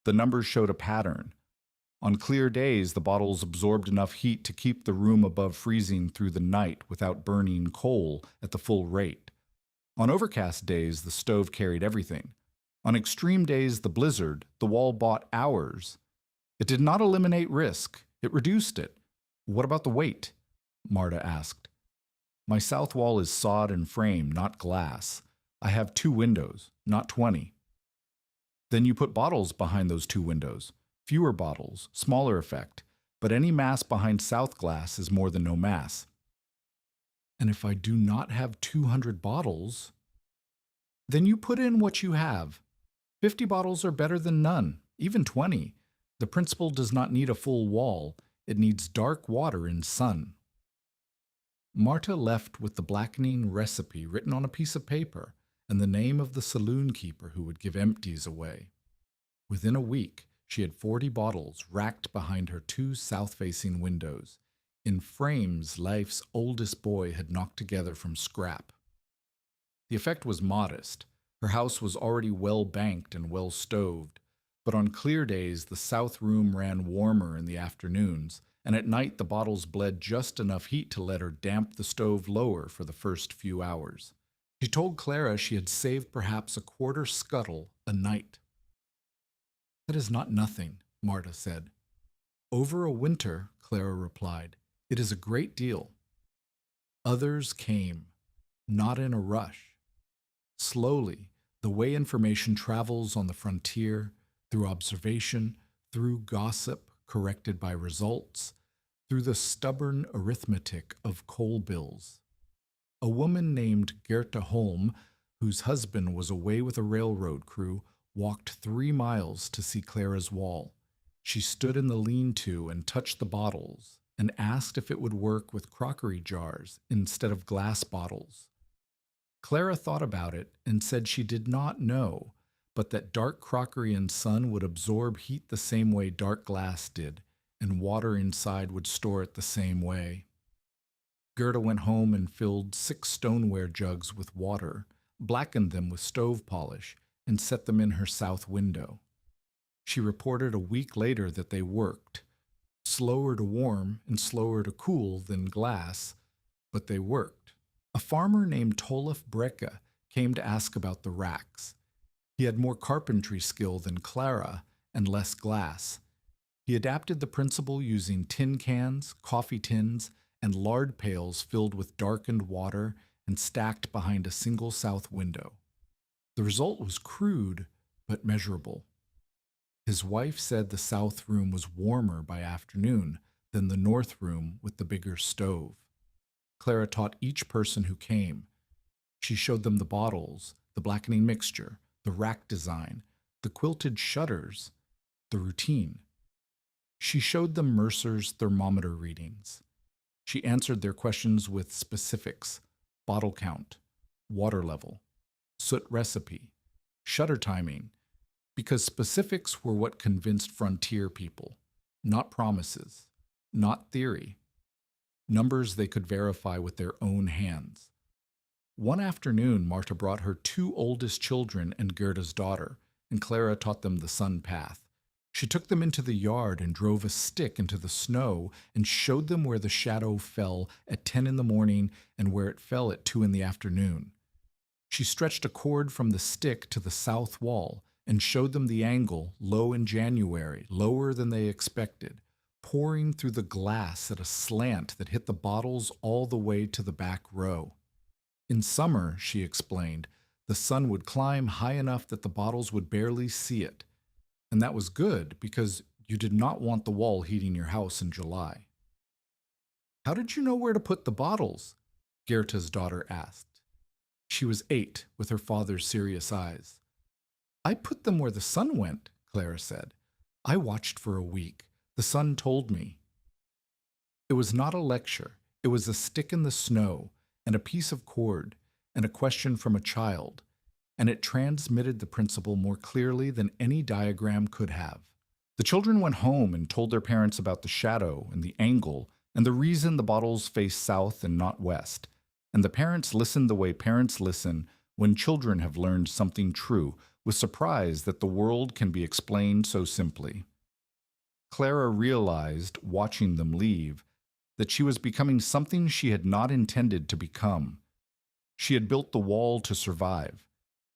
The numbers showed a pattern. On clear days, the bottles absorbed enough heat to keep the room above freezing through the night without burning coal at the full rate. On overcast days, the stove carried everything. On extreme days, the blizzard, the wall bought hours. It did not eliminate risk. It reduced it. What about the weight? Marta asked. My south wall is sod and frame, not glass. I have 2 windows, not 20. Then you put bottles behind those 2 windows. Fewer bottles, smaller effect, but any mass behind south glass is more than no mass. And if I do not have 200 bottles, then you put in what you have. 50 bottles are better than none, even 20. The principle does not need a full wall. It needs dark water and sun. Marta left with the blackening recipe written on a piece of paper and the name of the saloon keeper who would give empties away. Within a week, she had 40 bottles racked behind her 2 south-facing windows, in frames life's oldest boy had knocked together from scrap. The effect was modest. Her house was already well banked and well stoved, but on clear days the south room ran warmer in the afternoons, and at night the bottles bled just enough heat to let her damp the stove lower for the first few hours. She told Clara she had saved perhaps a quarter scuttle a night. That is not nothing, Marta said. Over a winter, Clara replied, it is a great deal. Others came, not in a rush. Slowly, the way information travels on the frontier, through observation, through gossip corrected by results, through the stubborn arithmetic of coal bills. A woman named Gerta Holm, whose husband was away with a railroad crew, walked 3 miles to see Clara's wall. She stood in the lean-to and touched the bottles and asked if it would work with crockery jars instead of glass bottles. Clara thought about it and said she did not know, but that dark crockery and sun would absorb heat the same way dark glass did, and water inside would store it the same way. Gerda went home and filled 6 stoneware jugs with water, blackened them with stove polish, and set them in her south window. She reported a week later that they worked. Slower to warm and slower to cool than glass, but they worked. A farmer named Tolaf Brecka came to ask about the racks. He had more carpentry skill than Clara and less glass. He adapted the principle using tin cans, coffee tins, and lard pails filled with darkened water and stacked behind a single south window. The result was crude, but measurable. His wife said the south room was warmer by afternoon than the north room with the bigger stove. Clara taught each person who came. She showed them the bottles, the blackening mixture, the rack design, the quilted shutters, the routine. She showed them Mercer's thermometer readings. She answered their questions with specifics, bottle count, water level, soot recipe, shutter timing, because specifics were what convinced frontier people, not promises, not theory, numbers they could verify with their own hands. One afternoon, Marta brought her 2 oldest children and Gerda's daughter, and Clara taught them the sun path. She took them into the yard and drove a stick into the snow and showed them where the shadow fell at 10 in the morning and where it fell at 2 in the afternoon. She stretched a cord from the stick to the south wall and showed them the angle, low in January, lower than they expected, pouring through the glass at a slant that hit the bottles all the way to the back row. In summer, she explained, the sun would climb high enough that the bottles would barely see it. And that was good because you did not want the wall heating your house in July. How did you know where to put the bottles? Gerta's daughter asked. She was 8, with her father's serious eyes. I put them where the sun went, Clara said. I watched for a week. The sun told me. It was not a lecture. It was a stick in the snow and a piece of cord and a question from a child, and it transmitted the principle more clearly than any diagram could have. The children went home and told their parents about the shadow and the angle and the reason the bottles faced south and not west, and the parents listened the way parents listen when children have learned something true, with surprise that the world can be explained so simply. Clara realized, watching them leave, that she was becoming something she had not intended to become. She had built the wall to survive.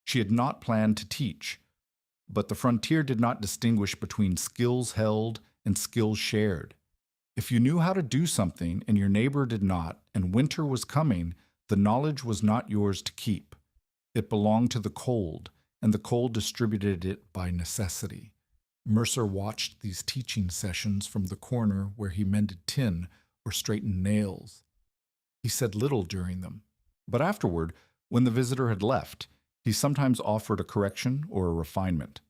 She had not planned to teach. But the frontier did not distinguish between skills held and skills shared. If you knew how to do something and your neighbor did not, and winter was coming, the knowledge was not yours to keep. It belonged to the cold, and the cold distributed it by necessity. Mercer watched these teaching sessions from the corner where he mended tin or straightened nails. He said little during them, but afterward, when the visitor had left, he sometimes offered a correction or a refinement.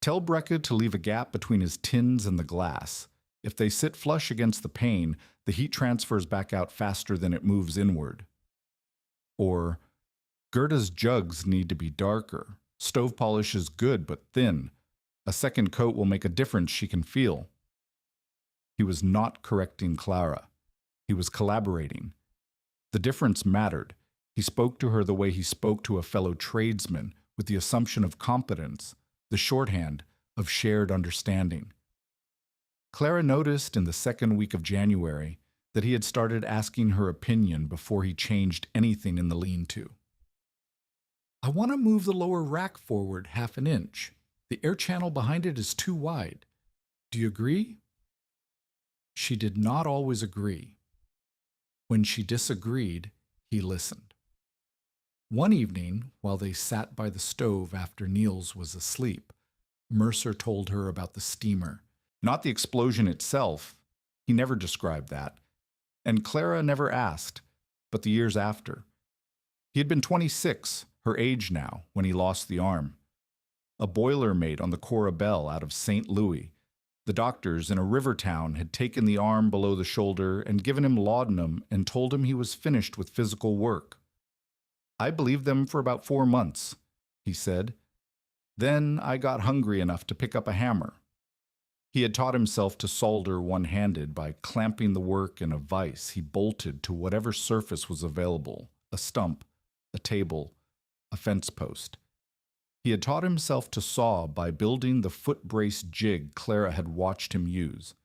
Tell Brecca to leave a gap between his tins and the glass. If they sit flush against the pane, the heat transfers back out faster than it moves inward. Or, Gerta's jugs need to be darker. Stove polish is good but thin. A second coat will make a difference she can feel. He was not correcting Clara. He was collaborating. The difference mattered. He spoke to her the way he spoke to a fellow tradesman, with the assumption of competence, the shorthand of shared understanding. Clara noticed in the second week of January that he had started asking her opinion before he changed anything in the lean-to. I want to move the lower rack forward 1/2 inch. The air channel behind it is too wide. Do you agree? She did not always agree. When she disagreed, he listened. One evening, while they sat by the stove after Niels was asleep, Mercer told her about the steamer. Not the explosion itself. He never described that. And Clara never asked, but the years after. He had been 26, her age now, when he lost the arm. A boiler mate on the Corabelle out of St. Louis. The doctors in a river town had taken the arm below the shoulder and given him laudanum and told him he was finished with physical work. I believed them for about 4 months, he said. Then I got hungry enough to pick up a hammer. He had taught himself to solder one-handed by clamping the work in a vise he bolted to whatever surface was available, a stump, a table, a fence post. He had taught himself to saw by building the foot-brace jig Clara had watched him use.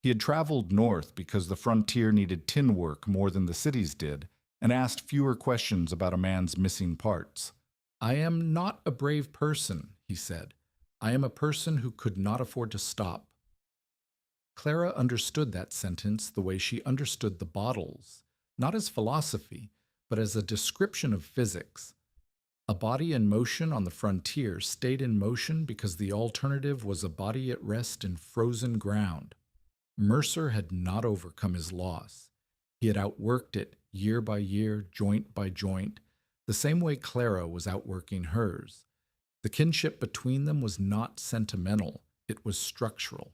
He had traveled north because the frontier needed tin work more than the cities did, and asked fewer questions about a man's missing parts. I am not a brave person, he said. I am a person who could not afford to stop. Clara understood that sentence the way she understood the bottles, not as philosophy, but as a description of physics. A body in motion on the frontier stayed in motion because the alternative was a body at rest in frozen ground. Mercer had not overcome his loss. He had outworked it year by year, joint by joint, the same way Clara was outworking hers. The kinship between them was not sentimental, it was structural.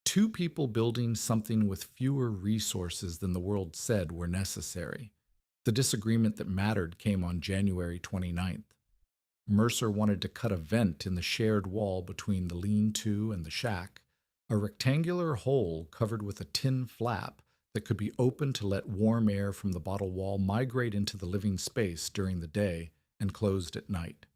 Two people building something with fewer resources than the world said were necessary. The disagreement that mattered came on January 29th. Mercer wanted to cut a vent in the shared wall between the lean-to and the shack, a rectangular hole covered with a tin flap that could be opened to let warm air from the bottle wall migrate into the living space during the day and closed at night.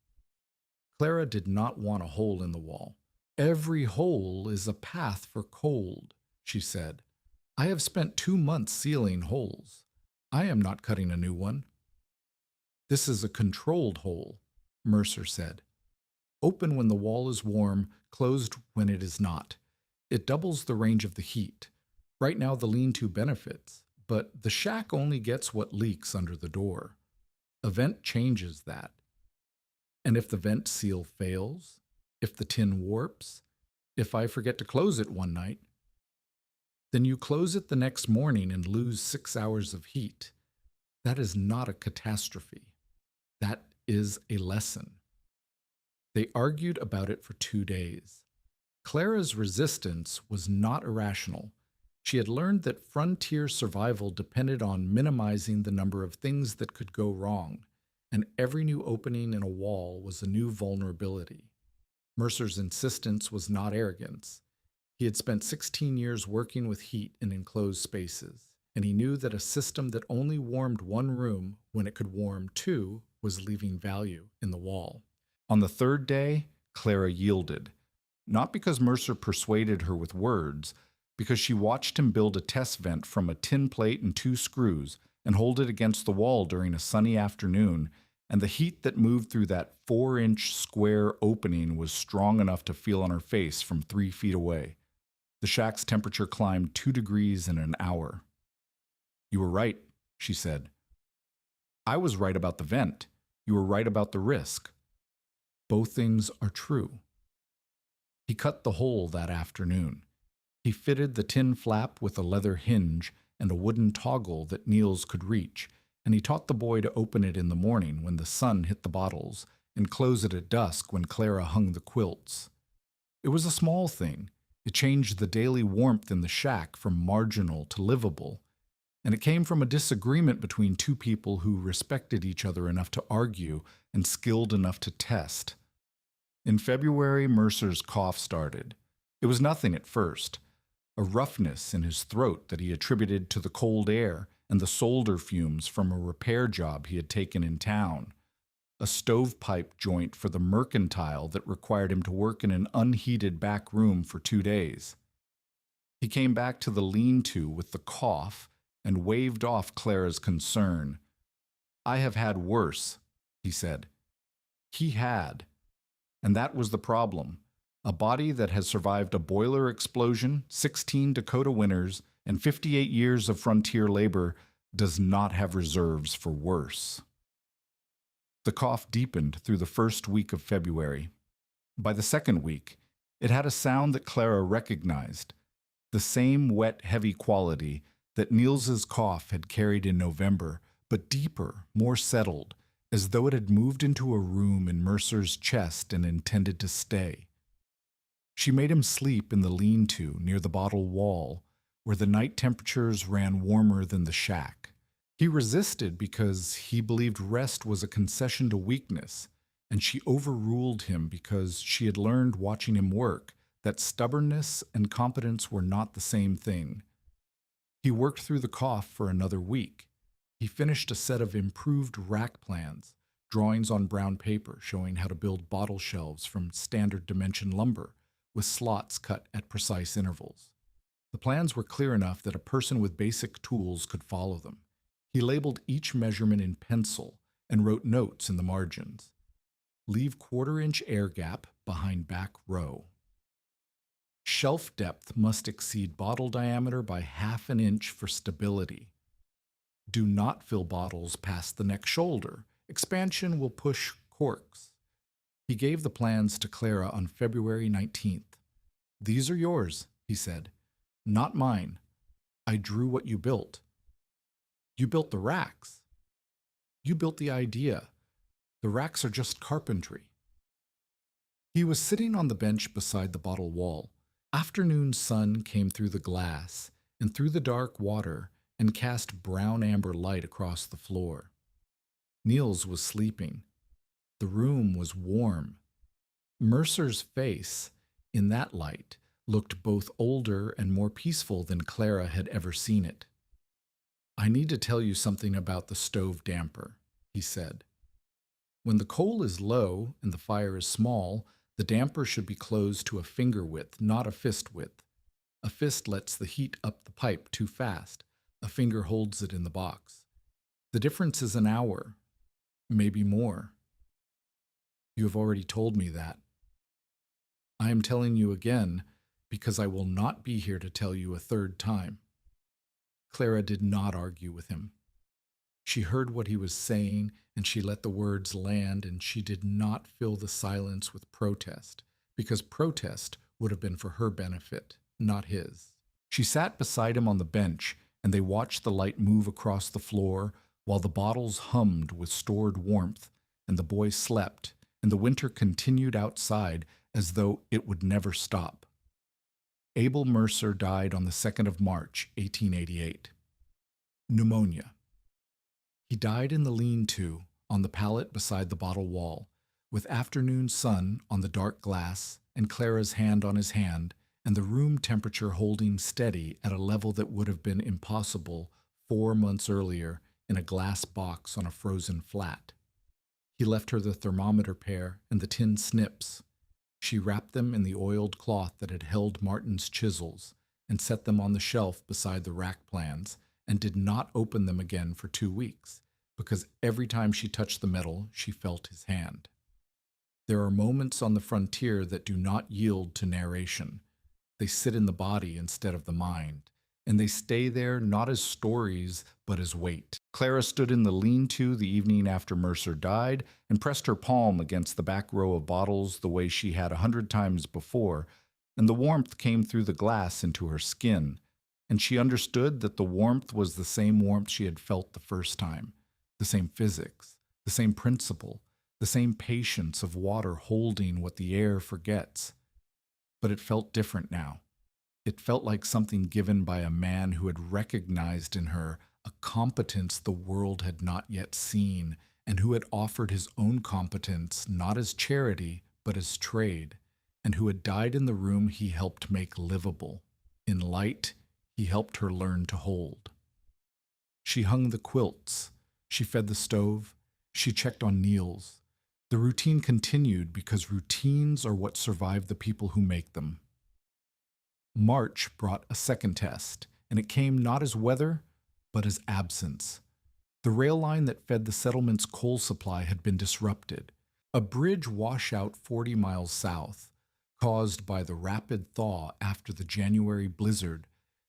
Clara did not want a hole in the wall. Every hole is a path for cold, she said. I have spent 2 months sealing holes. I am not cutting a new one. This is a controlled hole, Mercer said. Open when the wall is warm, closed when it is not. It doubles the range of the heat. Right now the lean-to benefits, but the shack only gets what leaks under the door. A vent changes that. And if the vent seal fails, if the tin warps, if I forget to close it one night, then you close it the next morning and lose 6 hours of heat. That is not a catastrophe. That is a lesson. They argued about it for 2 days. Clara's resistance was not irrational. She had learned that frontier survival depended on minimizing the number of things that could go wrong, and every new opening in a wall was a new vulnerability. Mercer's insistence was not arrogance. He had spent 16 years working with heat in enclosed spaces, and he knew that a system that only warmed one room when it could warm two was leaving value in the wall. On the third day, Clara yielded, not because Mercer persuaded her with words, because she watched him build a test vent from a tin plate and 2 screws and hold it against the wall during a sunny afternoon, and the heat that moved through that 4-inch square opening was strong enough to feel on her face from 3 feet away. The shack's temperature climbed 2 degrees in an hour. You were right, she said. I was right about the vent. You were right about the risk. Both things are true. He cut the hole that afternoon. He fitted the tin flap with a leather hinge and a wooden toggle that Niels could reach, and he taught the boy to open it in the morning when the sun hit the bottles and close it at dusk when Clara hung the quilts. It was a small thing. It changed the daily warmth in the shack from marginal to livable, and it came from a disagreement between 2 people who respected each other enough to argue and skilled enough to test. In February, Mercer's cough started. It was nothing at first, a roughness in his throat that he attributed to the cold air and the solder fumes from a repair job he had taken in town, a stovepipe joint for the mercantile that required him to work in an unheated back room for 2 days. He came back to the lean-to with the cough and waved off Clara's concern. I have had worse, he said. He had. And that was the problem. A body that has survived a boiler explosion, 16 Dakota winters, and 58 years of frontier labor does not have reserves for worse. The cough deepened through the first week of February. By the second week, it had a sound that Clara recognized, the same wet, heavy quality that Niels's cough had carried in November, but deeper, more settled, as though it had moved into a room in Mercer's chest and intended to stay. She made him sleep in the lean-to near the bottle wall, where the night temperatures ran warmer than the shack. He resisted because he believed rest was a concession to weakness, and she overruled him because she had learned watching him work that stubbornness and competence were not the same thing. He worked through the cough for another week. He finished a set of improved rack plans, drawings on brown paper showing how to build bottle shelves from standard dimension lumber, with slots cut at precise intervals. The plans were clear enough that a person with basic tools could follow them. He labeled each measurement in pencil and wrote notes in the margins. Leave 1/4-inch air gap behind back row. Shelf depth must exceed bottle diameter by 1/2 inch for stability. Do not fill bottles past the neck shoulder. Expansion will push corks. He gave the plans to Clara on February 19th. These are yours, he said. Not mine. I drew what you built. You built the racks. You built the idea. The racks are just carpentry. He was sitting on the bench beside the bottle wall. Afternoon sun came through the glass and through the dark water and cast brown-amber light across the floor. Niels was sleeping. The room was warm. Mercer's face, in that light, looked both older and more peaceful than Clara had ever seen it. I need to tell you something about the stove damper, he said. When the coal is low and the fire is small, the damper should be closed to a finger width, not a fist width. A fist lets the heat up the pipe too fast. A finger holds it in the box. The difference is an hour, maybe more. You have already told me that. I am telling you again because I will not be here to tell you a third time. Clara did not argue with him. She heard what he was saying, and she let the words land, and she did not fill the silence with protest, because protest would have been for her benefit, not his. She sat beside him on the bench, and they watched the light move across the floor while the bottles hummed with stored warmth, and the boy slept, and the winter continued outside as though it would never stop. Abel Mercer died on the 2nd of March, 1888. Pneumonia. He died in the lean-to on the pallet beside the bottle wall, with afternoon sun on the dark glass and Clara's hand on his hand, and the room temperature holding steady at a level that would have been impossible 4 months earlier in a glass box on a frozen flat. He left her the thermometer pair and the tin snips. She wrapped them in the oiled cloth that had held Martin's chisels and set them on the shelf beside the rack plans, and did not open them again for 2 weeks, because every time she touched the metal, she felt his hand. There are moments on the frontier that do not yield to narration. They sit in the body instead of the mind, and they stay there not as stories, but as weight. Clara stood in the lean-to the evening after Mercer died and pressed her palm against the back row of bottles the way she had 100 times before, and the warmth came through the glass into her skin, and she understood that the warmth was the same warmth she had felt the first time, the same physics, the same principle, the same patience of water holding what the air forgets. But it felt different now. It felt like something given by a man who had recognized in her a competence the world had not yet seen, and who had offered his own competence not as charity, but as trade, and who had died in the room he helped make livable. In light, he helped her learn to hold. She hung the quilts. She fed the stove. She checked on Niels. The routine continued because routines are what survive the people who make them. March brought a second test, and it came not as weather, but as absence. The rail line that fed the settlement's coal supply had been disrupted. A bridge washout 40 miles south, caused by the rapid thaw after the January blizzard,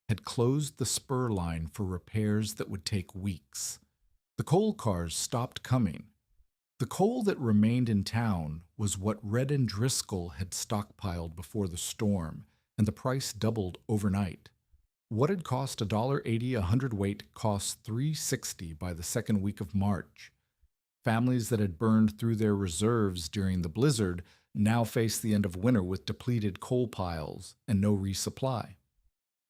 had closed the spur line for repairs that would take weeks. The coal cars stopped coming. The coal that remained in town was what Red and Driscoll had stockpiled before the storm, and the price doubled overnight. What had cost $1.80 a hundredweight cost $3.60 by the second week of March. Families that had burned through their reserves during the blizzard now faced the end of winter with depleted coal piles and no resupply.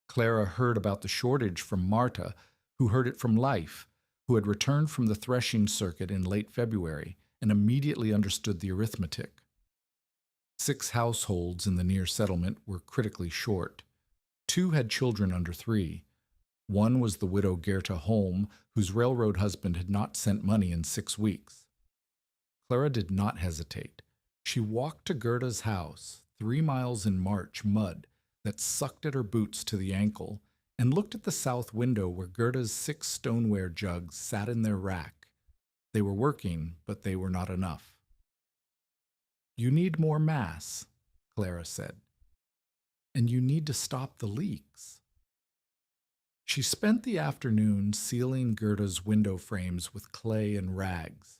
Clara heard about the shortage from Marta, who heard it from Life, who had returned from the threshing circuit in late February and immediately understood the arithmetic. 6 households in the near settlement were critically short. 2 had children under 3. One was the widow Gerta Holm, whose railroad husband had not sent money in 6 weeks. Clara did not hesitate. She walked to Gerta's house, 3 miles in March mud that sucked at her boots to the ankle, and looked at the south window where Gerta's 6 stoneware jugs sat in their rack. They were working, but they were not enough. "You need more mass," Clara said. "And you need to stop the leaks." She spent the afternoon sealing Gerta's window frames with clay and rags.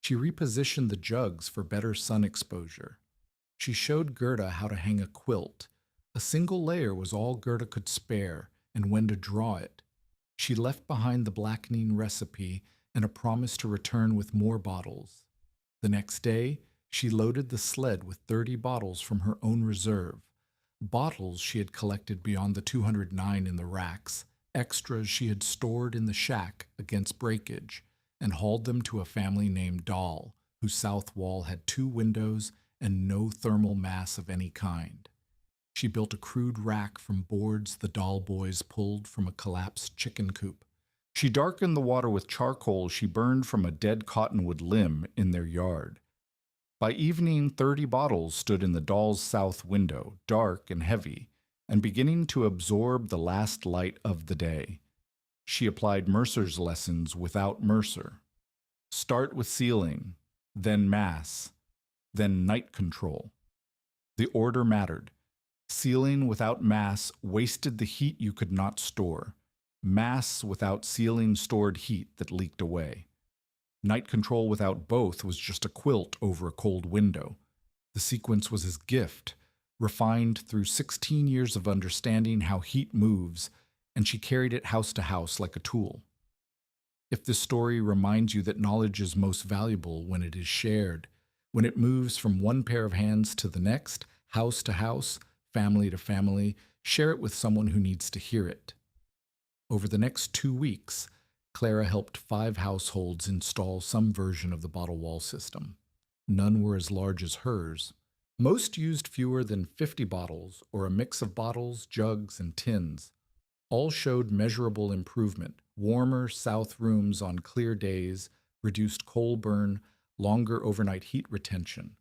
She repositioned the jugs for better sun exposure. She showed Gerta how to hang a quilt. A single layer was all Gerta could spare, and when to draw it. She left behind the blackening recipe and a promise to return with more bottles. The next day, she loaded the sled with 30 bottles from her own reserve, bottles she had collected beyond the 209 in the racks, extras she had stored in the shack against breakage, and hauled them to a family named Dahl, whose south wall had 2 windows and no thermal mass of any kind. She built a crude rack from boards the Dahl boys pulled from a collapsed chicken coop. She darkened the water with charcoal she burned from a dead cottonwood limb in their yard. By evening, 30 bottles stood in the doll's south window, dark and heavy, and beginning to absorb the last light of the day. She applied Mercer's lessons without Mercer. Start with sealing, then mass, then night control. The order mattered. Sealing without mass wasted the heat you could not store. Mass without sealing stored heat that leaked away. Night control without both was just a quilt over a cold window. The sequence was his gift, refined through 16 years of understanding how heat moves, and she carried it house to house like a tool. If this story reminds you that knowledge is most valuable when it is shared, when it moves from one pair of hands to the next, house to house, family to family, share it with someone who needs to hear it. Over the next 2 weeks, Clara helped 5 households install some version of the bottle wall system. None were as large as hers. Most used fewer than 50 bottles, or a mix of bottles, jugs, and tins. All showed measurable improvement: warmer south rooms on clear days, reduced coal burn, longer overnight heat retention.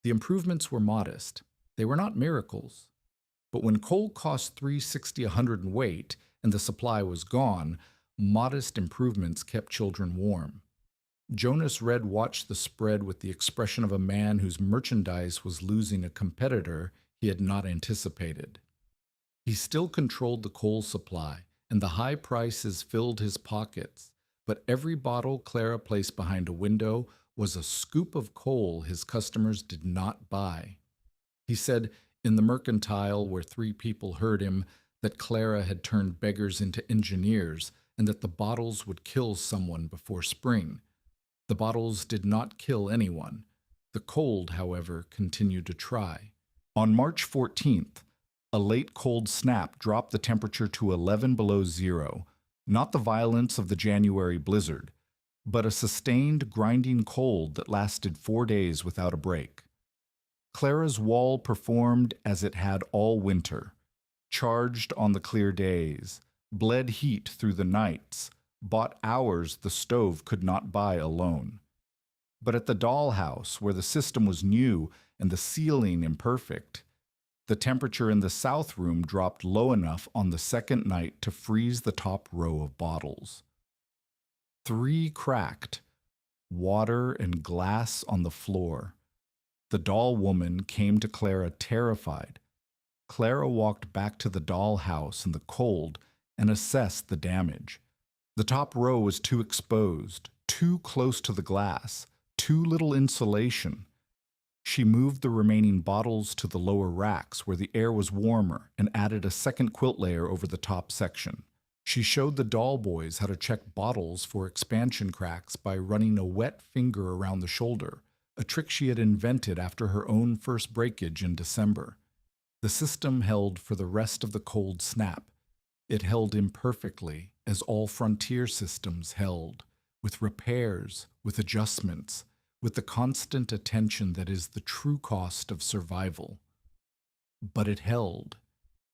The improvements were modest. They were not miracles. But when coal cost $3.60 a hundredweight and the supply was gone, modest improvements kept children warm. Jonas Red watched the spread with the expression of a man whose merchandise was losing a competitor he had not anticipated. He still controlled the coal supply, and the high prices filled his pockets, but every bottle Clara placed behind a window was a scoop of coal his customers did not buy. He said, in the Mercantile, where 3 people heard him, that Clara had turned beggars into engineers, and that the bottles would kill someone before spring. The bottles did not kill anyone. The cold, however, continued to try. On March 14th, a late cold snap dropped the temperature to 11 below zero, not the violence of the January blizzard, but a sustained, grinding cold that lasted 4 days without a break. Clara's wall performed as it had all winter, charged on the clear days, bled heat through the nights, bought hours the stove could not buy alone. But at the dollhouse, where the system was new and the ceiling imperfect, the temperature in the south room dropped low enough on the second night to freeze the top row of bottles. 3 cracked, water and glass on the floor. The doll woman came to Clara terrified. Clara walked back to the dollhouse in the cold and assessed the damage. The top row was too exposed, too close to the glass, too little insulation. She moved the remaining bottles to the lower racks where the air was warmer and added a second quilt layer over the top section. She showed the doll boys how to check bottles for expansion cracks by running a wet finger around the shoulder, a trick she had invented after her own first breakage in December. The system held for the rest of the cold snap. It held imperfectly, as all frontier systems held, with repairs, with adjustments, with the constant attention that is the true cost of survival. But it held.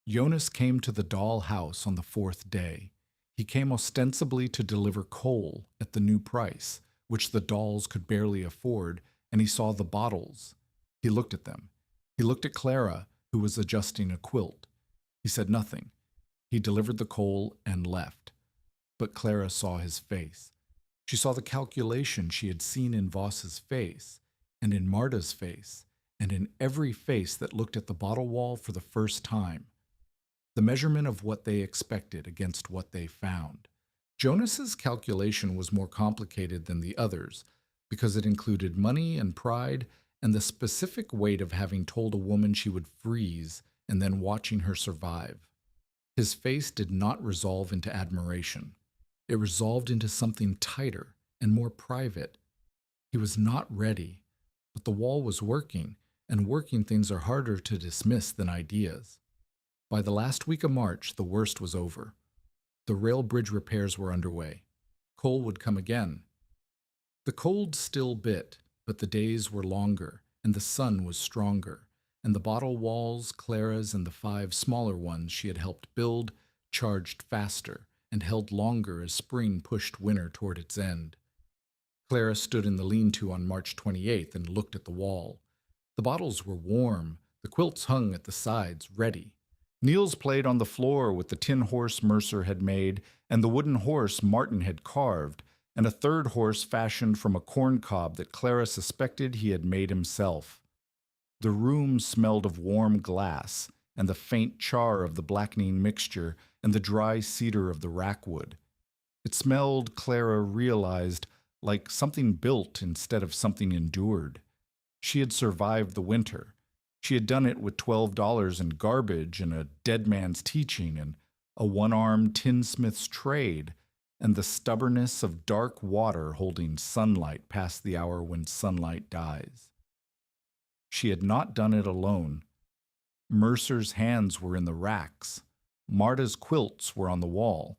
Jonas came to the doll house on the 4th day. He came ostensibly to deliver coal at the new price, which the dolls could barely afford, and he saw the bottles. He looked at them. He looked at Clara, who was adjusting a quilt. He said nothing. He delivered the coal and left. But Clara saw his face. She saw the calculation she had seen in Voss's face, and in Marta's face, and in every face that looked at the bottle wall for the first time. The measurement of what they expected against what they found. Jonas's calculation was more complicated than the others, because it included money and pride and the specific weight of having told a woman she would freeze and then watching her survive. His face did not resolve into admiration. It resolved into something tighter and more private. He was not ready, but the wall was working, and working things are harder to dismiss than ideas. By the last week of March, the worst was over. The rail bridge repairs were underway. Coal would come again. The cold still bit, but the days were longer, and the sun was stronger, and the bottle walls, Clara's and the 5 smaller ones she had helped build, charged faster, and held longer as spring pushed winter toward its end. Clara stood in the lean-to on March 28th and looked at the wall. The bottles were warm, the quilts hung at the sides, ready. Niels played on the floor with the tin horse Mercer had made and the wooden horse Martin had carved, and a third horse fashioned from a corn cob that Clara suspected he had made himself. The room smelled of warm glass, and the faint char of the blackening mixture, and the dry cedar of the rackwood. It smelled, Clara realized, like something built instead of something endured. She had survived the winter. She had done it with $12 in garbage and a dead man's teaching and a one-armed tinsmith's trade, and the stubbornness of dark water holding sunlight past the hour when sunlight dies. She had not done it alone. Mercer's hands were in the racks. Marta's quilts were on the wall.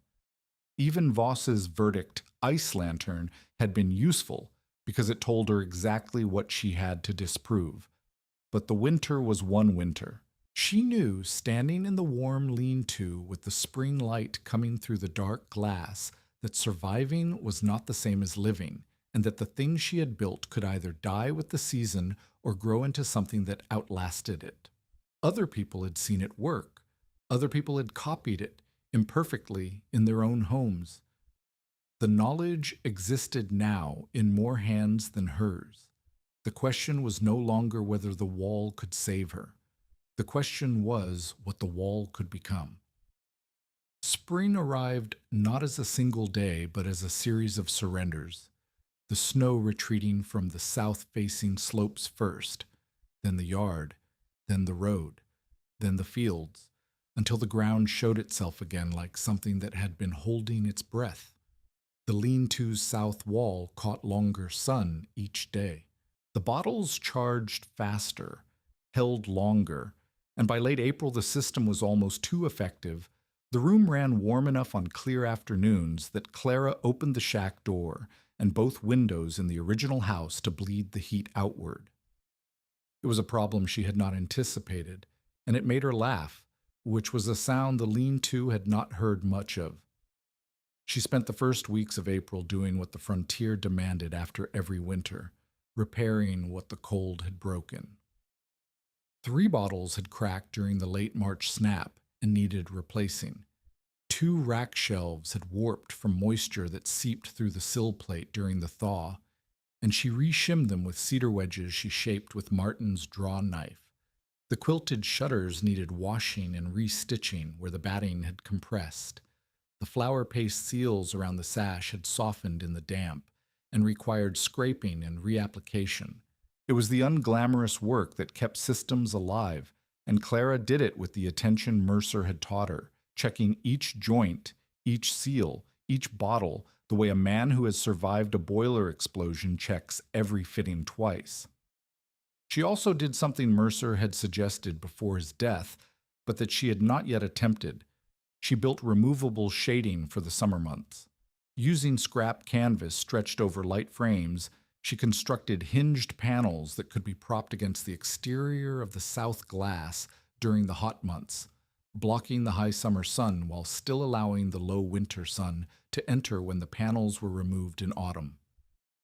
Even Voss's verdict, ice lantern, had been useful because it told her exactly what she had to disprove. But the winter was one winter. She knew, standing in the warm lean-to with the spring light coming through the dark glass, that surviving was not the same as living, and that the thing she had built could either die with the season or grow into something that outlasted it. Other people had seen it work. Other people had copied it, imperfectly, in their own homes. The knowledge existed now in more hands than hers. The question was no longer whether the wall could save her. The question was what the wall could become. Spring arrived not as a single day, but as a series of surrenders. The snow retreating from the south-facing slopes first, then the yard, then the road, then the fields, until the ground showed itself again like something that had been holding its breath. The lean-to's south wall caught longer sun each day. The bottles charged faster, held longer, and by late April the system was almost too effective. The room ran warm enough on clear afternoons that Clara opened the shack door and both windows in the original house to bleed the heat outward. It was a problem she had not anticipated, and it made her laugh, which was a sound the lean-to had not heard much of. She spent the first weeks of April doing what the frontier demanded after every winter, repairing what the cold had broken. 3 bottles had cracked during the late March snap and needed replacing. 2 rack shelves had warped from moisture that seeped through the sill plate during the thaw, and she re-shimmed them with cedar wedges she shaped with Martin's draw knife. The quilted shutters needed washing and re-stitching where the batting had compressed. The flower paste seals around the sash had softened in the damp and required scraping and reapplication. It was the unglamorous work that kept systems alive, and Clara did it with the attention Mercer had taught her, checking each joint, each seal, each bottle, the way a man who has survived a boiler explosion checks every fitting twice. She also did something Mercer had suggested before his death, but that she had not yet attempted. She built removable shading for the summer months. Using scrap canvas stretched over light frames, she constructed hinged panels that could be propped against the exterior of the south glass during the hot months, blocking the high summer sun while still allowing the low winter sun to enter when the panels were removed in autumn.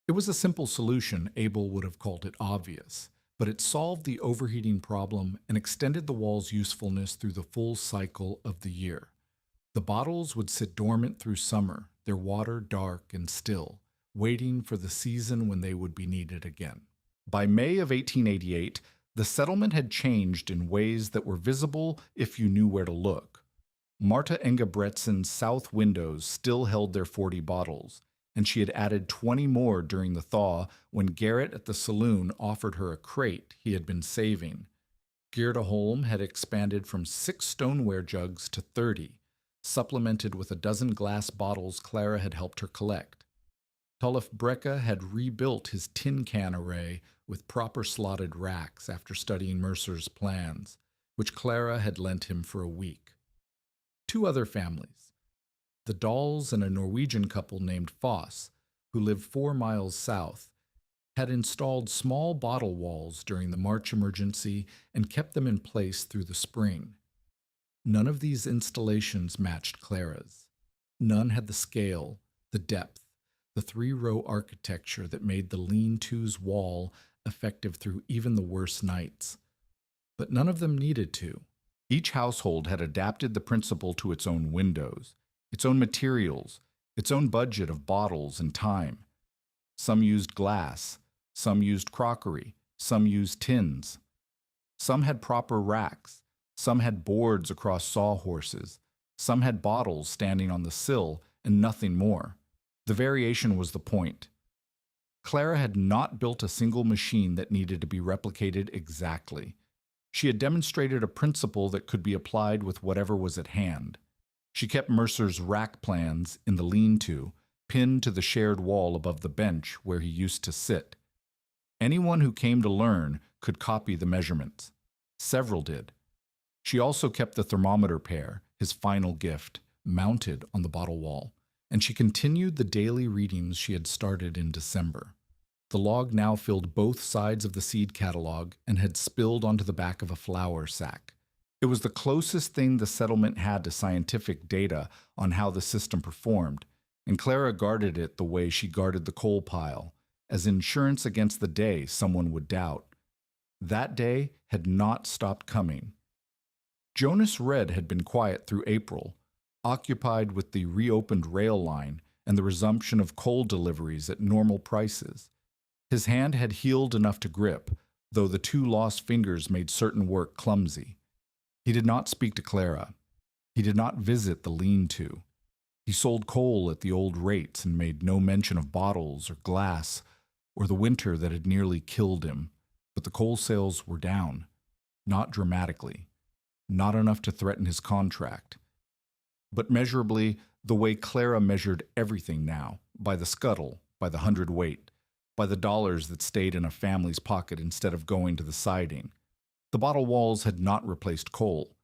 It was a simple solution. Abel would have called it obvious, but it solved the overheating problem and extended the wall's usefulness through the full cycle of the year. The bottles would sit dormant through summer, their water dark and still, waiting for the season when they would be needed again. By May of 1888, the settlement had changed in ways that were visible if you knew where to look. Marta Engebretsen's south windows still held their 40 bottles, and she had added 20 more during the thaw when Garrett at the saloon offered her a crate he had been saving. Gerda Holm had expanded from 6 stoneware jugs to 30, supplemented with a dozen glass bottles Clara had helped her collect. Tullif Brecka had rebuilt his tin can array with proper slotted racks after studying Mercer's plans, which Clara had lent him for a week. 2 other families, the Dahls and a Norwegian couple named Foss, who lived 4 miles south, had installed small bottle walls during the March emergency and kept them in place through the spring. None of these installations matched Clara's. None had the scale, the depth, the three-row architecture that made the lean-to's wall effective through even the worst nights. But none of them needed to. Each household had adapted the principle to its own windows, its own materials, its own budget of bottles and time. Some used glass, some used crockery, some used tins. Some had proper racks, some had boards across sawhorses, some had bottles standing on the sill and nothing more. The variation was the point. Clara had not built a single machine that needed to be replicated exactly. She had demonstrated a principle that could be applied with whatever was at hand. She kept Mercer's rack plans in the lean-to, pinned to the shared wall above the bench where he used to sit. Anyone who came to learn could copy the measurements. Several did. She also kept the thermometer pair, his final gift, mounted on the bottle wall, and she continued the daily readings she had started in December. The log now filled both sides of the seed catalog and had spilled onto the back of a flour sack. It was the closest thing the settlement had to scientific data on how the system performed, and Clara guarded it the way she guarded the coal pile, as insurance against the day someone would doubt. That day had not stopped coming. Jonas Red had been quiet through April, occupied with the reopened rail line and the resumption of coal deliveries at normal prices. His hand had healed enough to grip, though the two lost fingers made certain work clumsy. He did not speak to Clara. He did not visit the lean-to. He sold coal at the old rates and made no mention of bottles or glass or the winter that had nearly killed him. But the coal sales were down. Not dramatically. Not enough to threaten his contract. But measurably, the way Clara measured everything now, by the scuttle, by the hundredweight, by the dollars that stayed in a family's pocket instead of going to the siding. The bottle walls had not replaced coal.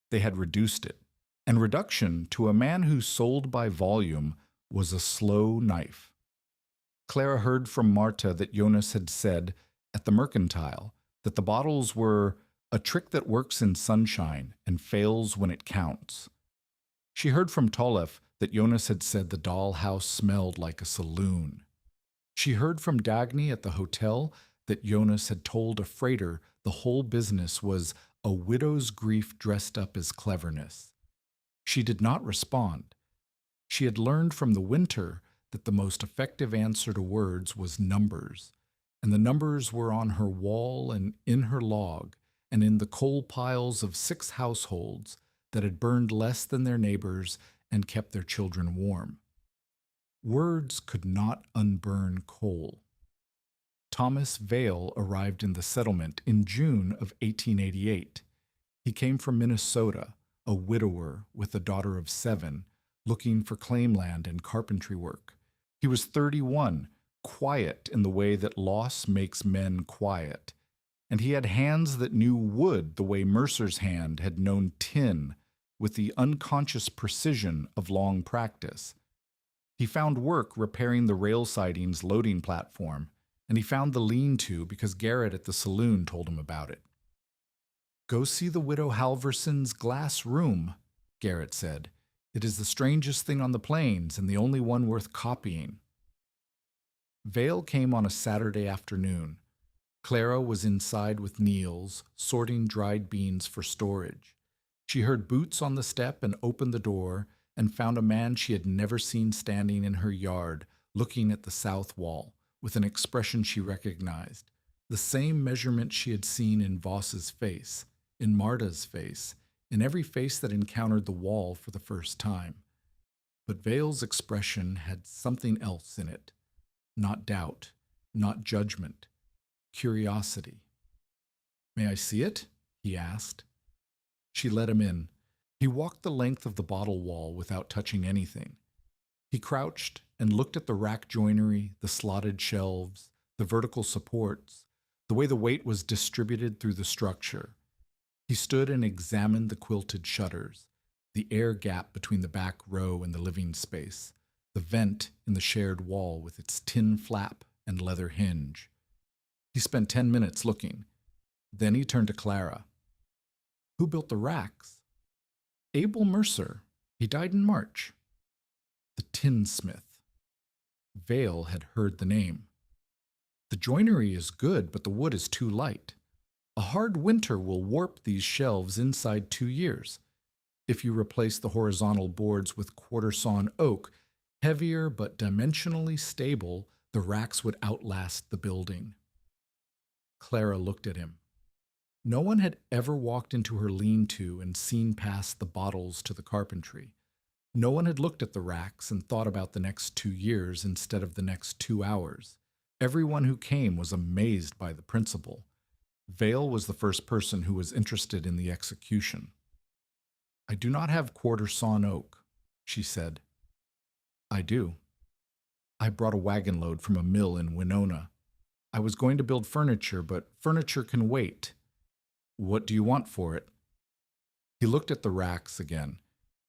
They had reduced it. And reduction, to a man who sold by volume, was a slow knife. Clara heard from Marta that Jonas had said, at the mercantile, that the bottles were a trick that works in sunshine and fails when it counts. She heard from Tollef that Jonas had said the dollhouse smelled like a saloon. She heard from Dagny at the hotel that Jonas had told a freighter the whole business was a widow's grief dressed up as cleverness. She did not respond. She had learned from the winter that the most effective answer to words was numbers, and the numbers were on her wall and in her log and in the coal piles of 6 households that had burned less than their neighbors and kept their children warm. Words could not unburn coal. Thomas Vale arrived in the settlement in June of 1888. He came from Minnesota, a widower with a daughter of 7, looking for claim land and carpentry work. He was 31, quiet in the way that loss makes men quiet, and he had hands that knew wood the way Mercer's hand had known tin, with the unconscious precision of long practice. He found work repairing the rail siding's loading platform, and he found the lean-to because Garrett at the saloon told him about it. "Go see the widow Halverson's glass room," Garrett said. "It is the strangest thing on the plains and the only one worth copying." Vale came on a Saturday afternoon. Clara was inside with Niels, sorting dried beans for storage. She heard boots on the step and opened the door and found a man she had never seen standing in her yard, looking at the south wall, with an expression she recognized, the same measurement she had seen in Voss's face, in Marta's face, in every face that encountered the wall for the first time. But Vale's expression had something else in it. Not doubt, not judgment, curiosity. "May I see it?" he asked. She let him in. He walked the length of the bottle wall without touching anything. He crouched and looked at the rack joinery, the slotted shelves, the vertical supports, the way the weight was distributed through the structure. He stood and examined the quilted shutters, the air gap between the back row and the living space, the vent in the shared wall with its tin flap and leather hinge. He spent 10 minutes looking. Then he turned to Clara. "Who built the racks?" "Abel Mercer. He died in March." The tinsmith. Vale had heard the name. The joinery is good, but the wood is too light. A hard winter will warp these shelves inside 2 years. If you replace the horizontal boards with quarter-sawn oak, heavier but dimensionally stable, the racks would outlast the building. Clara looked at him. No one had ever walked into her lean-to and seen past the bottles to the carpentry. No one had looked at the racks and thought about the next 2 years instead of the next 2 hours. Everyone who came was amazed by the principle. Vale was the first person who was interested in the execution. "I do not have quarter-sawn oak," she said. "I do. I brought a wagon load from a mill in Winona. I was going to build furniture, but furniture can wait. What do you want for it?" He looked at the racks again.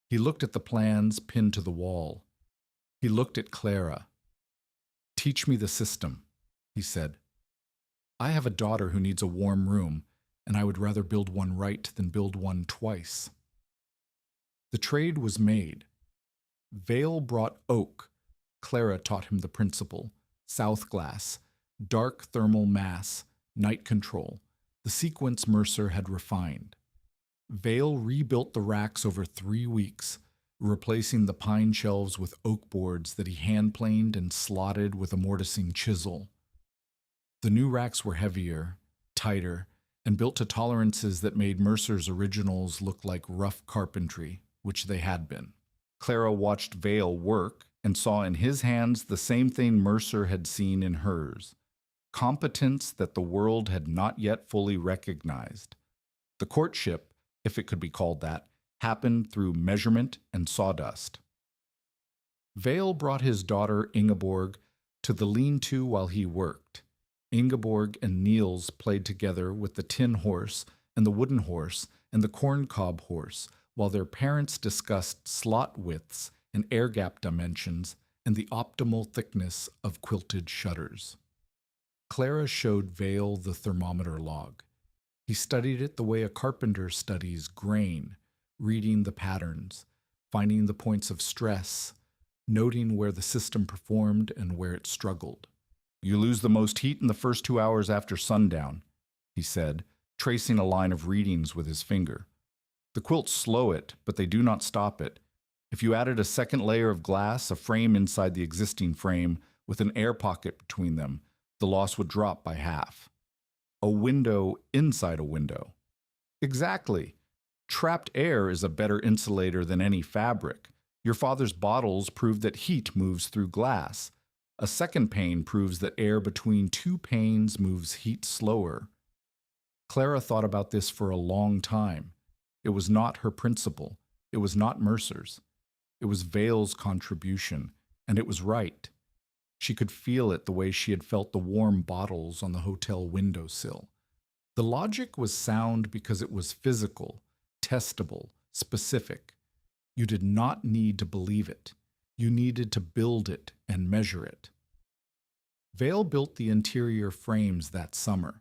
He looked at the plans pinned to the wall. He looked at Clara. "Teach me the system," he said. "I have a daughter who needs a warm room, and I would rather build one right than build one twice." The trade was made. Vale brought oak. Clara taught him the principle: south glass, dark thermal mass, night control, the sequence Mercer had refined. Vale rebuilt the racks over 3 weeks, replacing the pine shelves with oak boards that he hand-planed and slotted with a mortising chisel. The new racks were heavier, tighter, and built to tolerances that made Mercer's originals look like rough carpentry, which they had been. Clara watched Vale work and saw in his hands the same thing Mercer had seen in hers: competence that the world had not yet fully recognized. The courtship, if it could be called that, happened through measurement and sawdust. Vale brought his daughter Ingeborg to the lean-to while he worked. Ingeborg and Niels played together with the tin horse and the wooden horse and the corncob horse, while their parents discussed slot widths and air gap dimensions and the optimal thickness of quilted shutters. Clara showed Vale the thermometer log. He studied it the way a carpenter studies grain, reading the patterns, finding the points of stress, noting where the system performed and where it struggled. "You lose the most heat in the first 2 hours after sundown," he said, tracing a line of readings with his finger. "The quilts slow it, but they do not stop it. If you added a second layer of glass, a frame inside the existing frame, with an air pocket between them, the loss would drop by half. A window inside a window." "Exactly. Trapped air is a better insulator than any fabric. Your father's bottles prove that heat moves through glass. A second pane proves that air between 2 panes moves heat slower." Clara thought about this for a long time. It was not her principle. It was not Mercer's. It was Vale's contribution, and it was right. She could feel it the way she had felt the warm bottles on the hotel windowsill. The logic was sound because it was physical, testable, specific. You did not need to believe it. You needed to build it and measure it. Vale built the interior frames that summer,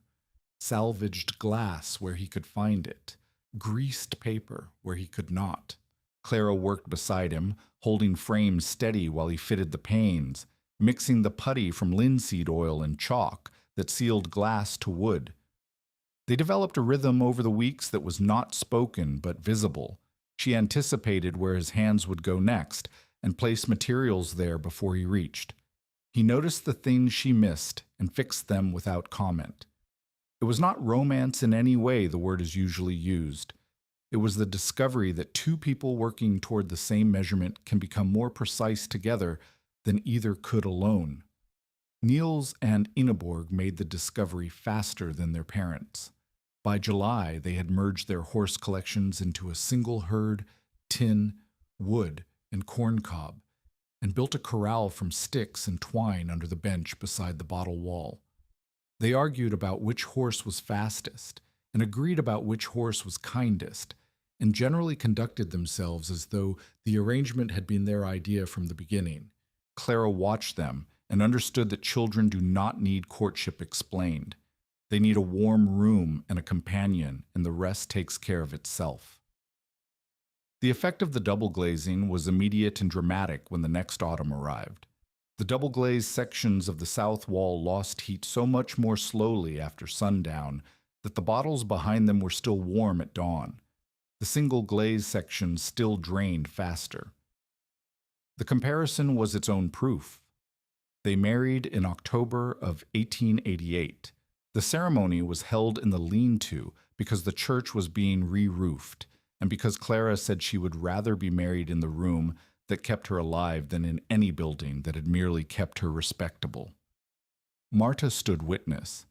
salvaged glass where he could find it, greased paper where he could not. Clara worked beside him, holding frames steady while he fitted the panes, mixing the putty from linseed oil and chalk that sealed glass to wood. They developed a rhythm over the weeks that was not spoken but visible. She anticipated where his hands would go next and placed materials there before he reached. He noticed the things she missed and fixed them without comment. It was not romance in any way the word is usually used. It was the discovery that 2 people working toward the same measurement can become more precise together than either could alone. Niels and Ingeborg made the discovery faster than their parents. By July, they had merged their horse collections into a single herd, tin, wood, and corncob, and built a corral from sticks and twine under the bench beside the bottle wall. They argued about which horse was fastest, and agreed about which horse was kindest, and generally conducted themselves as though the arrangement had been their idea from the beginning. Clara watched them and understood that children do not need courtship explained. They need a warm room and a companion, and the rest takes care of itself. The effect of the double glazing was immediate and dramatic when the next autumn arrived. The double glazed sections of the south wall lost heat so much more slowly after sundown that the bottles behind them were still warm at dawn. The single glazed sections still drained faster. The comparison was its own proof. They married in October of 1888. The ceremony was held in the lean-to because the church was being re-roofed, and because Clara said she would rather be married in the room that kept her alive than in any building that had merely kept her respectable. Marta stood witness.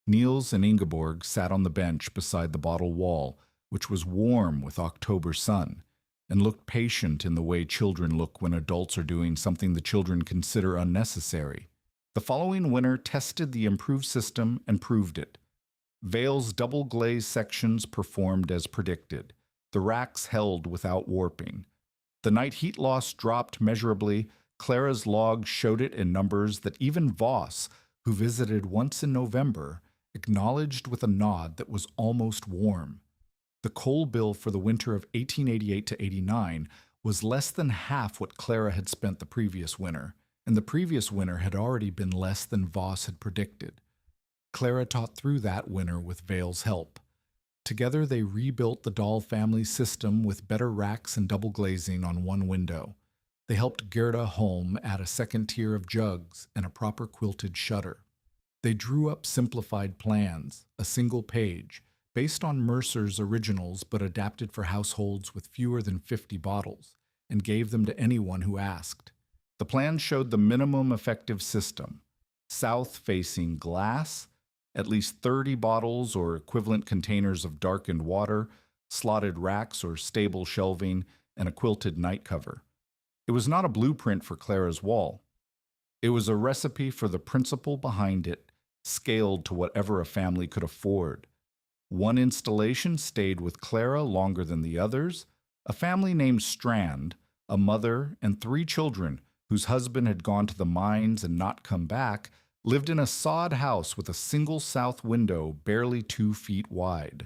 Niels and Ingeborg sat on the bench beside the bottle wall, which was warm with October sun, and looked patient in the way children look when adults are doing something the children consider unnecessary. The following winter tested the improved system and proved it. Vale's double-glazed sections performed as predicted. The racks held without warping. The night heat loss dropped measurably. Clara's log showed it in numbers that even Voss, who visited once in November, acknowledged with a nod that was almost warm. The coal bill for the winter of 1888 to 89 was less than half what Clara had spent the previous winter, and the previous winter had already been less than Voss had predicted. Clara taught through that winter with Vale's help. Together they rebuilt the Dahl family system with better racks and double glazing on one window. They helped Gerda Holm add a second tier of jugs and a proper quilted shutter. They drew up simplified plans, a single page, based on Mercer's originals but adapted for households with fewer than 50 bottles, and gave them to anyone who asked. The plan showed the minimum effective system: south-facing glass, at least 30 bottles or equivalent containers of darkened water, slotted racks or stable shelving, and a quilted night cover. It was not a blueprint for Clara's wall. It was a recipe for the principle behind it, scaled to whatever a family could afford. One installation stayed with Clara longer than the others. A family named Strand, a mother and 3 children whose husband had gone to the mines and not come back, lived in a sod house with a single south window barely 2 feet wide.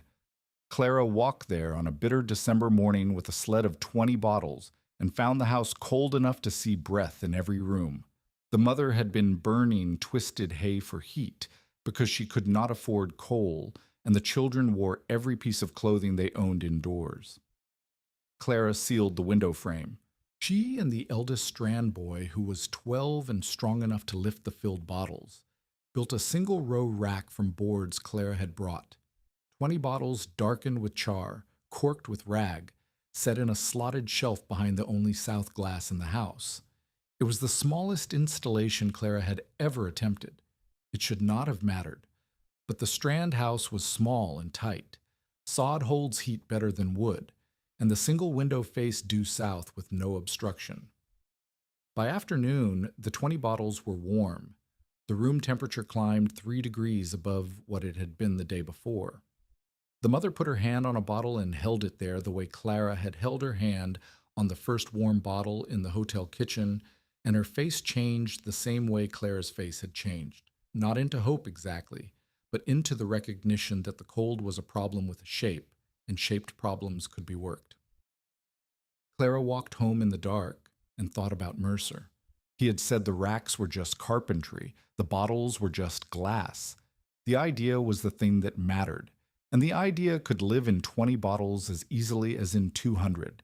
Clara walked there on a bitter December morning with a sled of 20 bottles and found the house cold enough to see breath in every room. The mother had been burning twisted hay for heat because she could not afford coal, and the children wore every piece of clothing they owned indoors. Clara sealed the window frame. She and the eldest Strand boy, who was 12 and strong enough to lift the filled bottles, built a single-row rack from boards Clara had brought. 20 bottles darkened with char, corked with rag, set in a slotted shelf behind the only south glass in the house. It was the smallest installation Clara had ever attempted. It should not have mattered. But the Strand house was small and tight. Sod holds heat better than wood, and the single window faced due south with no obstruction. By afternoon, the 20 bottles were warm. The room temperature climbed 3 degrees above what it had been the day before. The mother put her hand on a bottle and held it there the way Clara had held her hand on the first warm bottle in the hotel kitchen, and her face changed the same way Clara's face had changed. Not into hope exactly, but into the recognition that the cold was a problem with a shape, and shaped problems could be worked. Clara walked home in the dark and thought about Mercer. He had said the racks were just carpentry, the bottles were just glass. The idea was the thing that mattered, and the idea could live in 20 bottles as easily as in 200.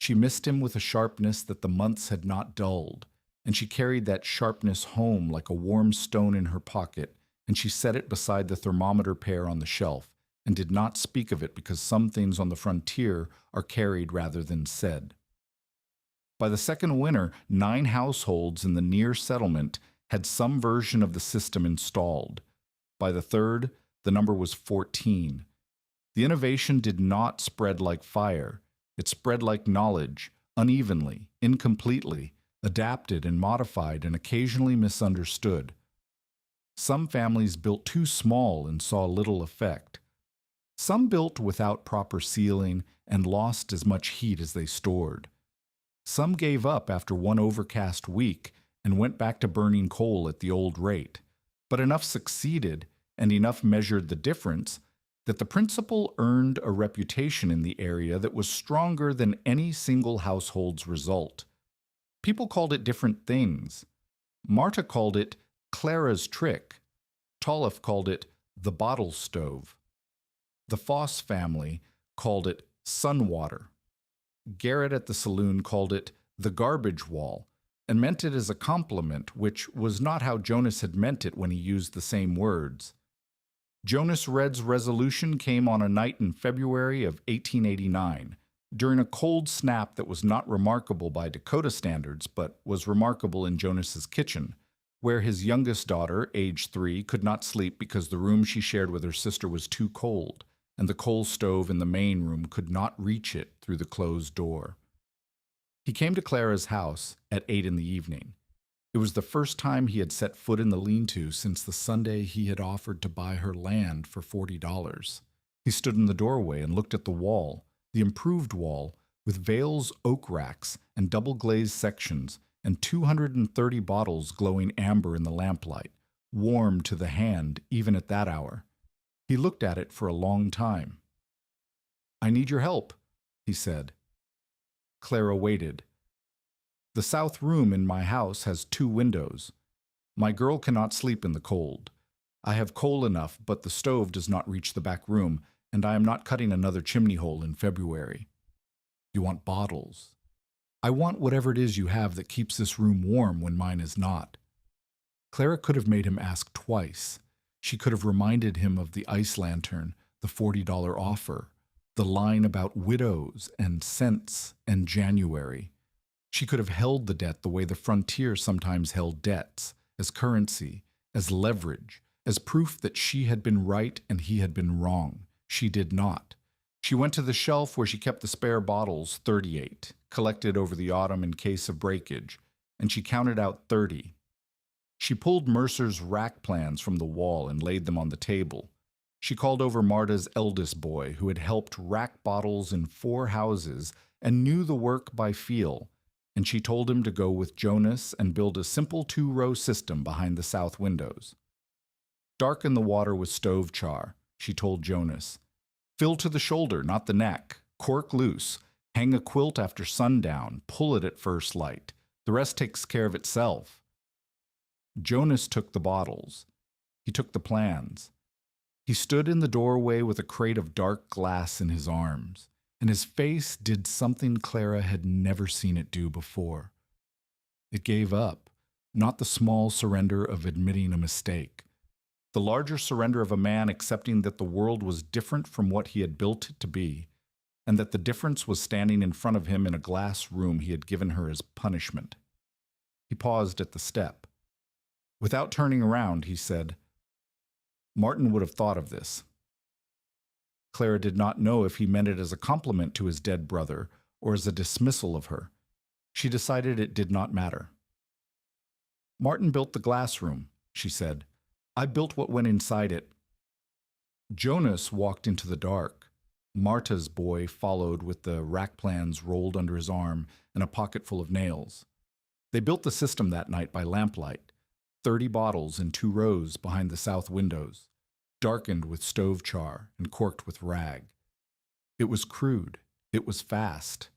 She missed him with a sharpness that the months had not dulled, and she carried that sharpness home like a warm stone in her pocket, and she set it beside the thermometer pair on the shelf, and did not speak of it because some things on the frontier are carried rather than said. By the second winter, 9 households in the near settlement had some version of the system installed. By the third, the number was 14. The innovation did not spread like fire. It spread like knowledge, unevenly, incompletely, adapted and modified and occasionally misunderstood. Some families built too small and saw little effect. Some built without proper sealing and lost as much heat as they stored. Some gave up after one overcast week and went back to burning coal at the old rate. But enough succeeded, and enough measured the difference, that the principal earned a reputation in the area that was stronger than any single household's result. People called it different things. Marta called it Clara's trick. Tollef called it the bottle stove. The Foss family called it sun water. Garrett at the saloon called it the garbage wall and meant it as a compliment, which was not how Jonas had meant it when he used the same words. Jonas Red's resolution came on a night in February of 1889, during a cold snap that was not remarkable by Dakota standards, but was remarkable in Jonas's kitchen, where his youngest daughter, age 3, could not sleep because the room she shared with her sister was too cold, and the coal stove in the main room could not reach it through the closed door. He came to Clara's house at 8 in the evening. It was the first time he had set foot in the lean-to since the Sunday he had offered to buy her land for $40. He stood in the doorway and looked at the wall, the improved wall, with Vale's oak racks and double-glazed sections and 230 bottles glowing amber in the lamplight, warm to the hand even at that hour. He looked at it for a long time. "I need your help," he said. Clara waited. "The south room in my house has 2 windows. My girl cannot sleep in the cold. I have coal enough, but the stove does not reach the back room, and I am not cutting another chimney hole in February. You want bottles. I want whatever it is you have that keeps this room warm when mine is not." Clara could have made him ask twice. She could have reminded him of the ice lantern, the $40 offer, the line about widows and cents and January. She could have held the debt the way the frontier sometimes held debts, as currency, as leverage, as proof that she had been right and he had been wrong. She did not. She went to the shelf where she kept the spare bottles, 38, collected over the autumn in case of breakage, and she counted out 30. She pulled Mercer's rack plans from the wall and laid them on the table. She called over Marta's eldest boy, who had helped rack bottles in 4 houses and knew the work by feel, and she told him to go with Jonas and build a simple 2-row system behind the south windows. "Darken the water with stove char," she told Jonas. "Fill to the shoulder, not the neck. Cork loose. Hang a quilt after sundown. Pull it at first light. The rest takes care of itself." Jonas took the bottles. He took the plans. He stood in the doorway with a crate of dark glass in his arms, and his face did something Clara had never seen it do before. It gave up, not the small surrender of admitting a mistake, the larger surrender of a man accepting that the world was different from what he had built it to be, and that the difference was standing in front of him in a glass room he had given her as punishment. He paused at the step. Without turning around, he said, "Martin would have thought of this." Clara did not know if he meant it as a compliment to his dead brother or as a dismissal of her. She decided it did not matter. "Martin built the glass room," she said. "I built what went inside it." Jonas walked into the dark. Marta's boy followed with the rack plans rolled under his arm and a pocket full of nails. They built the system that night by lamplight, 30 bottles in 2 rows behind the south windows, darkened with stove char and corked with rag. It was crude. It was fast.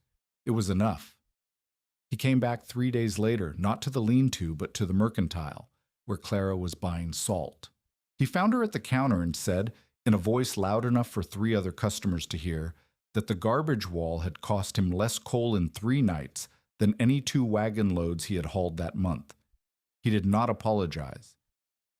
It was enough. He came back 3 days later, not to the lean-to, but to the mercantile, where Clara was buying salt. He found her at the counter and said, in a voice loud enough for 3 other customers to hear, that the garbage wall had cost him less coal in 3 nights than any 2 wagon loads he had hauled that month. He did not apologize.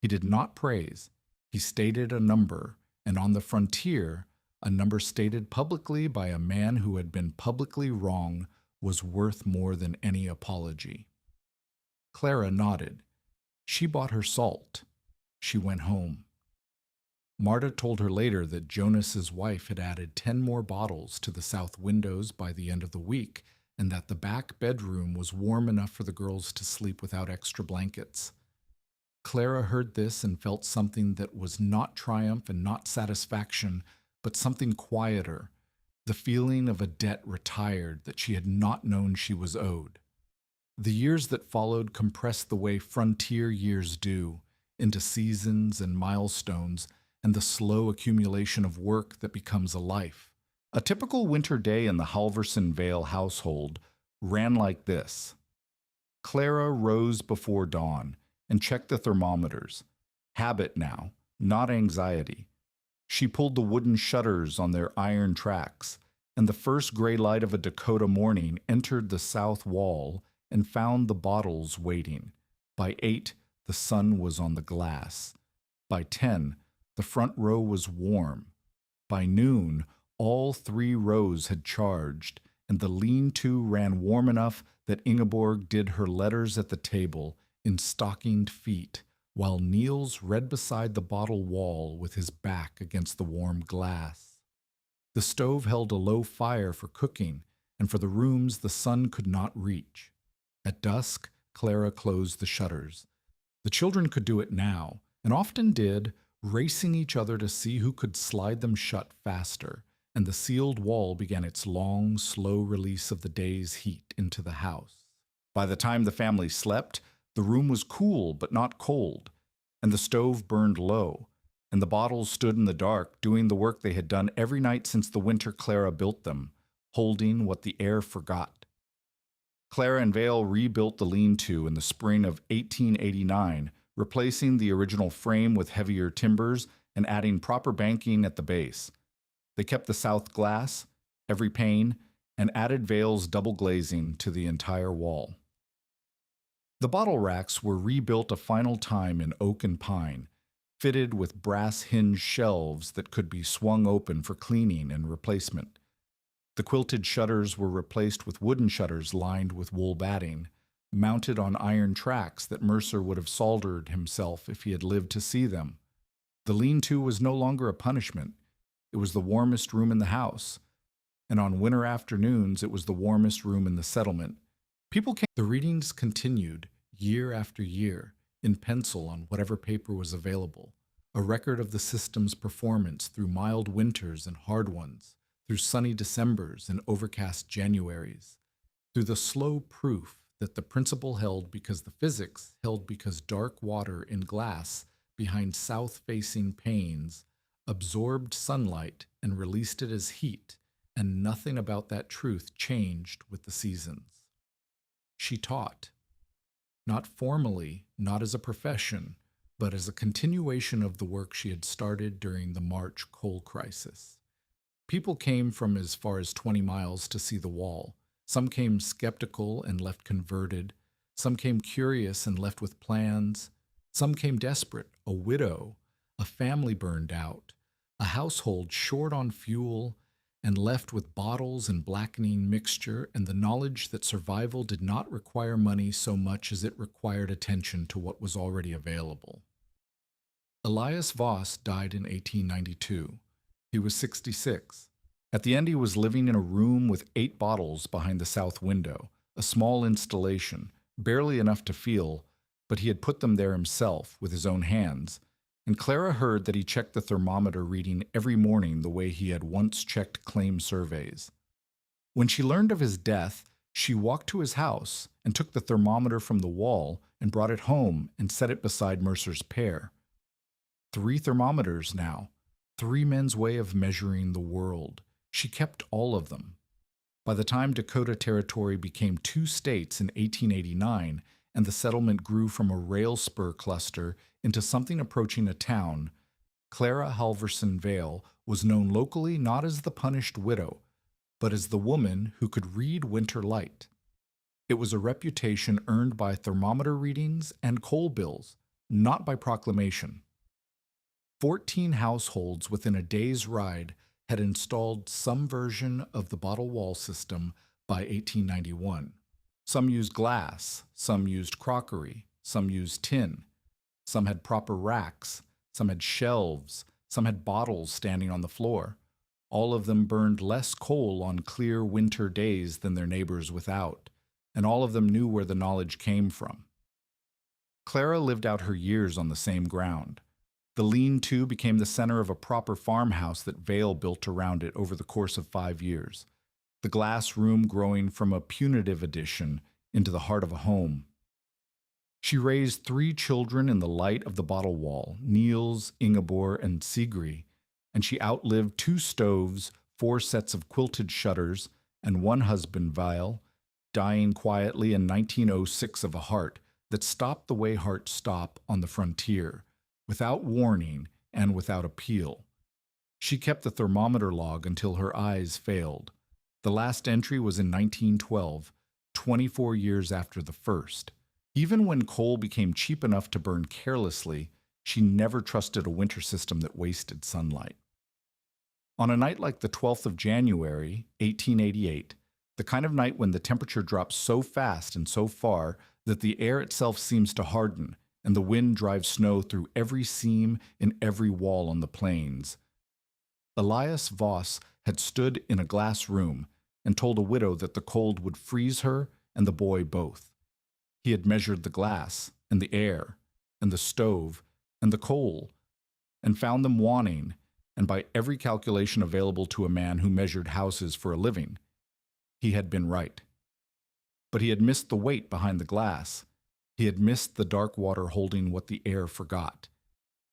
He did not praise. He stated a number, and on the frontier, a number stated publicly by a man who had been publicly wrong was worth more than any apology. Clara nodded. She bought her salt. She went home. Marta told her later that Jonas's wife had added 10 more bottles to the south windows by the end of the week, and that the back bedroom was warm enough for the girls to sleep without extra blankets. Clara heard this and felt something that was not triumph and not satisfaction, but something quieter, the feeling of a debt retired that she had not known she was owed. The years that followed compressed the way frontier years do, into seasons and milestones, and the slow accumulation of work that becomes a life. A typical winter day in the Halverson Vale household ran like this. Clara rose before dawn and checked the thermometers. Habit now, not anxiety. She pulled the wooden shutters on their iron tracks, and the first gray light of a Dakota morning entered the south wall and found the bottles waiting. By 8, the sun was on the glass. By 10, the front row was warm. By noon, all 3 rows had charged, and the lean-to ran warm enough that Ingeborg did her letters at the table in stockinged feet, while Niels read beside the bottle wall with his back against the warm glass. The stove held a low fire for cooking, and for the rooms the sun could not reach. At dusk, Clara closed the shutters. The children could do it now, and often did, racing each other to see who could slide them shut faster, and the sealed wall began its long, slow release of the day's heat into the house. By the time the family slept, the room was cool but not cold, and the stove burned low, and the bottles stood in the dark doing the work they had done every night since the winter Clara built them, holding what the air forgot. Clara and Vale rebuilt the lean-to in the spring of 1889, replacing the original frame with heavier timbers and adding proper banking at the base. They kept the south glass, every pane, and added Vale's double glazing to the entire wall. The bottle racks were rebuilt a final time in oak and pine, fitted with brass hinge shelves that could be swung open for cleaning and replacement. The quilted shutters were replaced with wooden shutters lined with wool batting, mounted on iron tracks that Mercer would have soldered himself if he had lived to see them. The lean-to was no longer a punishment. It was the warmest room in the house, and on winter afternoons it was the warmest room in the settlement. People came. The readings continued, year after year, in pencil on whatever paper was available, a record of the system's performance through mild winters and hard ones, through sunny Decembers and overcast Januaries, through the slow proof that the principle held because the physics held because dark water in glass behind south-facing panes absorbed sunlight and released it as heat, and nothing about that truth changed with the seasons. She taught, not formally, not as a profession, but as a continuation of the work she had started during the March coal crisis. People came from as far as 20 miles to see the wall. Some came skeptical and left converted. Some came curious and left with plans. Some came desperate, a widow, a family burned out, a household short on fuel, and left with bottles and blackening mixture and the knowledge that survival did not require money so much as it required attention to what was already available. Elias Voss died in 1892. He was 66. At the end, he was living in a room with 8 bottles behind the south window, a small installation, barely enough to feel, but he had put them there himself with his own hands, and Clara heard that he checked the thermometer reading every morning the way he had once checked claim surveys. When she learned of his death, she walked to his house and took the thermometer from the wall and brought it home and set it beside Mercer's pair. 3 thermometers now, 3 men's way of measuring the world. She kept all of them. By the time Dakota Territory became 2 states in 1889 and the settlement grew from a rail spur cluster into something approaching a town, Clara Halverson Vale was known locally not as the punished widow, but as the woman who could read winter light. It was a reputation earned by thermometer readings and coal bills, not by proclamation. 14 households within a day's ride had installed some version of the bottle wall system by 1891. Some used glass, some used crockery, some used tin. Some had proper racks, some had shelves, some had bottles standing on the floor. All of them burned less coal on clear winter days than their neighbors without, and all of them knew where the knowledge came from. Clara lived out her years on the same ground. The lean-to became the center of a proper farmhouse that Vale built around it over the course of 5 years, the glass room growing from a punitive addition into the heart of a home. She raised 3 children in the light of the bottle wall, Niels, Ingeborg, and Sigrid, and she outlived 2 stoves, 4 sets of quilted shutters, and one husband, Vale, dying quietly in 1906 of a heart that stopped the way hearts stop on the frontier, without warning and without appeal. She kept the thermometer log until her eyes failed. The last entry was in 1912, 24 years after the first. Even when coal became cheap enough to burn carelessly, she never trusted a winter system that wasted sunlight. On a night like the 12th of January, 1888, the kind of night when the temperature drops so fast and so far that the air itself seems to harden and the wind drives snow through every seam in every wall on the plains, Elias Voss had stood in a glass room and told a widow that the cold would freeze her and the boy both. He had measured the glass and the air and the stove and the coal and found them wanting, and by every calculation available to a man who measured houses for a living, he had been right. But he had missed the weight behind the glass. He had missed the dark water holding what the air forgot.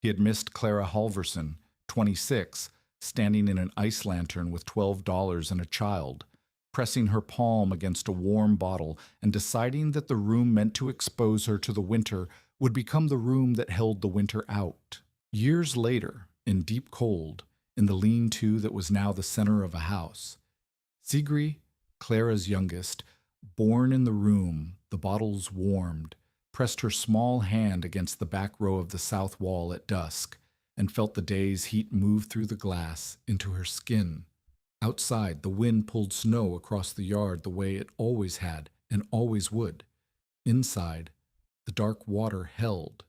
He had missed Clara Halverson, 26, standing in an ice lantern with $12 and a child, pressing her palm against a warm bottle and deciding that the room meant to expose her to the winter would become the room that held the winter out. Years later, in deep cold, in the lean-to that was now the center of a house, Sigrid, Clara's youngest, born in the room, the bottles warmed, pressed her small hand against the back row of the south wall at dusk, and felt the day's heat move through the glass into her skin. Outside, the wind pulled snow across the yard the way it always had and always would. Inside, the dark water held,